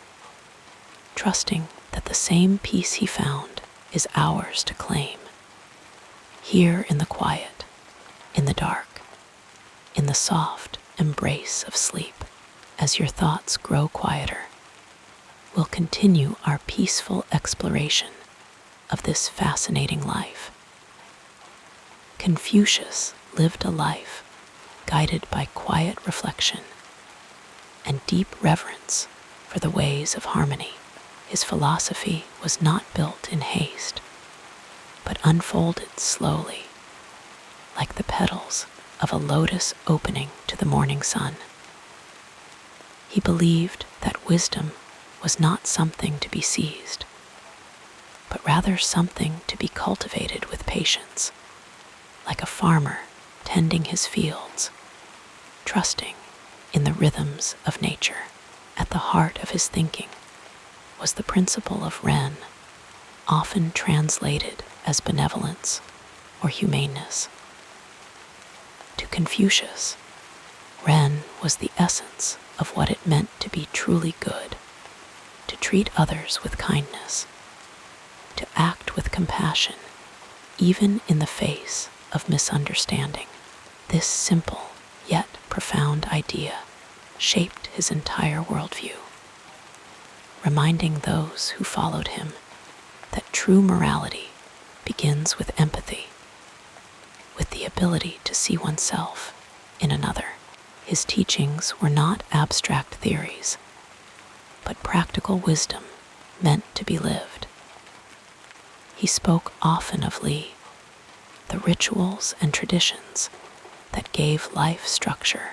trusting that the same peace he found is ours to claim. Here in the quiet, in the dark, in the soft embrace of sleep, as your thoughts grow quieter, we'll continue our peaceful exploration of this fascinating life. Confucius lived a life guided by quiet reflection and deep reverence for the ways of harmony. His philosophy was not built in haste, but unfolded slowly, like the petals of a lotus opening to the morning sun. He believed that wisdom was not something to be seized, but rather something to be cultivated with patience, like a farmer tending his fields, trusting in the rhythms of nature. At the heart of his thinking was the principle of Ren, often translated as benevolence or humaneness. To Confucius, Ren was the essence of what it meant to be truly good, to treat others with kindness, to act with compassion, even in the face of misunderstanding. This simple yet profound idea shaped his entire worldview, reminding those who followed him that true morality begins with empathy, with the ability to see oneself in another. His teachings were not abstract theories, but practical wisdom meant to be lived. He spoke often of Li, the rituals and traditions that gave life structure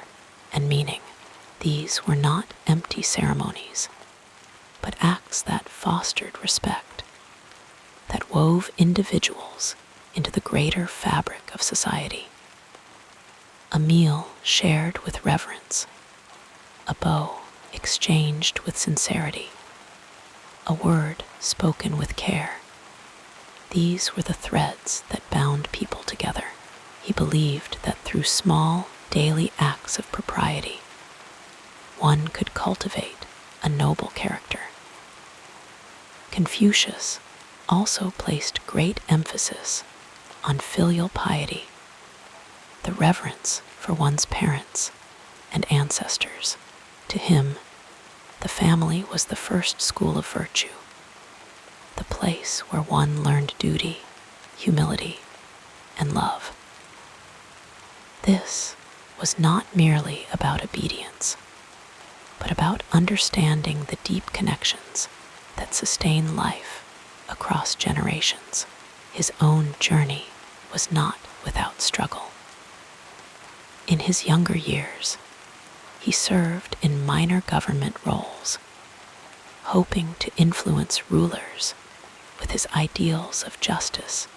and meaning. These were not empty ceremonies, but acts that fostered respect, that wove individuals into the greater fabric of society. A meal shared with reverence, a bow exchanged with sincerity, a word spoken with care. These were the threads that bound people together. He believed that through small, daily acts of propriety, one could cultivate a noble character. Confucius also placed great emphasis on filial piety, the reverence for one's parents and ancestors. To him, the family was the first school of virtue, the place where one learned duty, humility, and love. This was not merely about obedience, but about understanding the deep connections that sustain life across generations. His own journey was not without struggle. In his younger years, he served in minor government roles, hoping to influence rulers with his ideals of justice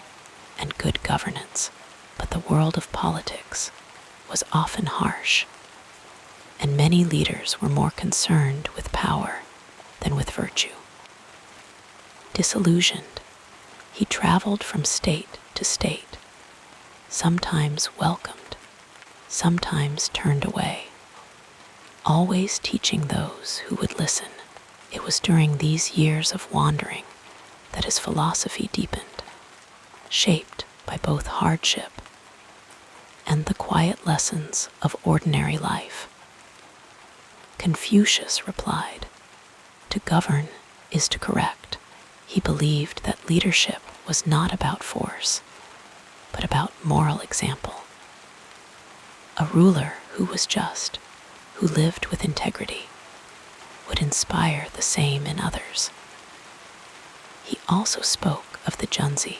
and good governance. But the world of politics was often harsh, and many leaders were more concerned with power than with virtue. Disillusioned, he traveled from state to state, sometimes welcomed sometimes turned away, always teaching those who would listen. It was during these years of wandering that his philosophy deepened, shaped by both hardship and the quiet lessons of ordinary life. Confucius replied, "To govern is to correct." He believed that leadership was not about force, but about moral example. A ruler who was just, who lived with integrity, would inspire the same in others. He also spoke of the Junzi,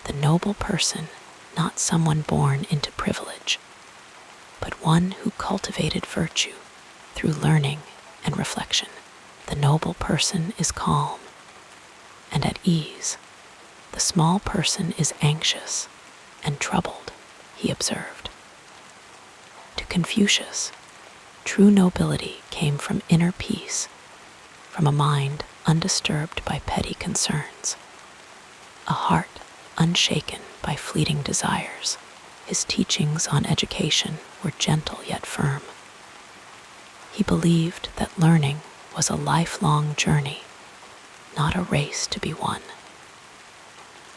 the noble person, not someone born into privilege, but one who cultivated virtue through learning and reflection. The noble person is calm and at ease. The small person is anxious and troubled, he observed. To Confucius, true nobility came from inner peace, from a mind undisturbed by petty concerns, a heart unshaken by fleeting desires. His teachings on education were gentle yet firm. He believed that learning was a lifelong journey, not a race to be won.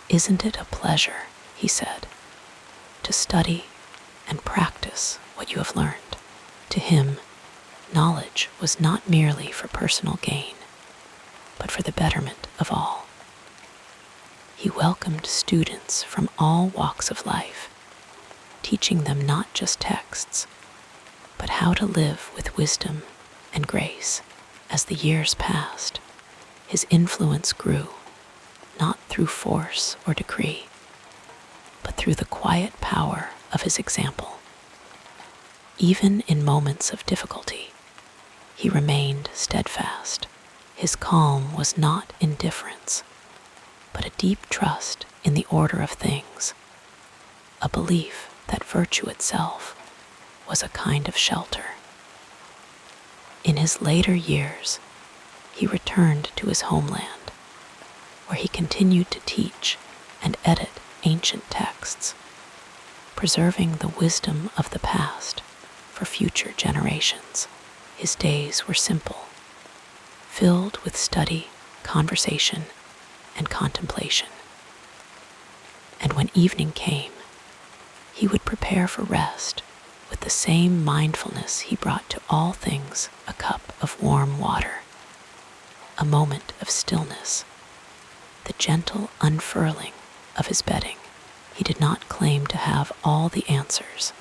"Isn't it a pleasure," he said, "to study and practice what you have learned?" To him, knowledge was not merely for personal gain, but for the betterment of all. He welcomed students from all walks of life, teaching them not just texts, but how to live with wisdom and grace. As the years passed, his influence grew, not through force or decree, but through the quiet power of his example. Even in moments of difficulty, he remained steadfast. His calm was not indifference, but a deep trust in the order of things, a belief that virtue itself was a kind of shelter. In his later years, he returned to his homeland, where he continued to teach and edit ancient texts, preserving the wisdom of the past for future generations. His days were simple, filled with study, conversation, and contemplation. And when evening came, he would prepare for rest with the same mindfulness he brought to all things: a cup of warm water, a moment of stillness, the gentle unfurling of his bedding. He did not claim to have all the answers.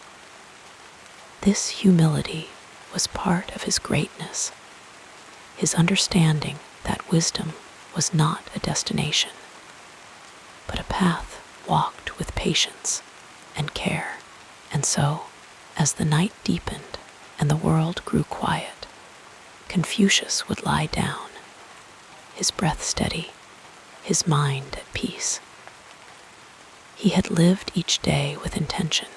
This humility was part of his greatness, his understanding that wisdom was not a destination, but a path walked with patience and care. And so, as the night deepened and the world grew quiet, Confucius would lie down, his breath steady, his mind at peace. He had lived each day with intention,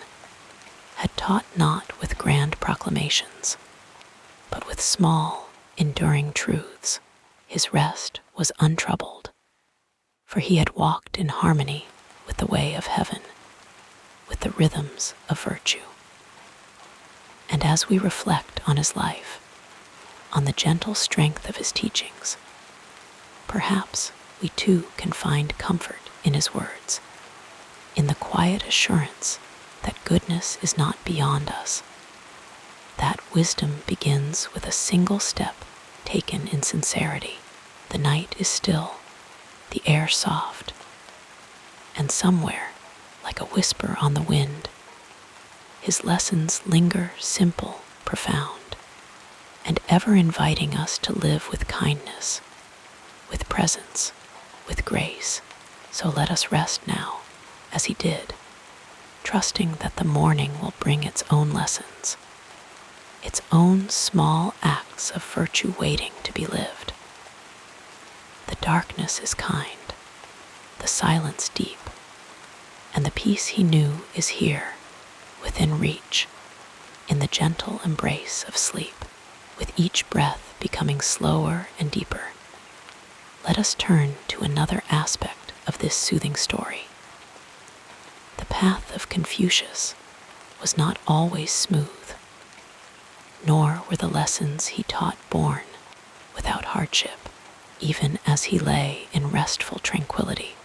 had taught not with grand proclamations, but with small, enduring truths. His rest was untroubled, for he had walked in harmony with the way of heaven, with the rhythms of virtue. And as we reflect on his life, on the gentle strength of his teachings, perhaps we too can find comfort in his words, in the quiet assurance that goodness is not beyond us, that wisdom begins with a single step taken in sincerity. The night is still, the air soft, and somewhere, like a whisper on the wind, his lessons linger simple, profound, and ever inviting us to live with kindness, with presence, with grace. So let us rest now, as he did, trusting that the morning will bring its own lessons, its own small acts of virtue waiting to be lived. The darkness is kind, the silence deep, and the peace he knew is here, within reach, in the gentle embrace of sleep. With each breath becoming slower and deeper, let us turn to another aspect of this soothing story. The path of Confucius was not always smooth, nor were the lessons he taught born without hardship, even as he lay in restful tranquility.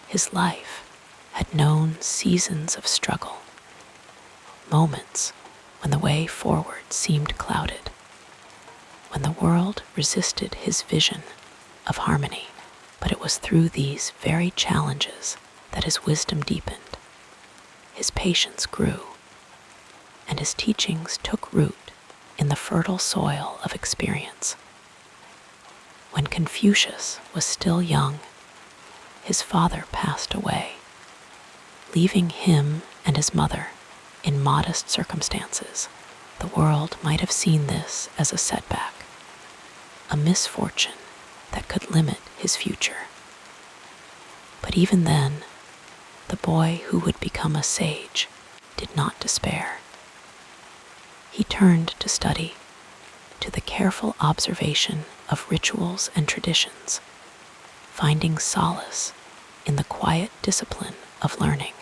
His life had known seasons of struggle, moments when the way forward seemed clouded, when the world resisted his vision of harmony. But it was through these very challenges that his wisdom deepened, his patience grew, and his teachings took root in the fertile soil of experience. When Confucius was still young, his father passed away, leaving him and his mother in modest circumstances. The world might have seen this as a setback, a misfortune that could limit his future. But even then, the boy who would become a sage did not despair. He turned to study, to the careful observation of rituals and traditions, finding solace in the quiet discipline of learning.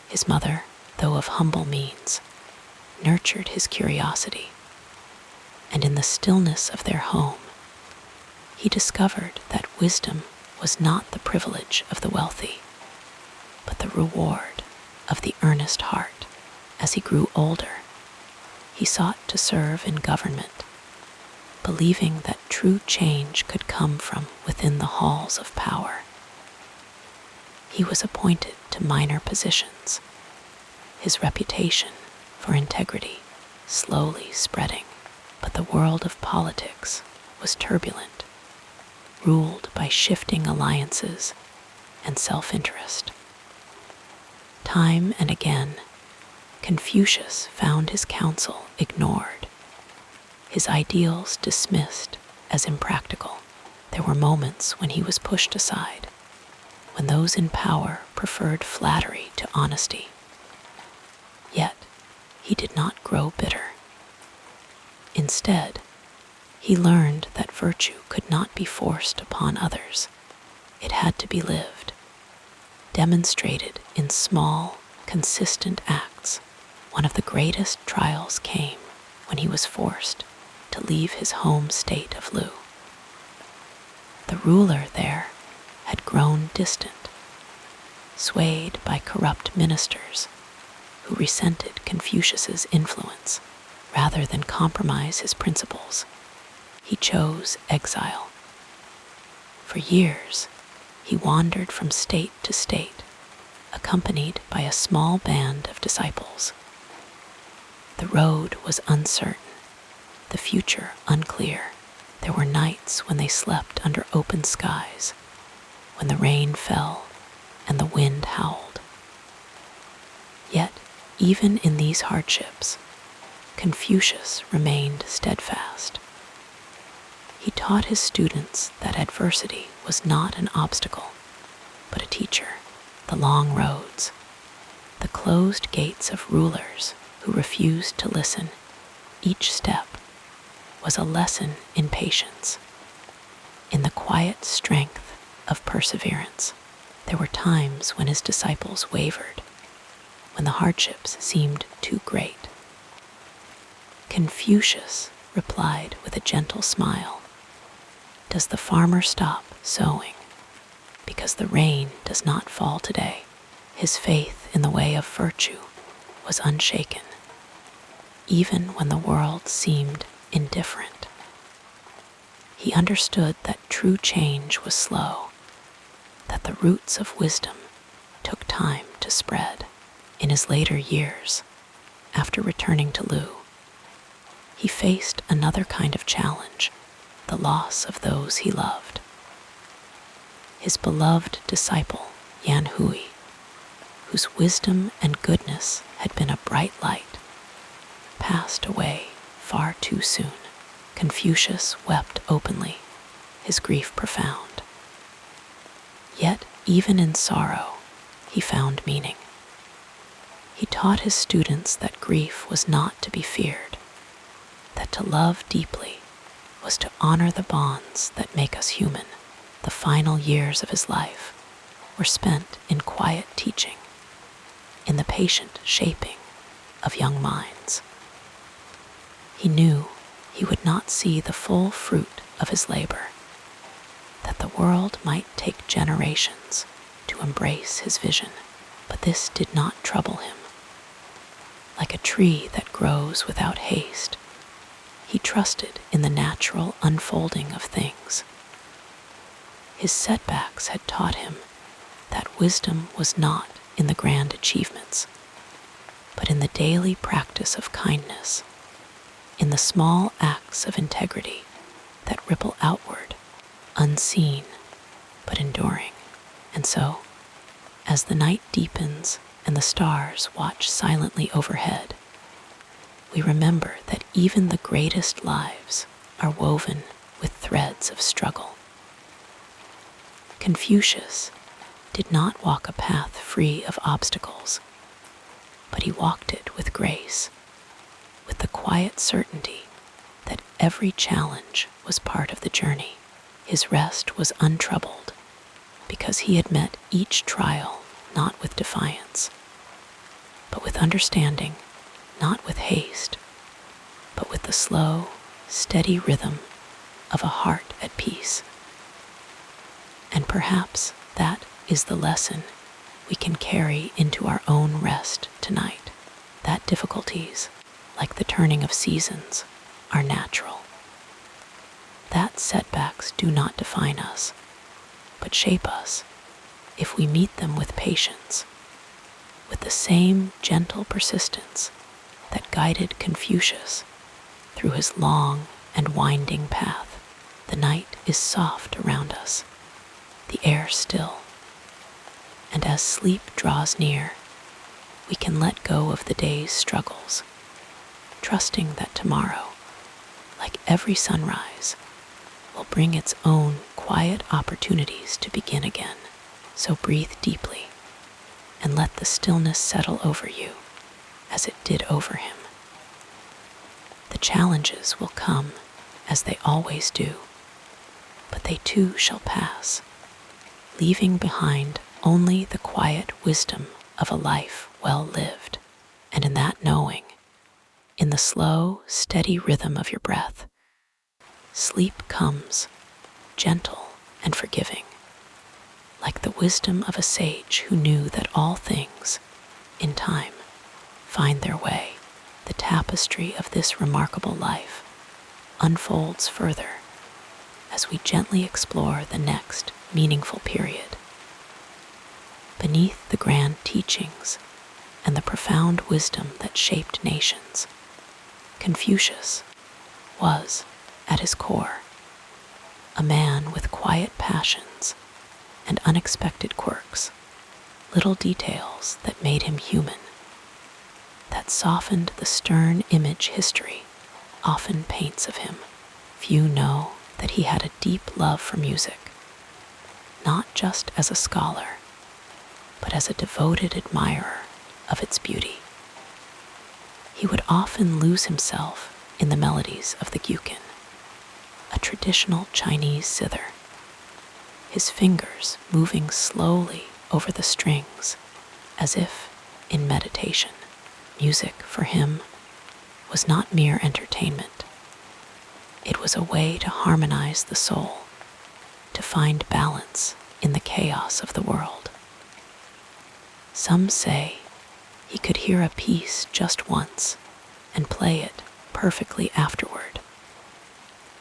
His mother, though of humble means, nurtured his curiosity, and in the stillness of their home, he discovered that wisdom was not the privilege of the wealthy, but the reward of the earnest heart. As he grew older, he sought to serve in government, believing that true change could come from within the halls of power. He was appointed to minor positions, his reputation for integrity slowly spreading. But the world of politics was turbulent, ruled by shifting alliances and self-interest. Time and again, Confucius found his counsel ignored, his ideals dismissed as impractical. There were moments when he was pushed aside, when those in power preferred flattery to honesty. Yet, he did not grow bitter. Instead, he learned that virtue could not be forced upon others. It had to be lived, demonstrated in small, consistent acts. One of the greatest trials came when he was forced to leave his home state of Lu. The ruler there had grown distant, swayed by corrupt ministers who resented Confucius's influence. Rather than compromise his principles, he chose exile. For years, he wandered from state to state, accompanied by a small band of disciples. The road was uncertain, the future unclear. There were nights when they slept under open skies, when the rain fell and the wind howled. Yet, even in these hardships, Confucius remained steadfast. He taught his students that adversity was not an obstacle, but a teacher. The long roads, the closed gates of rulers who refused to listen, each step was a lesson in patience, in the quiet strength of perseverance. There were times when his disciples wavered, when the hardships seemed too great. Confucius replied with a gentle smile, "Does the farmer stop sowing because the rain does not fall today?" His faith in the way of virtue was unshaken, even when the world seemed indifferent. He understood that true change was slow, that the roots of wisdom took time to spread. In his later years, after returning to Lu, he faced another kind of challenge, the loss of those he loved. His beloved disciple, Yan Hui, whose wisdom and goodness had been a bright light, passed away far too soon. Confucius wept openly, his grief profound. Yet, even in sorrow, he found meaning. He taught his students that grief was not to be feared, that to love deeply was to honor the bonds that make us human. The final years of his life were spent in quiet teaching, in the patient shaping of young minds. He knew he would not see the full fruit of his labor, that the world might take generations to embrace his vision, but this did not trouble him. Like a tree that grows without haste, he trusted in the natural unfolding of things. His setbacks had taught him that wisdom was not in the grand achievements, but in the daily practice of kindness, in the small acts of integrity that ripple outward, unseen but enduring. And so, as the night deepens and the stars watch silently overhead, we remember that even the greatest lives are woven with threads of struggle. Confucius did not walk a path free of obstacles, but he walked it with grace, with the quiet certainty that every challenge was part of the journey. His rest was untroubled because he had met each trial not with defiance, but with understanding, not with haste, but with the slow, steady rhythm of a heart at peace. And perhaps that is the lesson we can carry into our own rest tonight, that difficulties, like the turning of seasons, are natural. That setbacks do not define us, but shape us if we meet them with patience, with the same gentle persistence that guided Confucius through his long and winding path. The night is soft around us, the air still, and as sleep draws near, we can let go of the day's struggles, trusting that tomorrow, like every sunrise, will bring its own quiet opportunities to begin again. So breathe deeply and let the stillness settle over you as it did over him. The challenges will come as they always do, but they too shall pass, leaving behind only the quiet wisdom of a life well lived. And in that knowing, in the slow, steady rhythm of your breath, sleep comes, gentle and forgiving, like the wisdom of a sage who knew that all things, in time, find their way. The tapestry of this remarkable life unfolds further as we gently explore the next meaningful period. Beneath the grand teachings and the profound wisdom that shaped nations, Confucius was, at his core, a man with quiet passions and unexpected quirks, little details that made him human, that softened the stern image history often paints of him. Few know that he had a deep love for music, not just as a scholar, but as a devoted admirer of its beauty. He would often lose himself in the melodies of the gyukin, a traditional Chinese zither, his fingers moving slowly over the strings as if in meditation. Music for him was not mere entertainment. It was a way to harmonize the soul, to find balance in the chaos of the world. Some say he could hear a piece just once and play it perfectly afterward,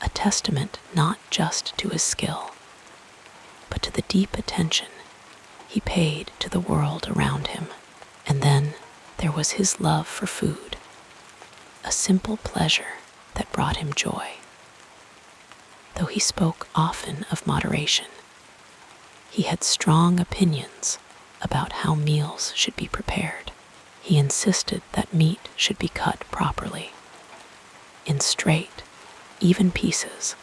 a testament not just to his skill, but to the deep attention he paid to the world around him. And then there was his love for food, a simple pleasure that brought him joy. Though he spoke often of moderation, he had strong opinions about how meals should be prepared. He insisted that meat should be cut properly, in straight, even pieces,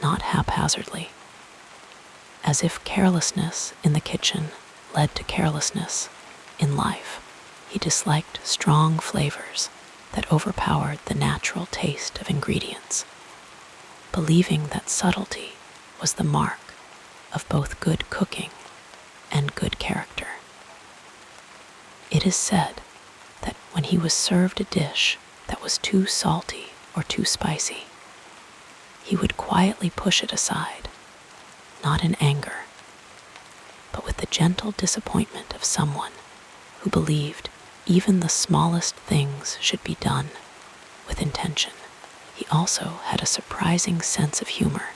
not haphazardly. As if carelessness in the kitchen led to carelessness in life, he disliked strong flavors that overpowered the natural taste of ingredients, believing that subtlety was the mark of both good cooking and good character. It is said that when he he was served a dish that was too salty or too spicy, he would quietly push it aside, not in anger, but with the gentle disappointment of someone who believed even the smallest things should be done with intention. He also had a surprising sense of humor,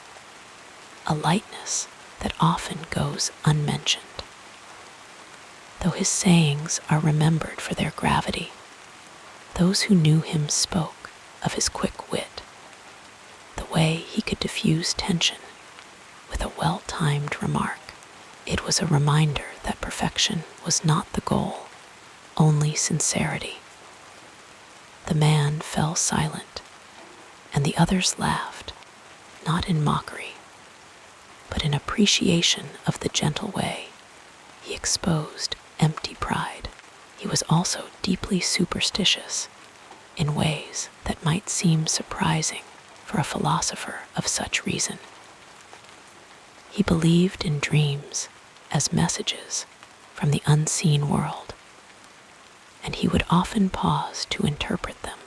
a lightness that often goes unmentioned. Though his sayings are remembered for their gravity, those who knew him spoke of his quick wit, the way he could diffuse tension with a well-timed remark. It was a reminder that perfection was not the goal, only sincerity. The man fell silent, and the others laughed, not in mockery, but in appreciation of the gentle way he exposed empty pride. He was also deeply superstitious in ways that might seem surprising for a philosopher of such reason. He believed in dreams as messages from the unseen world, and he would often pause to interpret them,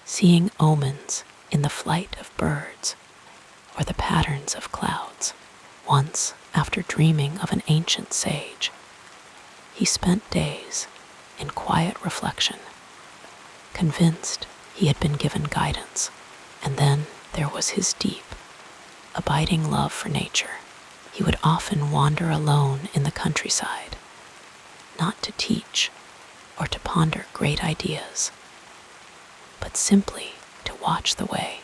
seeing omens in the flight of birds or the patterns of clouds. Once, after dreaming of an ancient sage, he spent days in quiet reflection, convinced he had been given guidance. And then there was his deep, abiding love for nature. He would often wander alone in the countryside, not to teach or to ponder great ideas, but simply to watch the way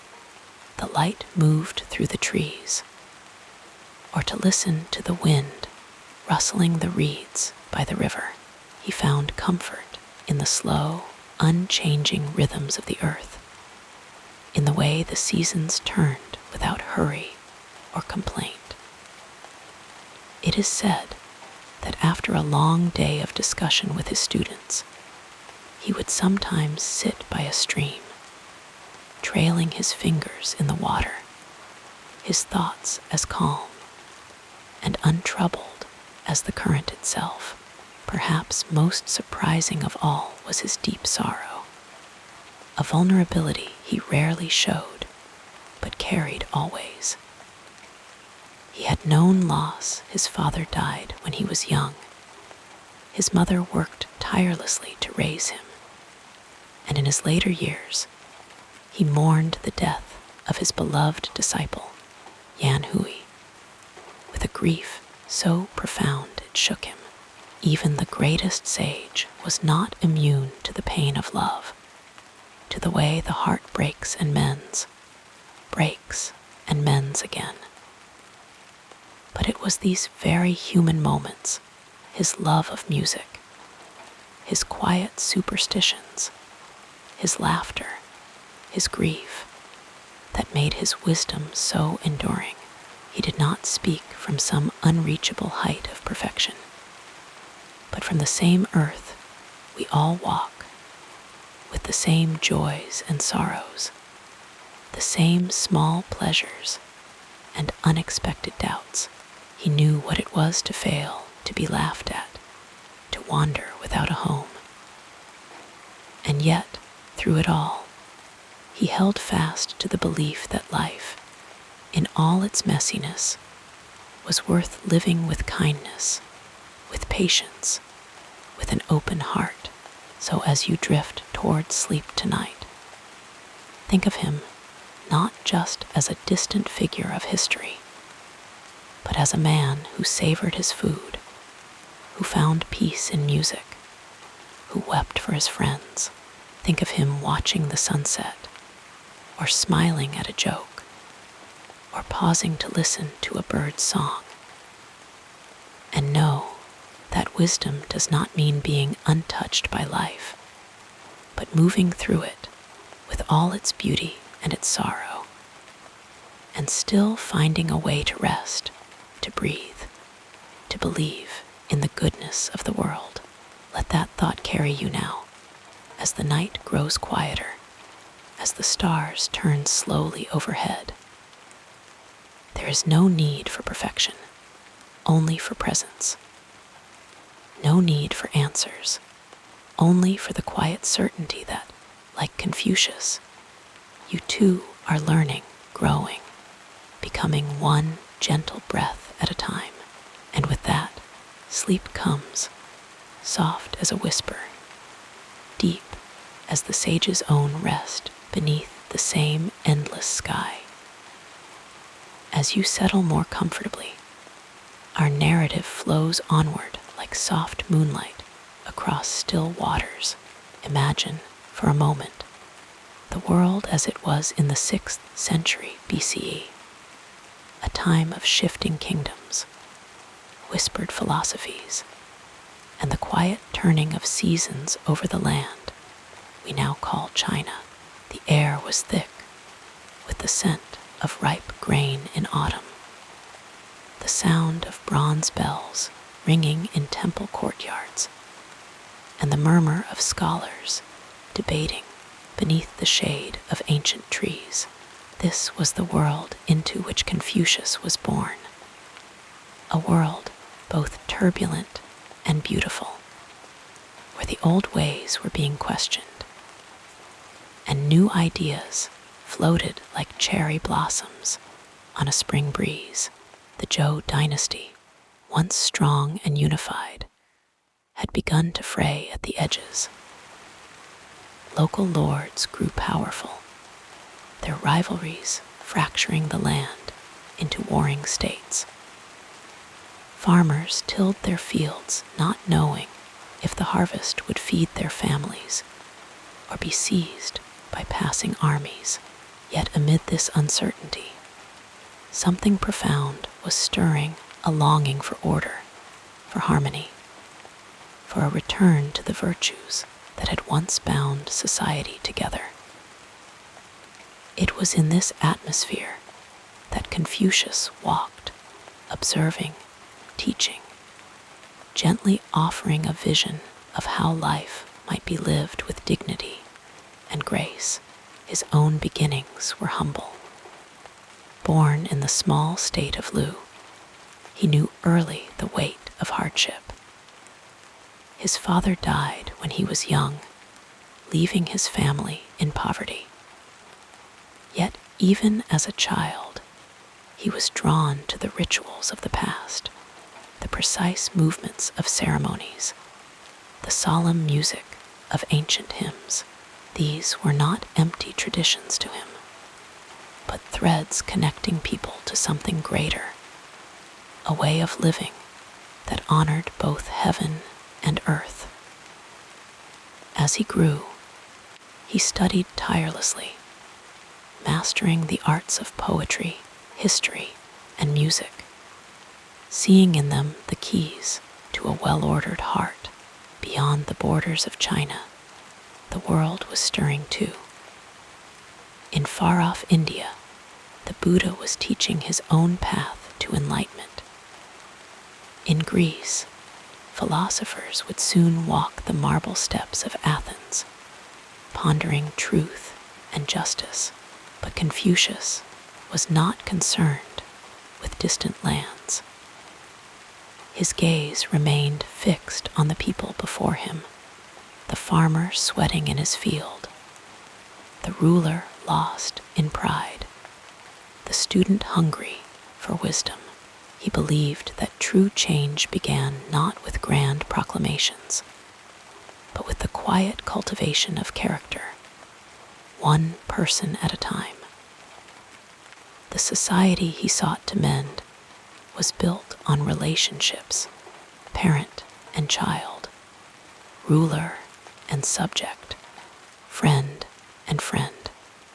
the light moved through the trees, or to listen to the wind rustling the reeds by the river. He found comfort in the slow, unchanging rhythms of the earth, in the way the seasons turned without hurry or complaint. It is said that after a long day of discussion with his students, he would sometimes sit by a stream, trailing his fingers in the water, his thoughts as calm and untroubled as the current itself. Perhaps most surprising of all was his deep sorrow, a vulnerability he rarely showed, but carried always. He had known loss. His father died when he was young. His mother worked tirelessly to raise him, and in his later years, he mourned the death of his beloved disciple, Yan Hui, with a grief so profound it shook him. Even the greatest sage was not immune to the pain of love, to the way the heart breaks and mends again. But it was these very human moments, his love of music, his quiet superstitions, his laughter, his grief, that made his wisdom so enduring. He did not speak from some unreachable height of perfection, but from the same earth we all walk, with the same joys and sorrows, the same small pleasures and unexpected doubts. He knew what it was to fail, to be laughed at, to wander without a home. And yet, through it all, he held fast to the belief that life, in all its messiness, was worth living with kindness, with patience, with an open heart. So as you drift toward sleep tonight, think of him not just as a distant figure of history, but as a man who savored his food, who found peace in music, who wept for his friends. Think of him watching the sunset, or smiling at a joke, or pausing to listen to a bird's song. And know that wisdom does not mean being untouched by life, but moving through it with all its beauty and its sorrow, and still finding a way to rest, to breathe, to believe in the goodness of the world. Let that thought carry you now, as the night grows quieter, as the stars turn slowly overhead. There is no need for perfection, only for presence. No need for answers, only for the quiet certainty that, like Confucius, you too are learning, growing, becoming one gentle breath at a time. And with that, sleep comes, soft as a whisper, deep as the sage's own rest beneath the same endless sky. As you settle more comfortably, our narrative flows onward like soft moonlight across still waters. Imagine, for a moment, the world as it was in the 6th century BCE, a time of shifting kingdoms, whispered philosophies, and the quiet turning of seasons over the land we now call China. The air was thick with the scent of ripe grain in autumn, the sound of bronze bells ringing in temple courtyards, and the murmur of scholars debating beneath the shade of ancient trees. This was the world into which Confucius was born, a world both turbulent and beautiful, where the old ways were being questioned, and new ideas floated like cherry blossoms on a spring breeze. The Zhou dynasty, once strong and unified, had begun to fray at the edges. Local lords grew powerful, their rivalries fracturing the land into warring states. Farmers tilled their fields not knowing if the harvest would feed their families or be seized by passing armies. Yet amid this uncertainty, something profound was stirring, a longing for order, for harmony, for a return to the virtues that had once bound society together. It was in this atmosphere that Confucius walked, observing, teaching, gently offering a vision of how life might be lived with dignity and grace. His own beginnings were humble. Born in the small state of Lu, he knew early the weight of hardship. His father died when he was young, leaving his family in poverty. Yet even as a child, he was drawn to the rituals of the past, the precise movements of ceremonies, the solemn music of ancient hymns. These were not empty traditions to him, but threads connecting people to something greater, a way of living that honored both heaven and earth. As he grew, he studied tirelessly, mastering the arts of poetry, history, and music, seeing in them the keys to a well-ordered heart. Beyond the borders of China, the world was stirring too. In far-off India, the Buddha was teaching his own path to enlightenment. In Greece, philosophers would soon walk the marble steps of Athens, pondering truth and justice. But Confucius was not concerned with distant lands. His gaze remained fixed on the people before him, the farmer sweating in his field, the ruler lost in pride, the student hungry for wisdom. He believed that true change began not with grand proclamations, but with the quiet cultivation of character, one person at a time. The society he sought to mend was built on relationships, parent and child, ruler and subject, friend and friend.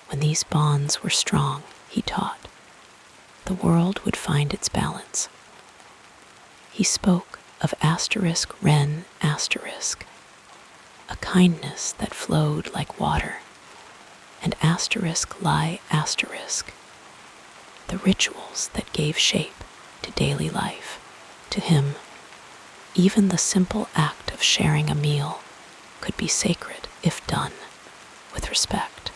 When these bonds were strong, he taught, the world would find its balance. He spoke of *Ren*, a kindness that flowed like water, and *Li*, the rituals that gave shape to daily life. To him, even the simple act of sharing a meal could be sacred if done with respect.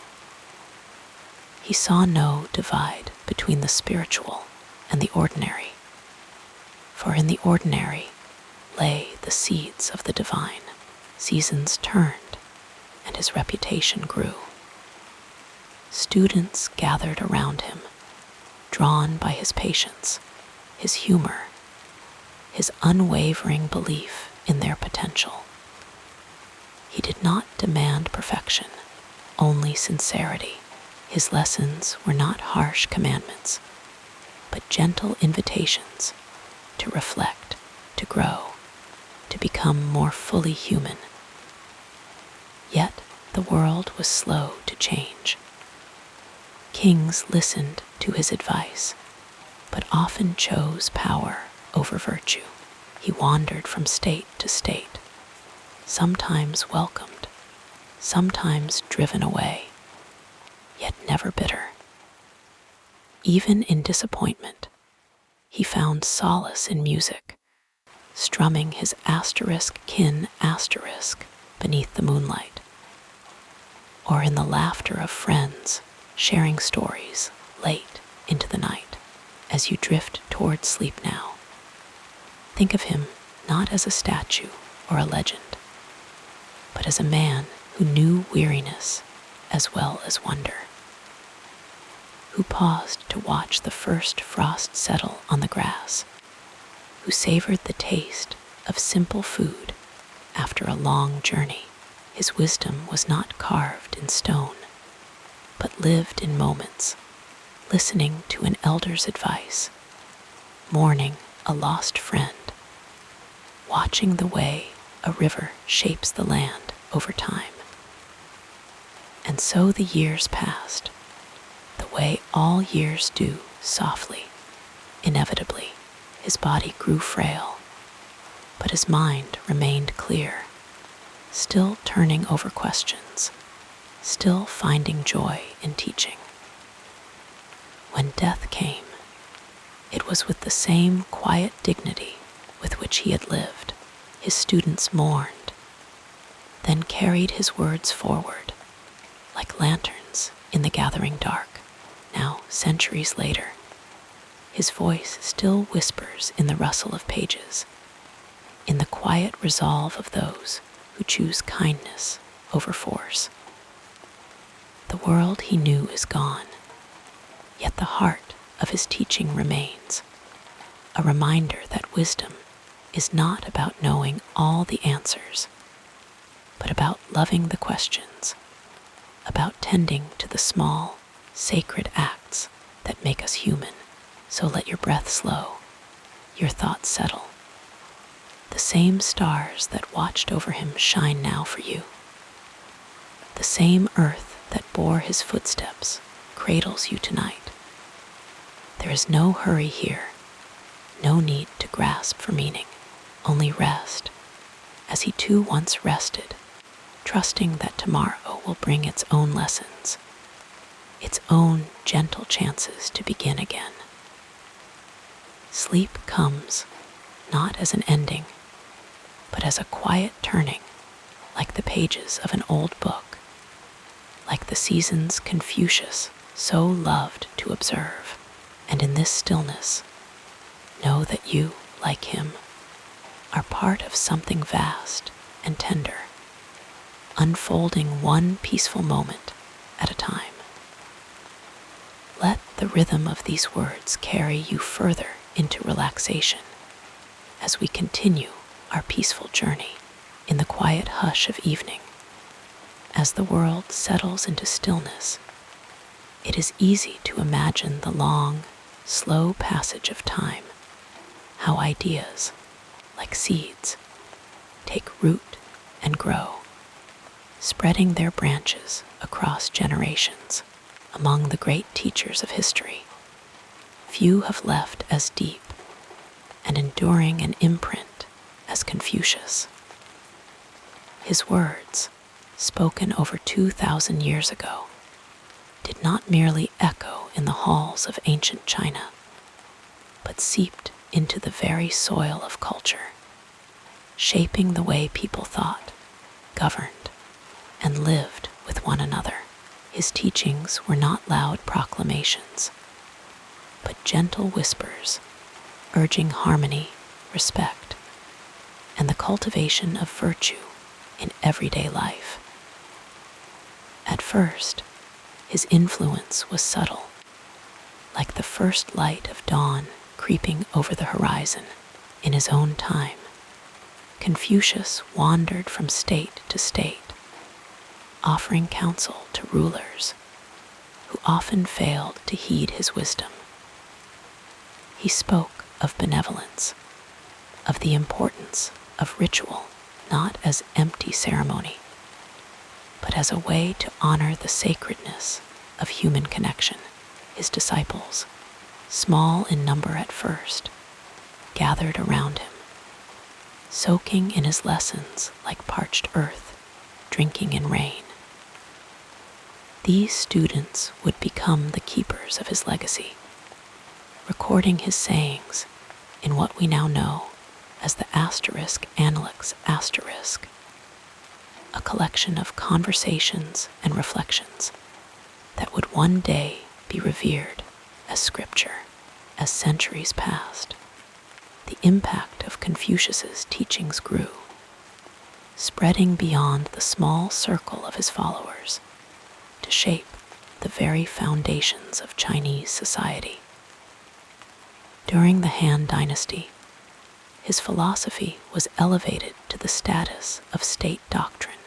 He saw no divide between the spiritual and the ordinary, for in the ordinary lay the seeds of the divine. seasons turned and his reputation grew. Students gathered around him, drawn by his patience, his humor, his unwavering belief in their potential. He did not demand perfection, only sincerity. His lessons were not harsh commandments, but gentle invitations to reflect, to grow, to become more fully human. Yet the world was slow to change. Kings listened to his advice, but often chose power over virtue. He wandered from state to state, sometimes welcomed, sometimes driven away, yet never bitter. Even in disappointment, he found solace in music, strumming his kin beneath the moonlight, or in the laughter of friends, sharing stories late into the night. As you drift toward sleep now, think of him not as a statue or a legend, but as a man who knew weariness as well as wonder, who paused to watch the first frost settle on the grass, who savored the taste of simple food after a long journey. His wisdom was not carved in stone, but lived in moments, listening to an elder's advice, mourning a lost friend, watching the way a river shapes the land over time. And so the years passed, the way all years do, softly, inevitably. His body grew frail, but his mind remained clear, still turning over questions, still finding joy in teaching. When death came, it was with the same quiet dignity with which he had lived. His students mourned, then carried his words forward, like lanterns in the gathering dark. Now, centuries later, his voice still whispers in the rustle of pages, in the quiet resolve of those who choose kindness over force. The world he knew is gone, yet the heart of his teaching remains, a reminder that wisdom is not about knowing all the answers, but about loving the questions, about tending to the small, sacred acts that make us human. So let your breath slow, your thoughts settle. The same stars that watched over him shine now for you. The same earth that bore his footsteps cradles you tonight. There is no hurry here, no need to grasp for meaning, only rest, as he too once rested, trusting that tomorrow will bring its own lessons, its own gentle chances to begin again. Sleep comes not as an ending, but as a quiet turning, like the pages of an old book, like the seasons Confucius so loved to observe. And in this stillness, know that you, like him, are part of something vast and tender, unfolding one peaceful moment at a time. Let the rhythm of these words carry you further into relaxation as we continue our peaceful journey in the quiet hush of evening. As the world settles into stillness, it is easy to imagine the long, slow passage of time, how ideas, like seeds, take root and grow, spreading their branches across generations. Among the great teachers of history, few have left as deep and enduring an imprint as Confucius. His words, spoken over 2,000 years ago, did not merely echo in the halls of ancient China, but seeped into the very soil of culture, shaping the way people thought, governed, and lived with one another. His teachings were not loud proclamations, but gentle whispers, urging harmony, respect, and the cultivation of virtue in everyday life. At first, his influence was subtle, like the first light of dawn creeping over the horizon. In his own time, Confucius wandered from state to state, offering counsel to rulers who often failed to heed his wisdom. He spoke of benevolence, of the importance of ritual, not as empty ceremony, but as a way to honor the sacredness of human connection. His disciples, small in number at first, gathered around him, soaking in his lessons like parched earth, drinking in rain. These students would become the keepers of his legacy, recording his sayings in what we now know as the *Analects*, a collection of conversations and reflections that would one day be revered as scripture. As centuries passed, the impact of Confucius's teachings grew, spreading beyond the small circle of his followers to shape the very foundations of Chinese society. During the Han Dynasty, his philosophy was elevated to the status of state doctrine,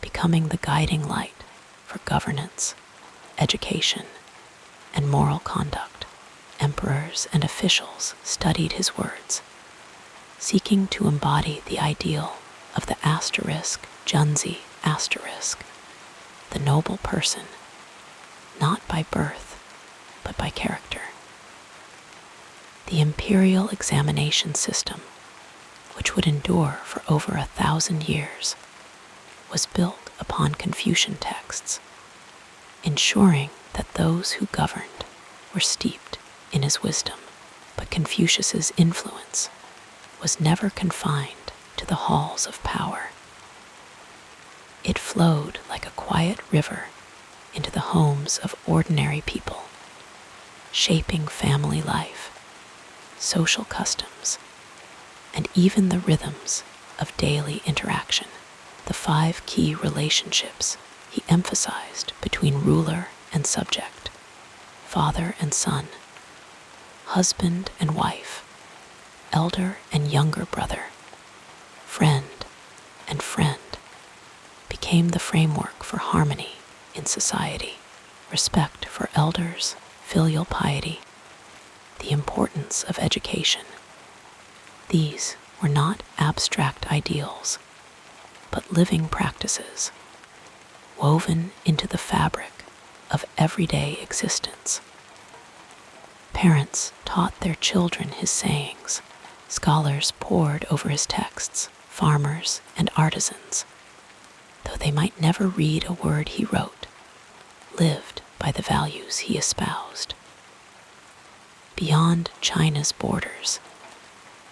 becoming the guiding light for governance, education, and moral conduct. Emperors and officials studied his words, seeking to embody the ideal of the Junzi *, the noble person, not by birth, but by character. The imperial examination system, which would endure for over 1,000 years, was built upon Confucian texts, ensuring that those who governed were steeped in his wisdom. But Confucius's influence was never confined to the halls of power. It flowed like a quiet river into the homes of ordinary people, shaping family life, social customs, and even the rhythms of daily interaction. The 5 key relationships he emphasized between ruler and subject, father and son, husband and wife, elder and younger brother, friend and friend, became the framework for harmony in society. Respect for elders, filial piety, the importance of education. These were not abstract ideals, but living practices woven into the fabric of everyday existence. Parents taught their children his sayings. Scholars pored over his texts, farmers and artisans, though they might never read a word he wrote, lived by the values he espoused. Beyond China's borders,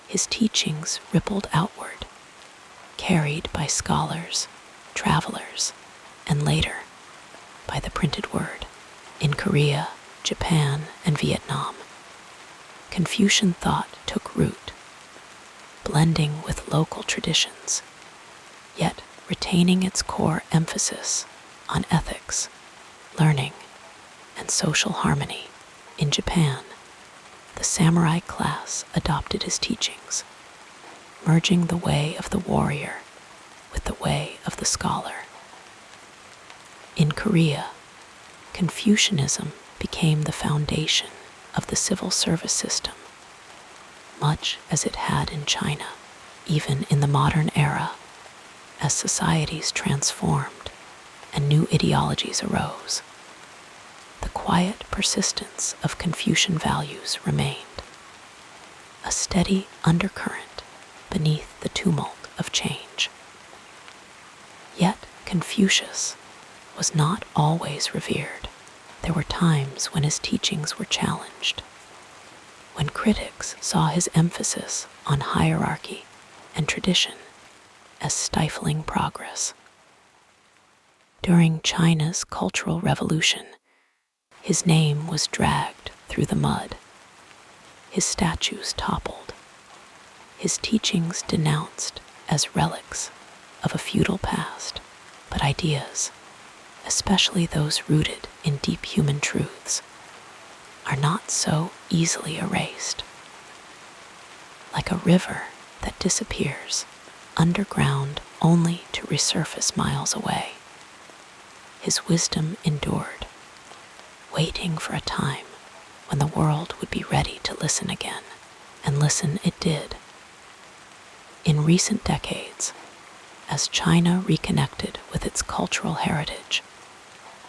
his teachings rippled outward, carried by scholars, travelers, and later by the printed word. In Korea, Japan, and Vietnam, Confucian thought took root, blending with local traditions, yet retaining its core emphasis on ethics, learning, and social harmony. In Japan, the samurai class adopted his teachings, merging the way of the warrior with the way of the scholar. In Korea, Confucianism became the foundation of the civil service system, much as it had in China. Even in the modern era, as societies transformed and new ideologies arose, the quiet persistence of Confucian values remained, a steady undercurrent beneath the tumult of change. Yet Confucius was not always revered. There were times when his teachings were challenged, when critics saw his emphasis on hierarchy and tradition as stifling progress. During China's Cultural Revolution, his name was dragged through the mud. His statues toppled, his teachings denounced as relics of a feudal past, but ideas, especially those rooted in deep human truths, are not so easily erased. Like a river that disappears underground only to resurface miles away, his wisdom endured, waiting for a time when the world would be ready to listen again, and listen it did. In recent decades, as China reconnected with its cultural heritage,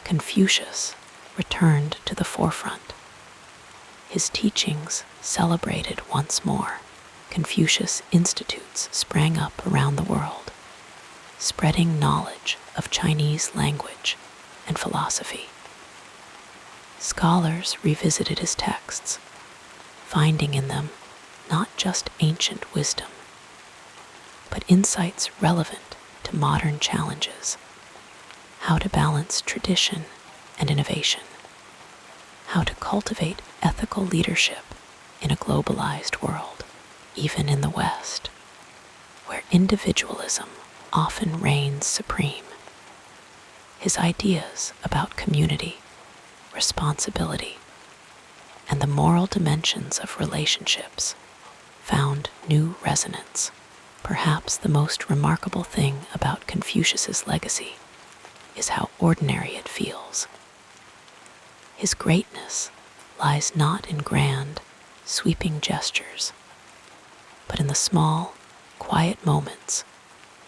Confucius returned to the forefront. His teachings celebrated once more. Confucius Institutes sprang up around the world, spreading knowledge of Chinese language and philosophy. Scholars revisited his texts, finding in them not just ancient wisdom, but insights relevant to modern challenges: how to balance tradition and innovation, how to cultivate ethical leadership in a globalized world, even in the West, where individualism often reigns supreme. His ideas about community, responsibility, and the moral dimensions of relationships found new resonance. Perhaps the most remarkable thing about Confucius's legacy is how ordinary it feels. His greatness lies not in grand, sweeping gestures, but in the small, quiet moments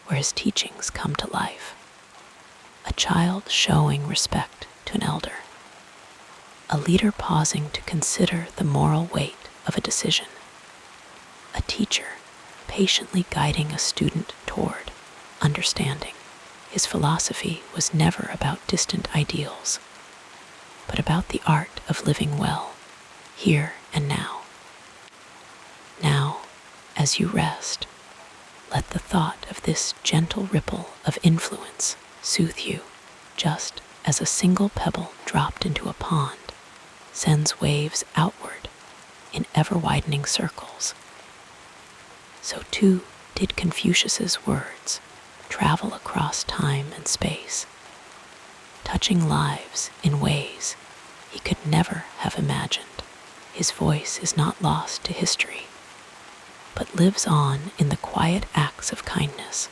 where his teachings come to life. A child showing respect to an elder, a leader pausing to consider the moral weight of a decision, a teacher patiently guiding a student toward understanding. His philosophy was never about distant ideals, but about the art of living well, here and now. Now, as you rest, let the thought of this gentle ripple of influence soothe you, just as a single pebble dropped into a pond sends waves outward in ever-widening circles. So too did Confucius's words travel across time and space, touching lives in ways he could never have imagined. His voice is not lost to history, but lives on in the quiet acts of kindness,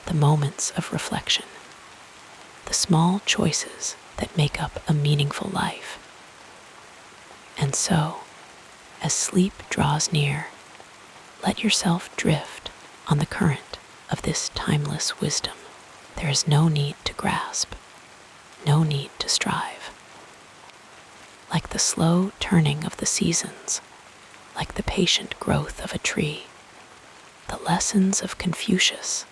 the moments of reflection, the small choices that make up a meaningful life. And so, as sleep draws near, let yourself drift on the current of this timeless wisdom. There is no need to grasp, no need to strive. Like the slow turning of the seasons, like the patient growth of a tree, the lessons of Confucius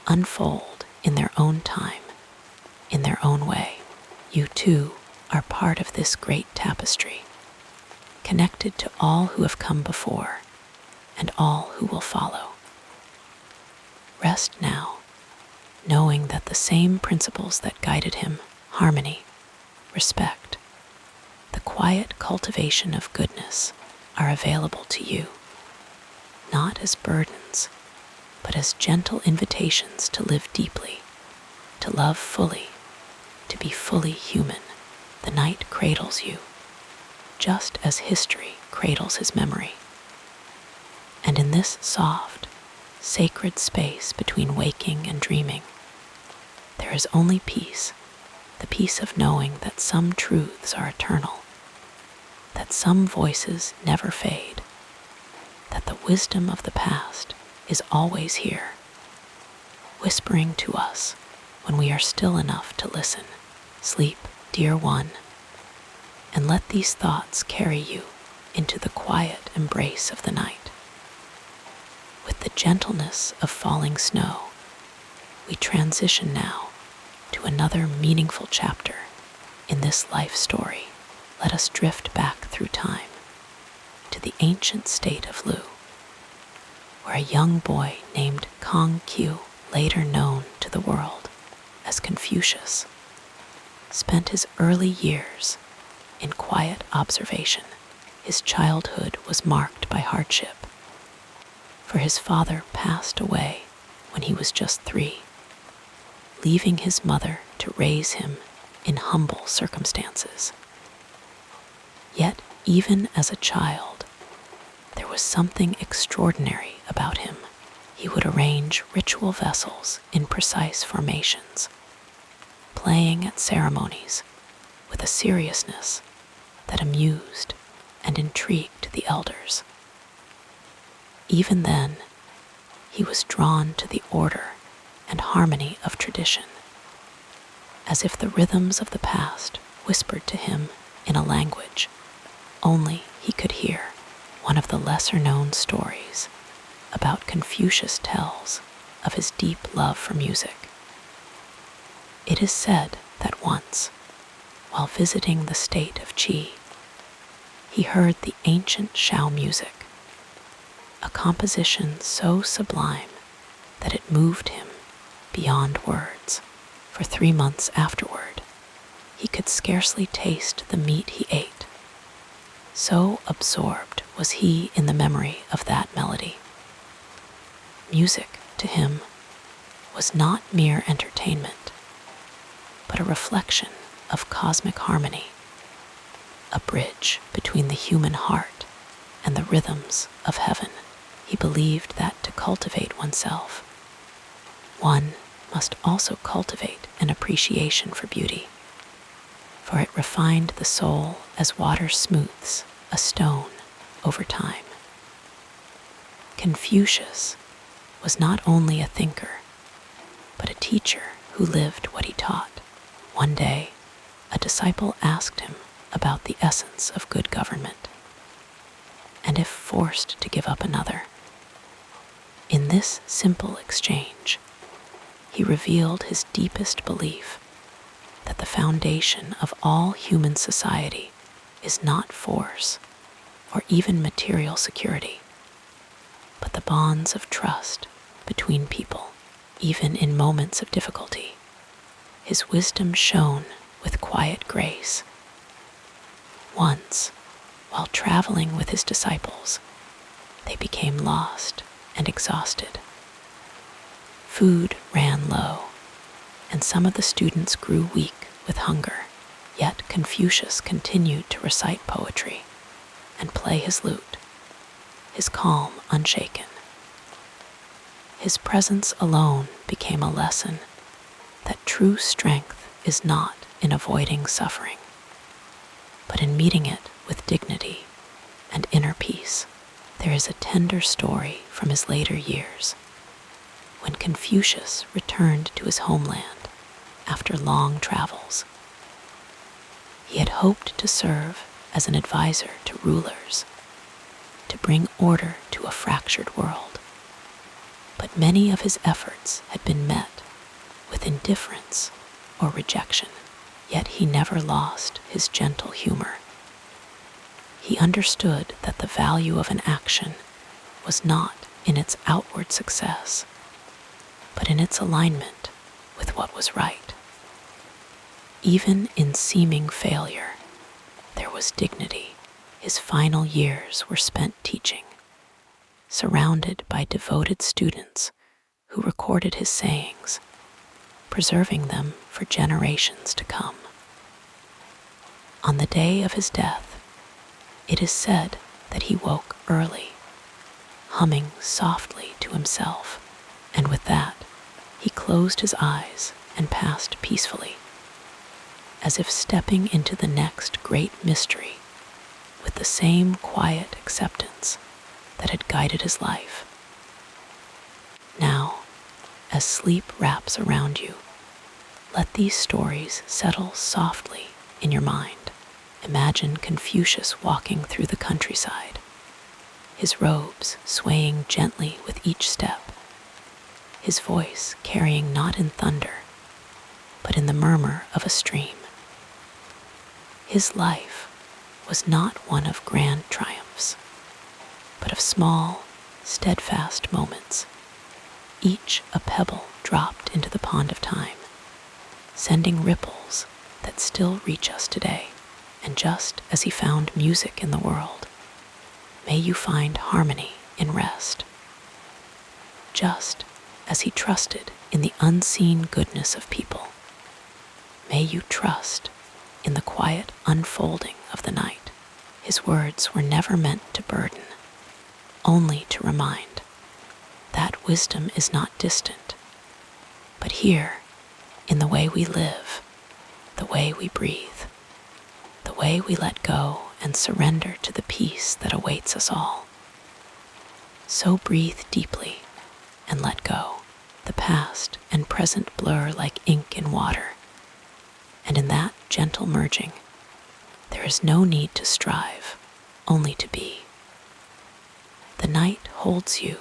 unfold in their own time, in their own way. You too are part of this great tapestry, connected to all who have come before and all who will follow. Rest now, knowing that the same principles that guided him, harmony, respect, the quiet cultivation of goodness, are available to you, not as burdens, but as gentle invitations to live deeply, to love fully, to be fully human. The night cradles you, just as history cradles his memory. And in this soft, sacred space between waking and dreaming, there is only peace, the peace of knowing that some truths are eternal, that some voices never fade, that the wisdom of the past is always here, whispering to us when we are still enough to listen. Sleep, dear one, and let these thoughts carry you into the quiet embrace of the night. With the gentleness of falling snow, we transition now to another meaningful chapter in this life story. Let us drift back through time to the ancient state of Lu, where a young boy named Kong Qiu, later known to the world as Confucius, spent his early years in quiet observation. His childhood was marked by hardship, for his father passed away when he was just 3. leaving his mother to raise him in humble circumstances. Yet, even as a child, there was something extraordinary about him. He would arrange ritual vessels in precise formations, playing at ceremonies with a seriousness that amused and intrigued the elders. Even then, he was drawn to the order and harmony of tradition, as if the rhythms of the past whispered to him in a language only he could hear. One of the lesser-known stories about Confucius tells of his deep love for music. It is said that once, while visiting the state of Qi, he heard the ancient Xiao music, a composition so sublime that it moved him beyond words. For 3 months afterward, he could scarcely taste the meat he ate. So absorbed was he in the memory of that melody. Music, to him, was not mere entertainment, but a reflection of cosmic harmony, a bridge between the human heart and the rhythms of heaven. He believed that to cultivate oneself, one must also cultivate an appreciation for beauty, for it refined the soul as water smooths a stone over time. Confucius was not only a thinker, but a teacher who lived what he taught. One day, a disciple asked him about the essence of good government, and if forced to give up another. In this simple exchange, he revealed his deepest belief that the foundation of all human society is not force or even material security, but the bonds of trust between people. Even in moments of difficulty, his wisdom shone with quiet grace. Once, while traveling with his disciples, they became lost and exhausted. Food ran low, and some of the students grew weak with hunger. Yet Confucius continued to recite poetry and play his lute, his calm unshaken. His presence alone became a lesson that true strength is not in avoiding suffering, but in meeting it with dignity and inner peace. There is a tender story from his later years, when Confucius returned to his homeland after long travels. He had hoped to serve as an advisor to rulers, to bring order to a fractured world. But many of his efforts had been met with indifference or rejection, yet he never lost his gentle humor. He understood that the value of an action was not in its outward success, but in its alignment with what was right. Even in seeming failure, there was dignity. His final years were spent teaching, surrounded by devoted students who recorded his sayings, preserving them for generations to come. On the day of his death, it is said that he woke early, humming softly to himself, and with that, he closed his eyes and passed peacefully, as if stepping into the next great mystery with the same quiet acceptance that had guided his life. Now, as sleep wraps around you, let these stories settle softly in your mind. Imagine Confucius walking through the countryside, his robes swaying gently with each step, his voice carrying not in thunder, but in the murmur of a stream. His life was not one of grand triumphs, but of small, steadfast moments, each a pebble dropped into the pond of time, sending ripples that still reach us today. And just as he found music in the world, may you find harmony in rest. Just as he trusted in the unseen goodness of people. May you trust in the quiet unfolding of the night. His words were never meant to burden, only to remind that wisdom is not distant, but here in the way we live, the way we breathe, the way we let go and surrender to the peace that awaits us all. So breathe deeply and let go. The past and present blur like ink in water, and in that gentle merging, there is no need to strive, only to be. The night holds you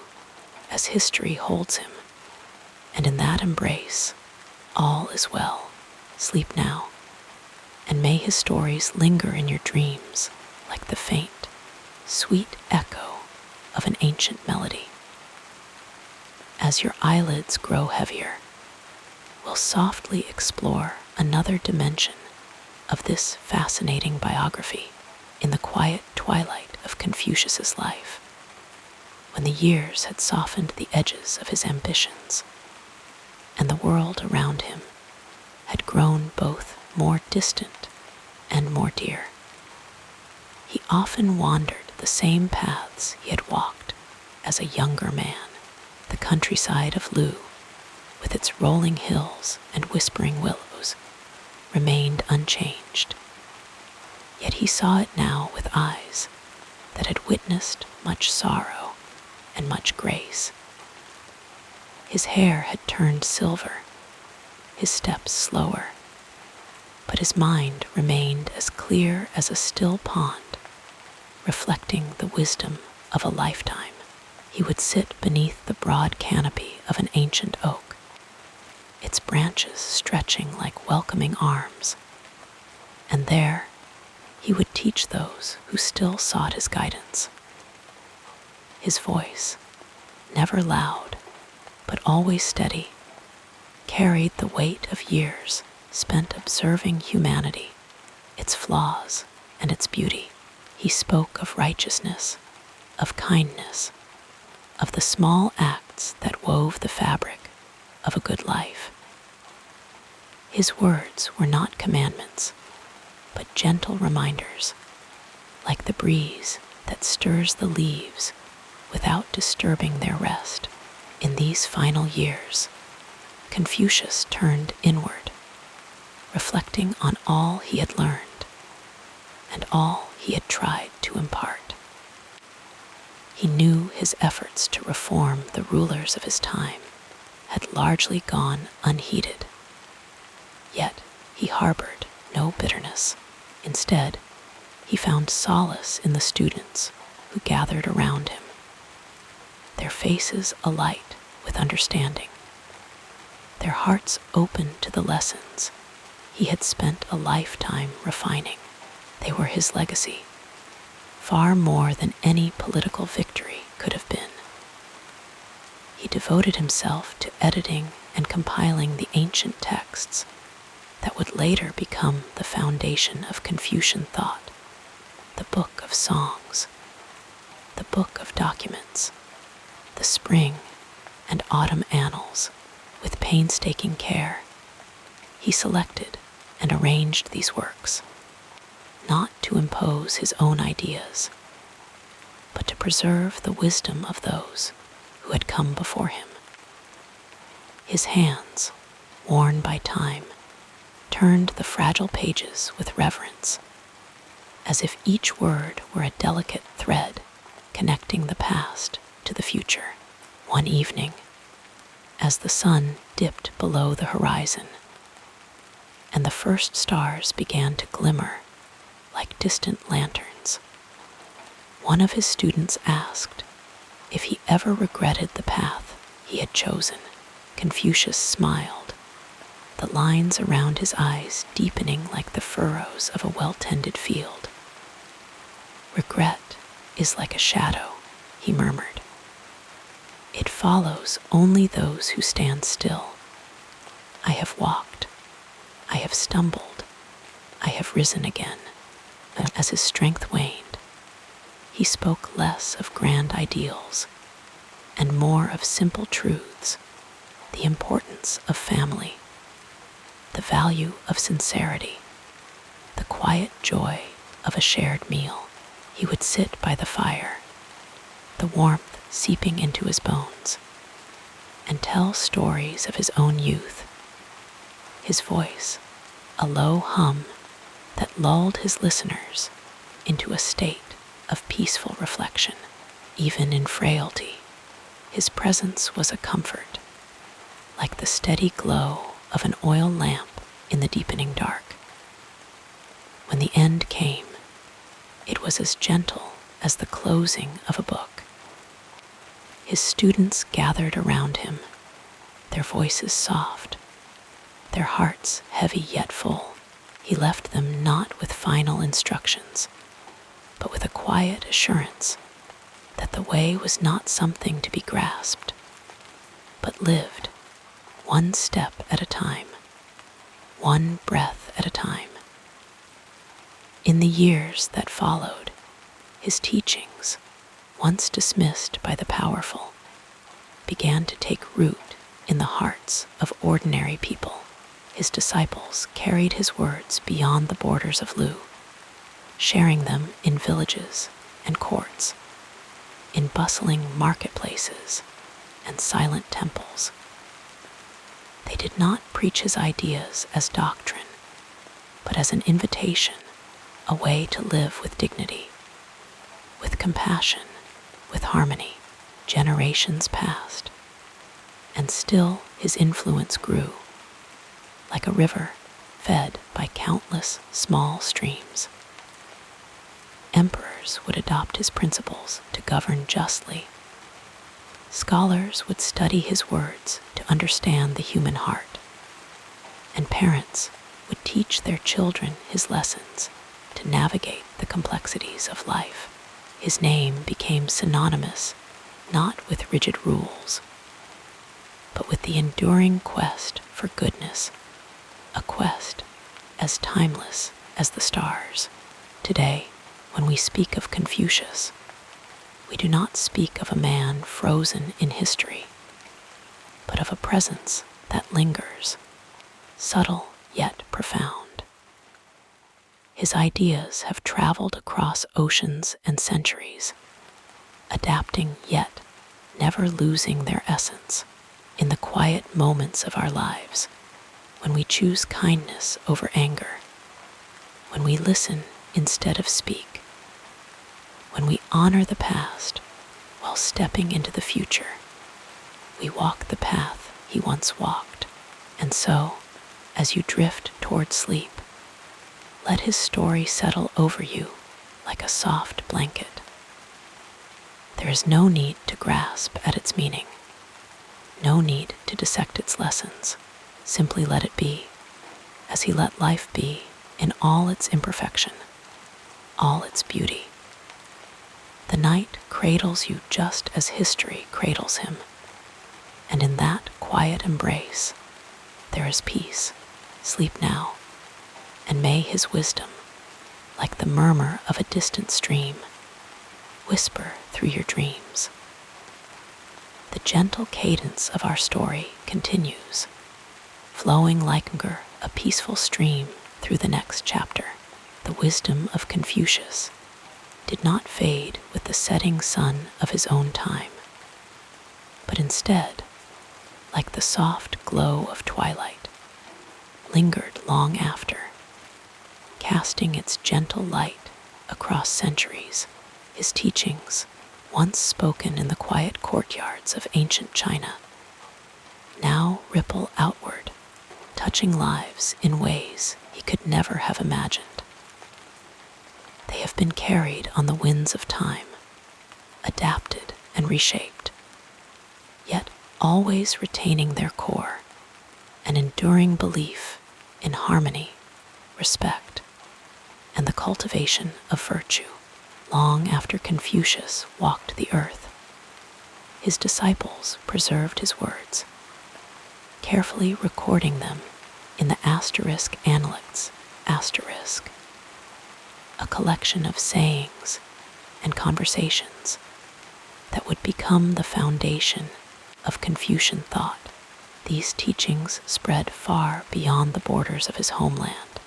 as history holds him, and in that embrace, all is well. Sleep now, and may his stories linger in your dreams like the faint, sweet echo of an ancient melody. As your eyelids grow heavier, we'll softly explore another dimension of this fascinating biography in the quiet twilight of Confucius's life, when the years had softened the edges of his ambitions, and the world around him had grown both more distant and more dear. He often wandered the same paths he had walked as a younger man. The countryside of Lu, with its rolling hills and whispering willows, remained unchanged. Yet he saw it now with eyes that had witnessed much sorrow and much grace. His hair had turned silver, his steps slower, but his mind remained as clear as a still pond, reflecting the wisdom of a lifetime. He would sit beneath the broad canopy of an ancient oak, its branches stretching like welcoming arms, and there he would teach those who still sought his guidance. His voice, never loud, but always steady, carried the weight of years spent observing humanity, its flaws and its beauty. He spoke of righteousness, of kindness, of the small acts that wove the fabric of a good life. His words were not commandments, but gentle reminders, like the breeze that stirs the leaves without disturbing their rest. In these final years, Confucius turned inward, reflecting on all he had learned and all he had tried to impart. He knew his efforts to reform the rulers of his time had largely gone unheeded. Yet he harbored no bitterness. Instead, he found solace in the students who gathered around him, their faces alight with understanding, their hearts open to the lessons he had spent a lifetime refining. They were his legacy, far more than any political victory could have been. He devoted himself to editing and compiling the ancient texts that would later become the foundation of Confucian thought, the Book of Songs, the Book of Documents, the Spring and Autumn Annals. With painstaking care, he selected and arranged these works, not to impose his own ideas, but to preserve the wisdom of those who had come before him. His hands, worn by time, turned the fragile pages with reverence, as if each word were a delicate thread connecting the past to the future. One evening, as the sun dipped below the horizon and the first stars began to glimmer like distant lanterns, one of his students asked if he ever regretted the path he had chosen. Confucius smiled, the lines around his eyes deepening like the furrows of a well-tended field. Regret is like a shadow, he murmured. It follows only those who stand still. I have walked, I have stumbled, I have risen again. As his strength waned, he spoke less of grand ideals and more of simple truths the importance of family, the value of sincerity, the quiet joy of a shared meal. He would sit by the fire, the warmth seeping into his bones, and tell stories of his own youth. His voice, a low hum that lulled his listeners into a state of peaceful reflection. Even in frailty, his presence was a comfort, like the steady glow of an oil lamp in the deepening dark. When the end came, it was as gentle as the closing of a book. His students gathered around him, their voices soft, their hearts heavy yet full. He left them not with final instructions, but with a quiet assurance that the way was not something to be grasped, but lived one step at a time, one breath at a time. In the years that followed, his teachings, once dismissed by the powerful, began to take root in the hearts of ordinary people. His disciples carried his words beyond the borders of Lu, sharing them in villages and courts, in bustling marketplaces and silent temples. They did not preach his ideas as doctrine, but as an invitation, a way to live with dignity, with compassion, with harmony. Generations passed, and still his influence grew, like a river fed by countless small streams. Emperors would adopt his principles to govern justly. Scholars would study his words to understand the human heart, and parents would teach their children his lessons to navigate the complexities of life. His name became synonymous not with rigid rules, but with the enduring quest for goodness, a quest as timeless as the stars. Today, when we speak of Confucius, we do not speak of a man frozen in history, but of a presence that lingers, subtle yet profound. His ideas have traveled across oceans and centuries, adapting yet never losing their essence. In the quiet moments of our lives, when we choose kindness over anger, when we listen instead of speak, when we honor the past while stepping into the future, we walk the path he once walked. And so, as you drift toward sleep, let his story settle over you like a soft blanket. There is no need to grasp at its meaning, no need to dissect its lessons. Simply let it be, as he let life be in all its imperfection, all its beauty. The night cradles you just as history cradles him, and in that quiet embrace, there is peace. Sleep now, and may his wisdom, like the murmur of a distant stream, whisper through your dreams. The gentle cadence of our story continues, flowing like a peaceful stream through the next chapter. The wisdom of Confucius did not fade with the setting sun of his own time, but instead, like the soft glow of twilight, lingered long after, casting its gentle light across centuries. His teachings, once spoken in the quiet courtyards of ancient China, now ripple outward, touching lives in ways he could never have imagined. They have been carried on the winds of time, adapted and reshaped, yet always retaining their core, an enduring belief in harmony, respect, and the cultivation of virtue. Long after Confucius walked the earth, his disciples preserved his words, carefully recording them in the asterisk analects, asterisk, a collection of sayings and conversations that would become the foundation of Confucian thought. These teachings spread far beyond the borders of his homeland,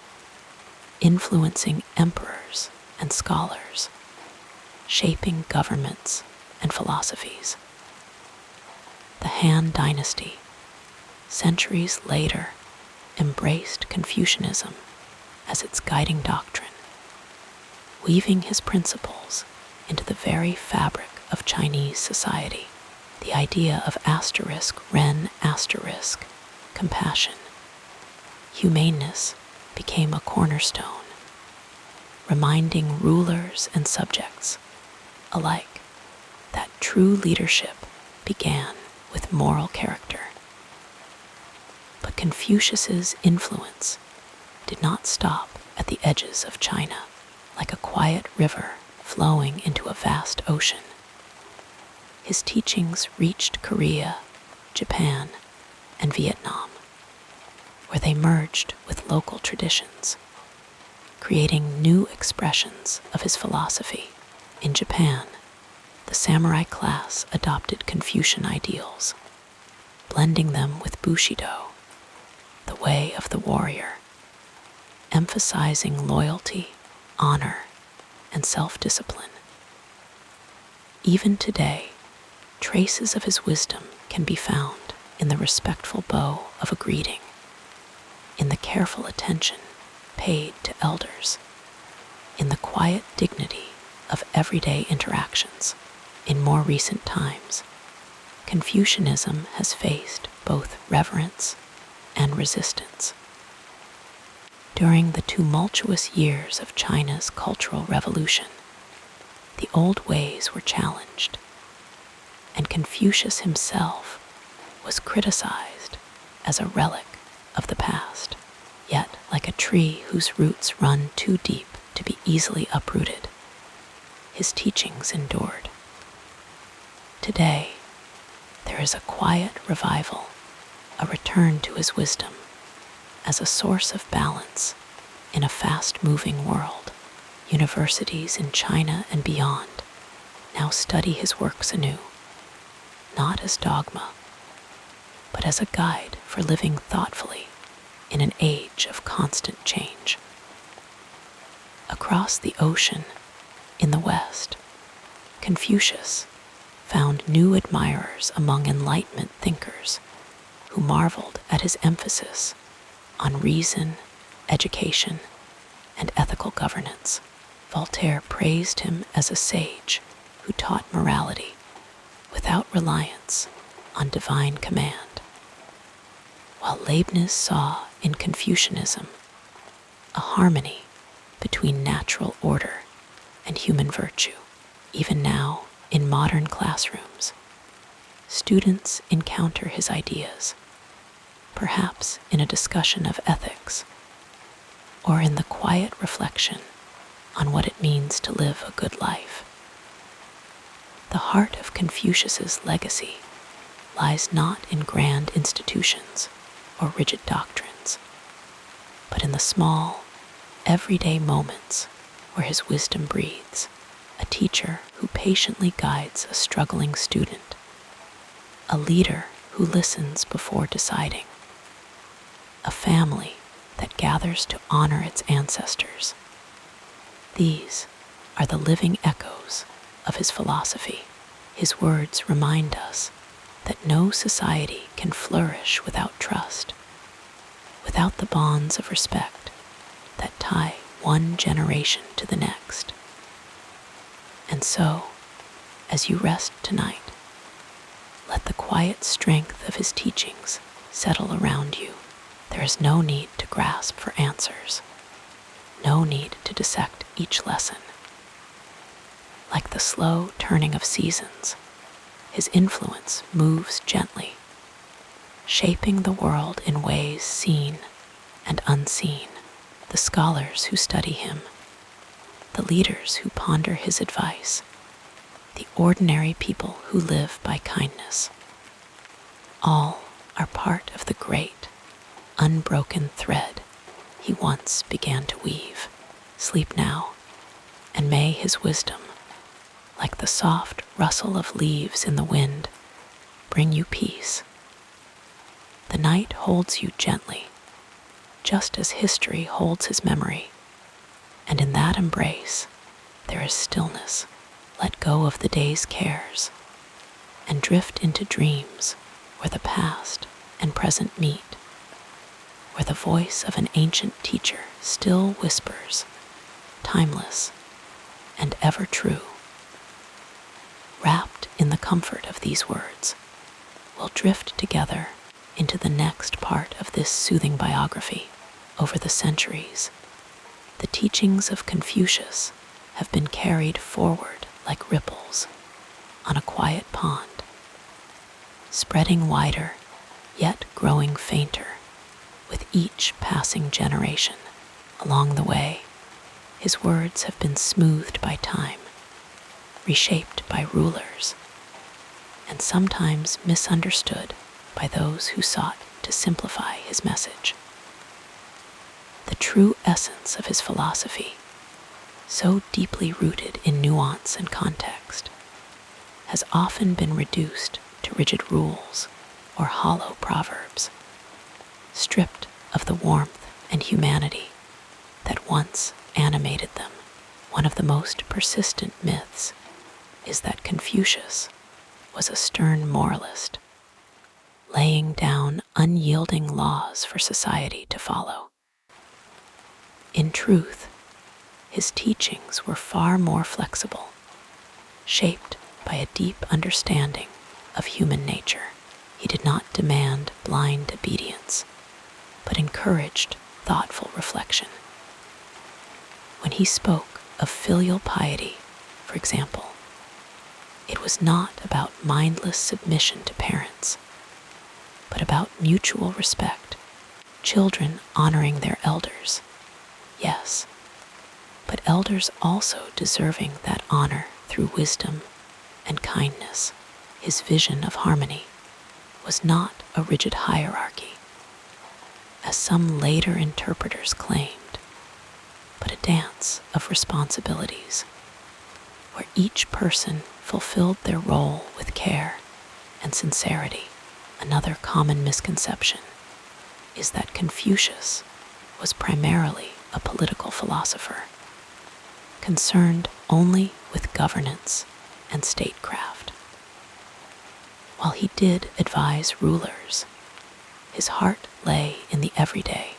influencing emperors and scholars, shaping governments and philosophies. The Han Dynasty, centuries later, embraced Confucianism as its guiding doctrine, weaving his principles into the very fabric of Chinese society. The idea of *Ren*, compassion, humaneness became a cornerstone, reminding rulers and subjects alike that true leadership began with moral character. But Confucius's influence did not stop at the edges of China, like a quiet river flowing into a vast ocean. His teachings reached Korea, Japan, and Vietnam, where they merged with local traditions, creating new expressions of his philosophy. In Japan, the samurai class adopted Confucian ideals, blending them with Bushido, the way of the warrior, emphasizing loyalty, honor, and self-discipline. Even today, traces of his wisdom can be found in the respectful bow of a greeting, in the careful attention paid to elders, in the quiet dignity of everyday interactions. In more recent times, Confucianism has faced both reverence and resistance. During the tumultuous years of China's Cultural Revolution, the old ways were challenged, and Confucius himself was criticized as a relic of the past. Yet, like a tree whose roots run too deep to be easily uprooted, his teachings endured. Today, there is a quiet revival, a return to his wisdom as a source of balance in a fast-moving world. Universities in China and beyond now study his works anew, not as dogma, but as a guide for living thoughtfully in an age of constant change. Across the ocean, in the West, Confucius found new admirers among Enlightenment thinkers who marveled at his emphasis on reason, education, and ethical governance. Voltaire praised him as a sage who taught morality without reliance on divine command, while Leibniz saw in Confucianism a harmony between natural order and human virtue. Even now, in modern classrooms, students encounter his ideas, perhaps in a discussion of ethics, or in the quiet reflection on what it means to live a good life. The heart of Confucius's legacy lies not in grand institutions or rigid doctrines, but in the small, everyday moments where his wisdom breathes. A teacher who patiently guides a struggling student, a leader who listens before deciding, a family that gathers to honor its ancestors. These are the living echoes of his philosophy. His words remind us that no society can flourish without trust, without the bonds of respect that tie one generation to the next. And so, as you rest tonight, let the quiet strength of his teachings settle around you. There is no need to grasp for answers, no need to dissect each lesson. Like the slow turning of seasons, his influence moves gently, shaping the world in ways seen and unseen. The scholars who study him, the leaders who ponder his advice, the ordinary people who live by kindness, all are part of the great, unbroken thread he once began to weave. Sleep now, and may his wisdom, like the soft rustle of leaves in the wind, bring you peace. The The night holds you gently, just as history holds his memory, and in that embrace there is stillness. Let go of the day's cares and drift into dreams where the past and present meet, where the voice of an ancient teacher still whispers, timeless and ever true. Wrapped in the comfort of these words, we'll drift together into the next part of this soothing biography. Over the centuries, the teachings of Confucius have been carried forward like ripples on a quiet pond, spreading wider yet growing fainter with each passing generation. Along the way, his words have been smoothed by time, reshaped by rulers, and sometimes misunderstood by those who sought to simplify his message. The true essence of his philosophy, so deeply rooted in nuance and context, has often been reduced to rigid rules or hollow proverbs, stripped of the warmth and humanity that once animated them. One of the most persistent myths is that Confucius was a stern moralist, laying down unyielding laws for society to follow. In truth, his teachings were far more flexible, shaped by a deep understanding of human nature. He did not demand blind obedience, but encouraged thoughtful reflection. When he spoke of filial piety, for example, it was not about mindless submission to parents, but about mutual respect, children honoring their elders, yes, but elders also deserving that honor through wisdom and kindness. His vision of harmony was not a rigid hierarchy, as some later interpreters claimed, but a dance of responsibilities, where each person fulfilled their role with care and sincerity. Another common misconception is that Confucius was primarily a political philosopher, concerned only with governance and statecraft. While he did advise rulers, his heart lay in the everyday,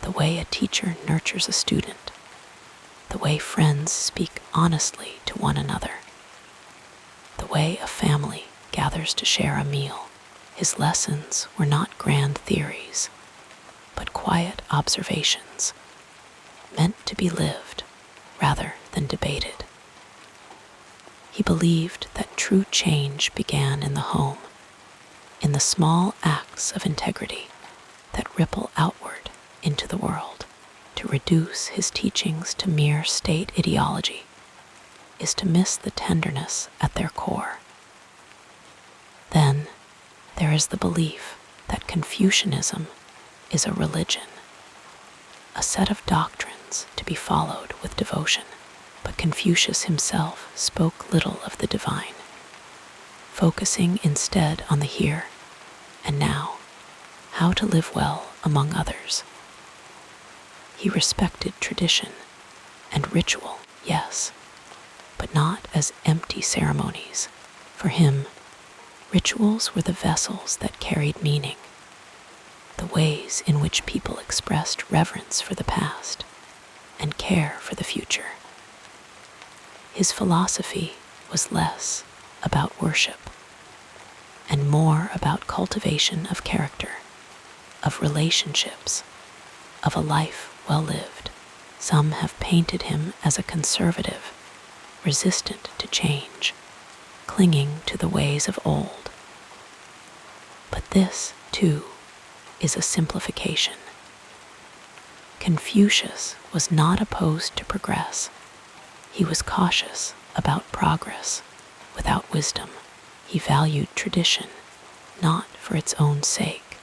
the way a teacher nurtures a student, the way friends speak honestly to one another, the way a family gathers to share a meal. His lessons were not grand theories, but quiet observations, meant to be lived rather than debated. He believed that true change began in the home, in the small acts of integrity that ripple outward into the world. To reduce his teachings to mere state ideology is to miss the tenderness at their core. Then there is the belief that Confucianism is a religion, a set of doctrines to be followed with devotion. But Confucius himself spoke little of the divine, focusing instead on the here and now, how to live well among others. He respected tradition and ritual, yes, but not as empty ceremonies. For him, rituals were the vessels that carried meaning, the ways in which people expressed reverence for the past and care for the future. His philosophy was less about worship and more about cultivation of character, of relationships, of a life well lived. Some have painted him as a conservative, resistant to change, clinging to the ways of old. But this, too, is a simplification. Confucius was not opposed to progress. He was cautious about progress without wisdom. He valued tradition not for its own sake,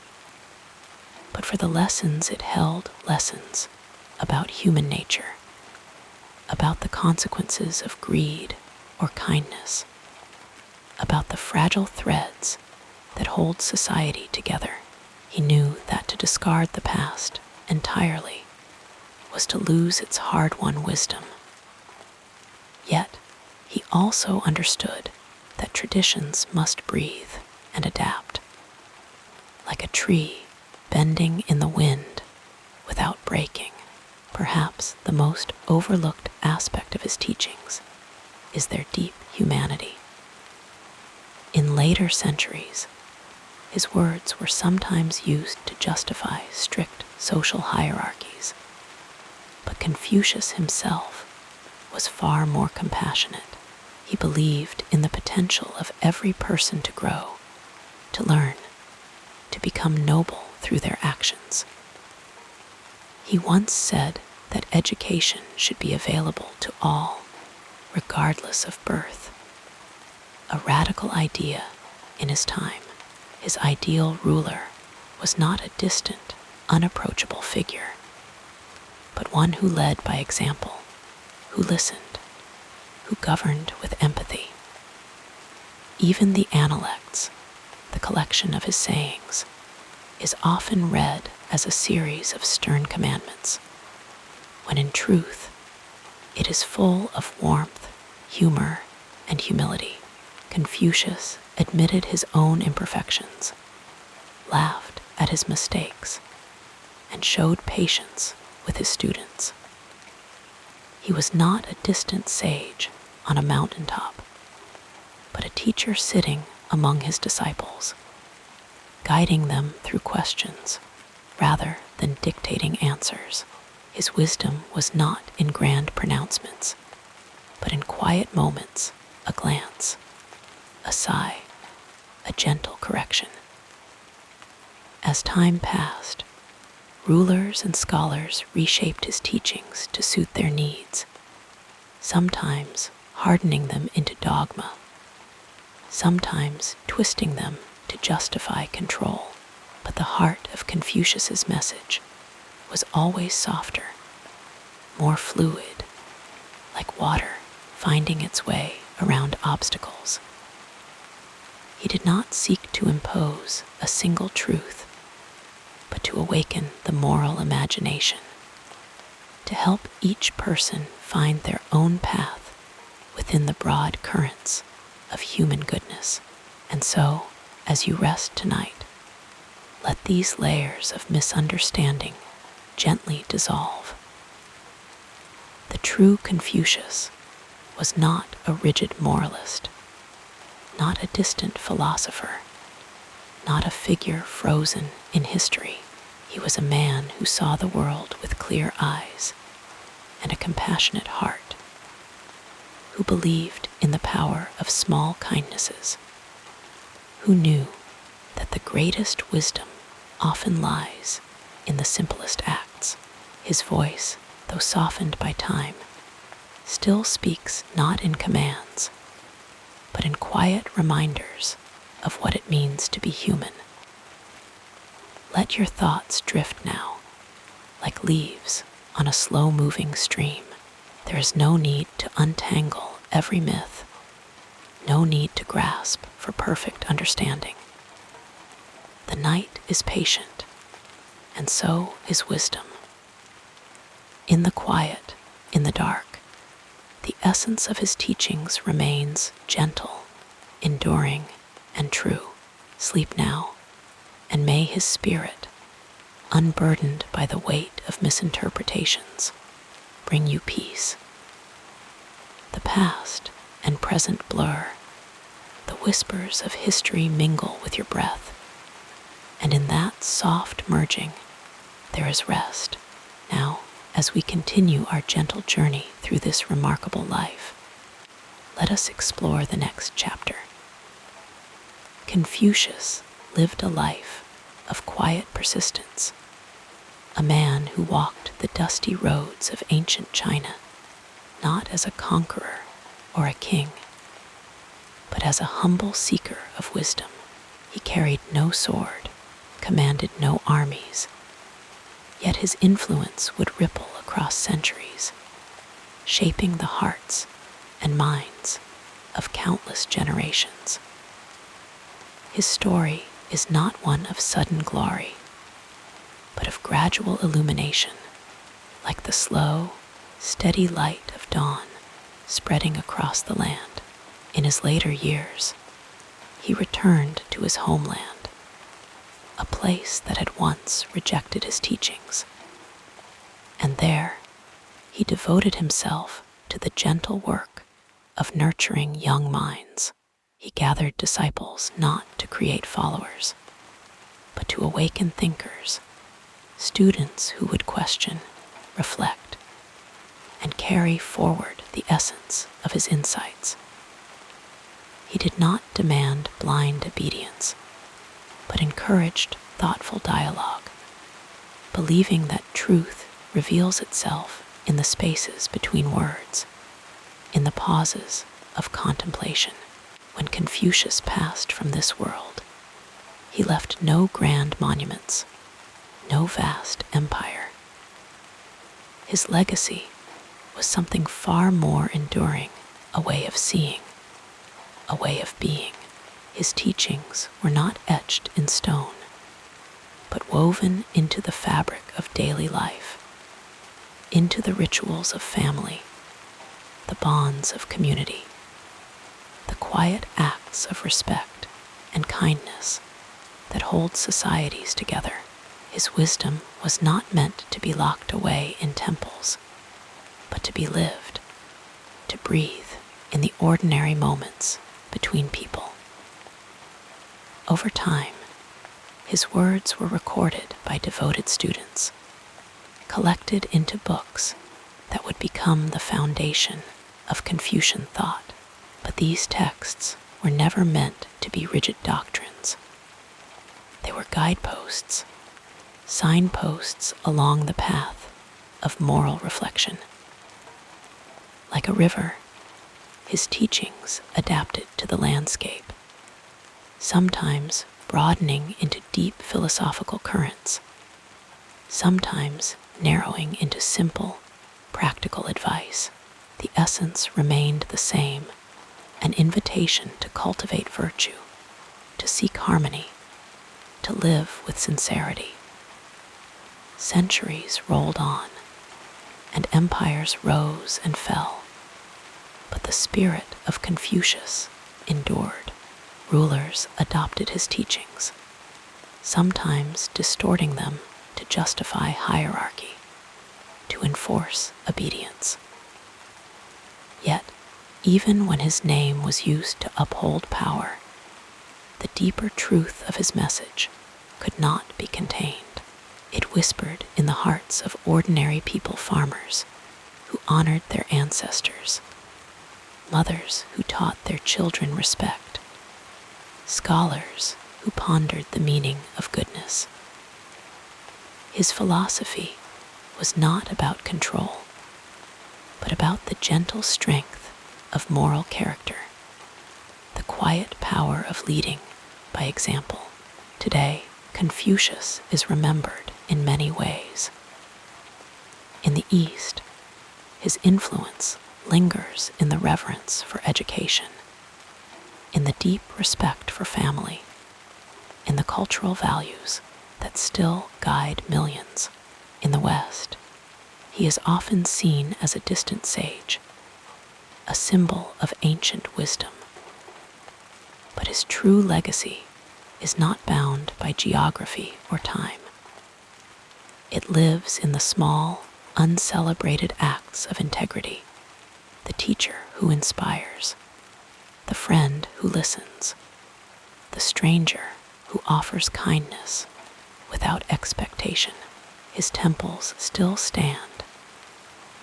but for the lessons it held, lessons about human nature, about the consequences of greed or kindness, about the fragile threads that hold society together. He knew that to discard the past entirely was to lose its hard-won wisdom. Yet, he also understood that traditions must breathe and adapt. Like a tree bending in the wind without breaking, perhaps the most overlooked aspect of his teachings is their deep humanity. In later centuries, his words were sometimes used to justify strict social hierarchies, but Confucius himself was far more compassionate. He believed in the potential of every person to grow, to learn, to become noble through their actions. He once said that education should be available to all, regardless of birth. A radical idea in his time. His ideal ruler was not a distant, unapproachable figure, but one who led by example, who listened, who governed with empathy. Even the Analects, the collection of his sayings, is often read as a series of stern commandments, when in truth it is full of warmth, humor, and humility. Confucius admitted his own imperfections, laughed at his mistakes, and showed patience with his students. He was not a distant sage on a mountaintop, but a teacher sitting among his disciples, guiding them through questions rather than dictating answers. His wisdom was not in grand pronouncements, but in quiet moments, a glance, a sigh, a gentle correction. As time passed, rulers and scholars reshaped his teachings to suit their needs, sometimes hardening them into dogma, sometimes twisting them to justify control. But the heart of Confucius's message was always softer, more fluid, like water finding its way around obstacles. He did not seek to impose a single truth, but to awaken the moral imagination, to help each person find their own path within the broad currents of human goodness. And so, as you rest tonight, let these layers of misunderstanding gently dissolve. The true Confucius was not a rigid moralist, not a distant philosopher, not a figure frozen in history. He was a man who saw the world with clear eyes and a compassionate heart, who believed in the power of small kindnesses, who knew that the greatest wisdom often lies in the simplest acts. His voice, though softened by time, still speaks not in commands, but in quiet reminders of what it means to be human. Let your thoughts drift now, like leaves on a slow-moving stream. There is no need to untangle every myth, no need to grasp for perfect understanding. The night is patient, and so is wisdom. In the quiet, in the dark, the essence of his teachings remains gentle, enduring, and true. Sleep now, and may his spirit, unburdened by the weight of misinterpretations, bring you peace. The past and present blur, the whispers of history mingle with your breath, and in that soft merging, there is rest. Now, as we continue our gentle journey through this remarkable life, let us explore the next chapter. Confucius lived a life of quiet persistence, a man who walked the dusty roads of ancient China, not as a conqueror or a king, but as a humble seeker of wisdom. He carried no sword, commanded no armies, yet his influence would ripple across centuries, shaping the hearts and minds of countless generations. His story is not one of sudden glory, but of gradual illumination, like the slow, steady light of dawn spreading across the land. In his later years, he returned to his homeland, a place that had once rejected his teachings. And there, he devoted himself to the gentle work of nurturing young minds. He gathered disciples not to create followers, but to awaken thinkers, students who would question, reflect, and carry forward the essence of his insights. He did not demand blind obedience, but encouraged thoughtful dialogue, believing that truth reveals itself in the spaces between words, in the pauses of contemplation. When Confucius passed from this world, he left no grand monuments, no vast empire. His legacy was something far more enduring, a way of seeing, a way of being. His teachings were not etched in stone, but woven into the fabric of daily life, into the rituals of family, the bonds of community, the quiet acts of respect and kindness that hold societies together. His wisdom was not meant to be locked away in temples, but to be lived, to breathe in the ordinary moments between people. Over time, his words were recorded by devoted students, collected into books that would become the foundation of Confucian thought. But these texts were never meant to be rigid doctrines. They were guideposts, signposts along the path of moral reflection. Like a river, his teachings adapted to the landscape, sometimes broadening into deep philosophical currents, sometimes narrowing into simple, practical advice. The essence remained the same, an invitation to cultivate virtue, to seek harmony, to live with sincerity. Centuries rolled on, and empires rose and fell, but the spirit of Confucius endured. Rulers adopted his teachings, sometimes distorting them to justify hierarchy, to enforce obedience. Yet, even when his name was used to uphold power, the deeper truth of his message could not be contained. It whispered in the hearts of ordinary people, farmers who honored their ancestors, mothers who taught their children respect, scholars who pondered the meaning of goodness. His philosophy was not about control, but about the gentle strength of moral character, the quiet power of leading by example. Today, Confucius is remembered in many ways. In the East, his influence lingers in the reverence for education, in the deep respect for family, in the cultural values that still guide millions. In the West, he is often seen as a distant sage, a symbol of ancient wisdom. But his true legacy is not bound by geography or time. It lives in the small, uncelebrated acts of integrity, the teacher who inspires, the friend who listens, the stranger who offers kindness without expectation. His temples still stand,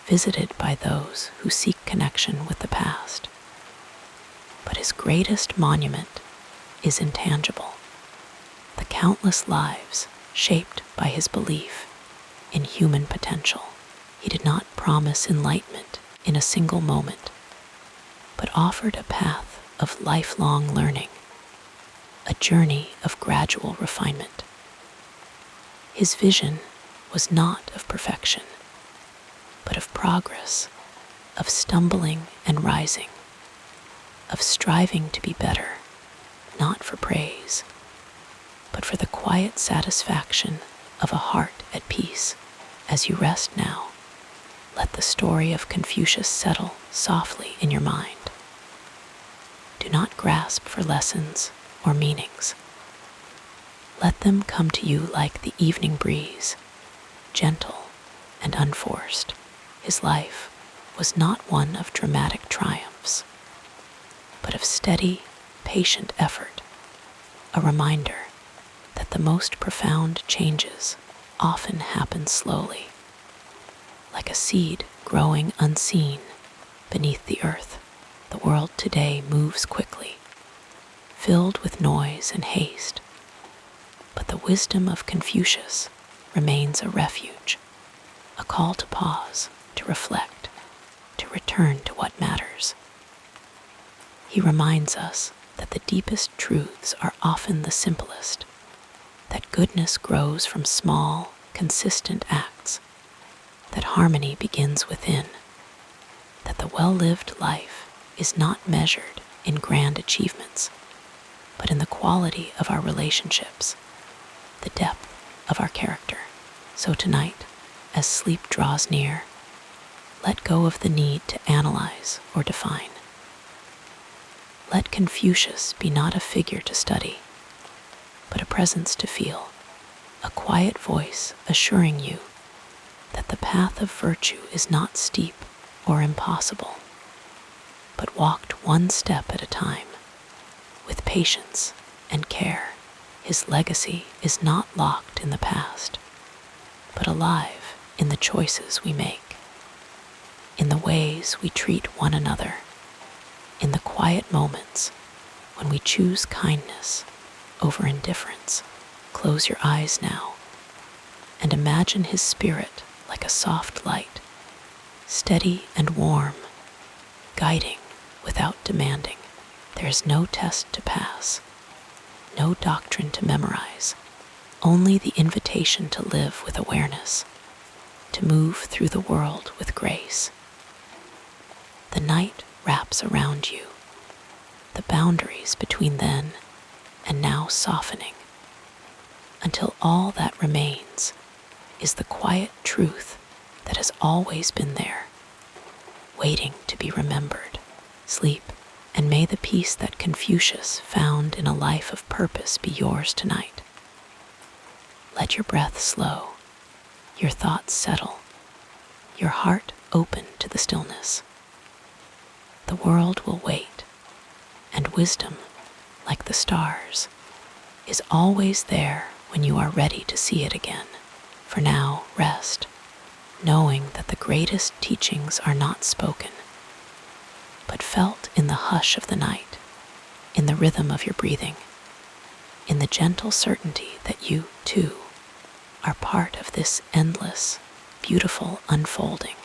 visited by those who seek connection with the past. But his greatest monument is intangible, the countless lives shaped by his belief in human potential. He did not promise enlightenment in a single moment, but offered a path of lifelong learning, a journey of gradual refinement. His vision was not of perfection, but of progress, of stumbling and rising, of striving to be better, not for praise, but for the quiet satisfaction of a heart at peace. As you rest now, let the story of Confucius settle softly in your mind. Do not grasp for lessons or meanings. Let them come to you like the evening breeze, gentle and unforced. His life was not one of dramatic triumphs, but of steady, patient effort, a reminder that the most profound changes often happen slowly, like a seed growing unseen beneath the earth. The world today moves quickly, filled with noise and haste, but the wisdom of Confucius remains a refuge, a call to pause, to reflect, to return to what matters. He reminds us that the deepest truths are often the simplest, that goodness grows from small, consistent acts, that harmony begins within, that the well-lived life is not measured in grand achievements, but in the quality of our relationships, the depth of our character. So tonight, as sleep draws near, let go of the need to analyze or define. Let Confucius be not a figure to study, but a presence to feel, a quiet voice assuring you that the path of virtue is not steep or impossible, but walked one step at a time, with patience and care. His legacy is not locked in the past, but alive in the choices we make, in the ways we treat one another, in the quiet moments when we choose kindness over indifference. Close your eyes now and imagine his spirit like a soft light, steady and warm, guiding without demanding. There is no test to pass, no doctrine to memorize, only the invitation to live with awareness, to move through the world with grace. The night wraps around you, the boundaries between then and now softening, until all that remains is the quiet truth that has always been there, waiting to be remembered. Sleep, and may the peace that Confucius found in a life of purpose be yours tonight. Let your breath slow, your thoughts settle, your heart open to the stillness. The world will wait, and wisdom, like the stars, is always there when you are ready to see it again. For now, rest, knowing that the greatest teachings are not spoken, but felt in the hush of the night, in the rhythm of your breathing, in the gentle certainty that you, too, are part of this endless, beautiful unfolding.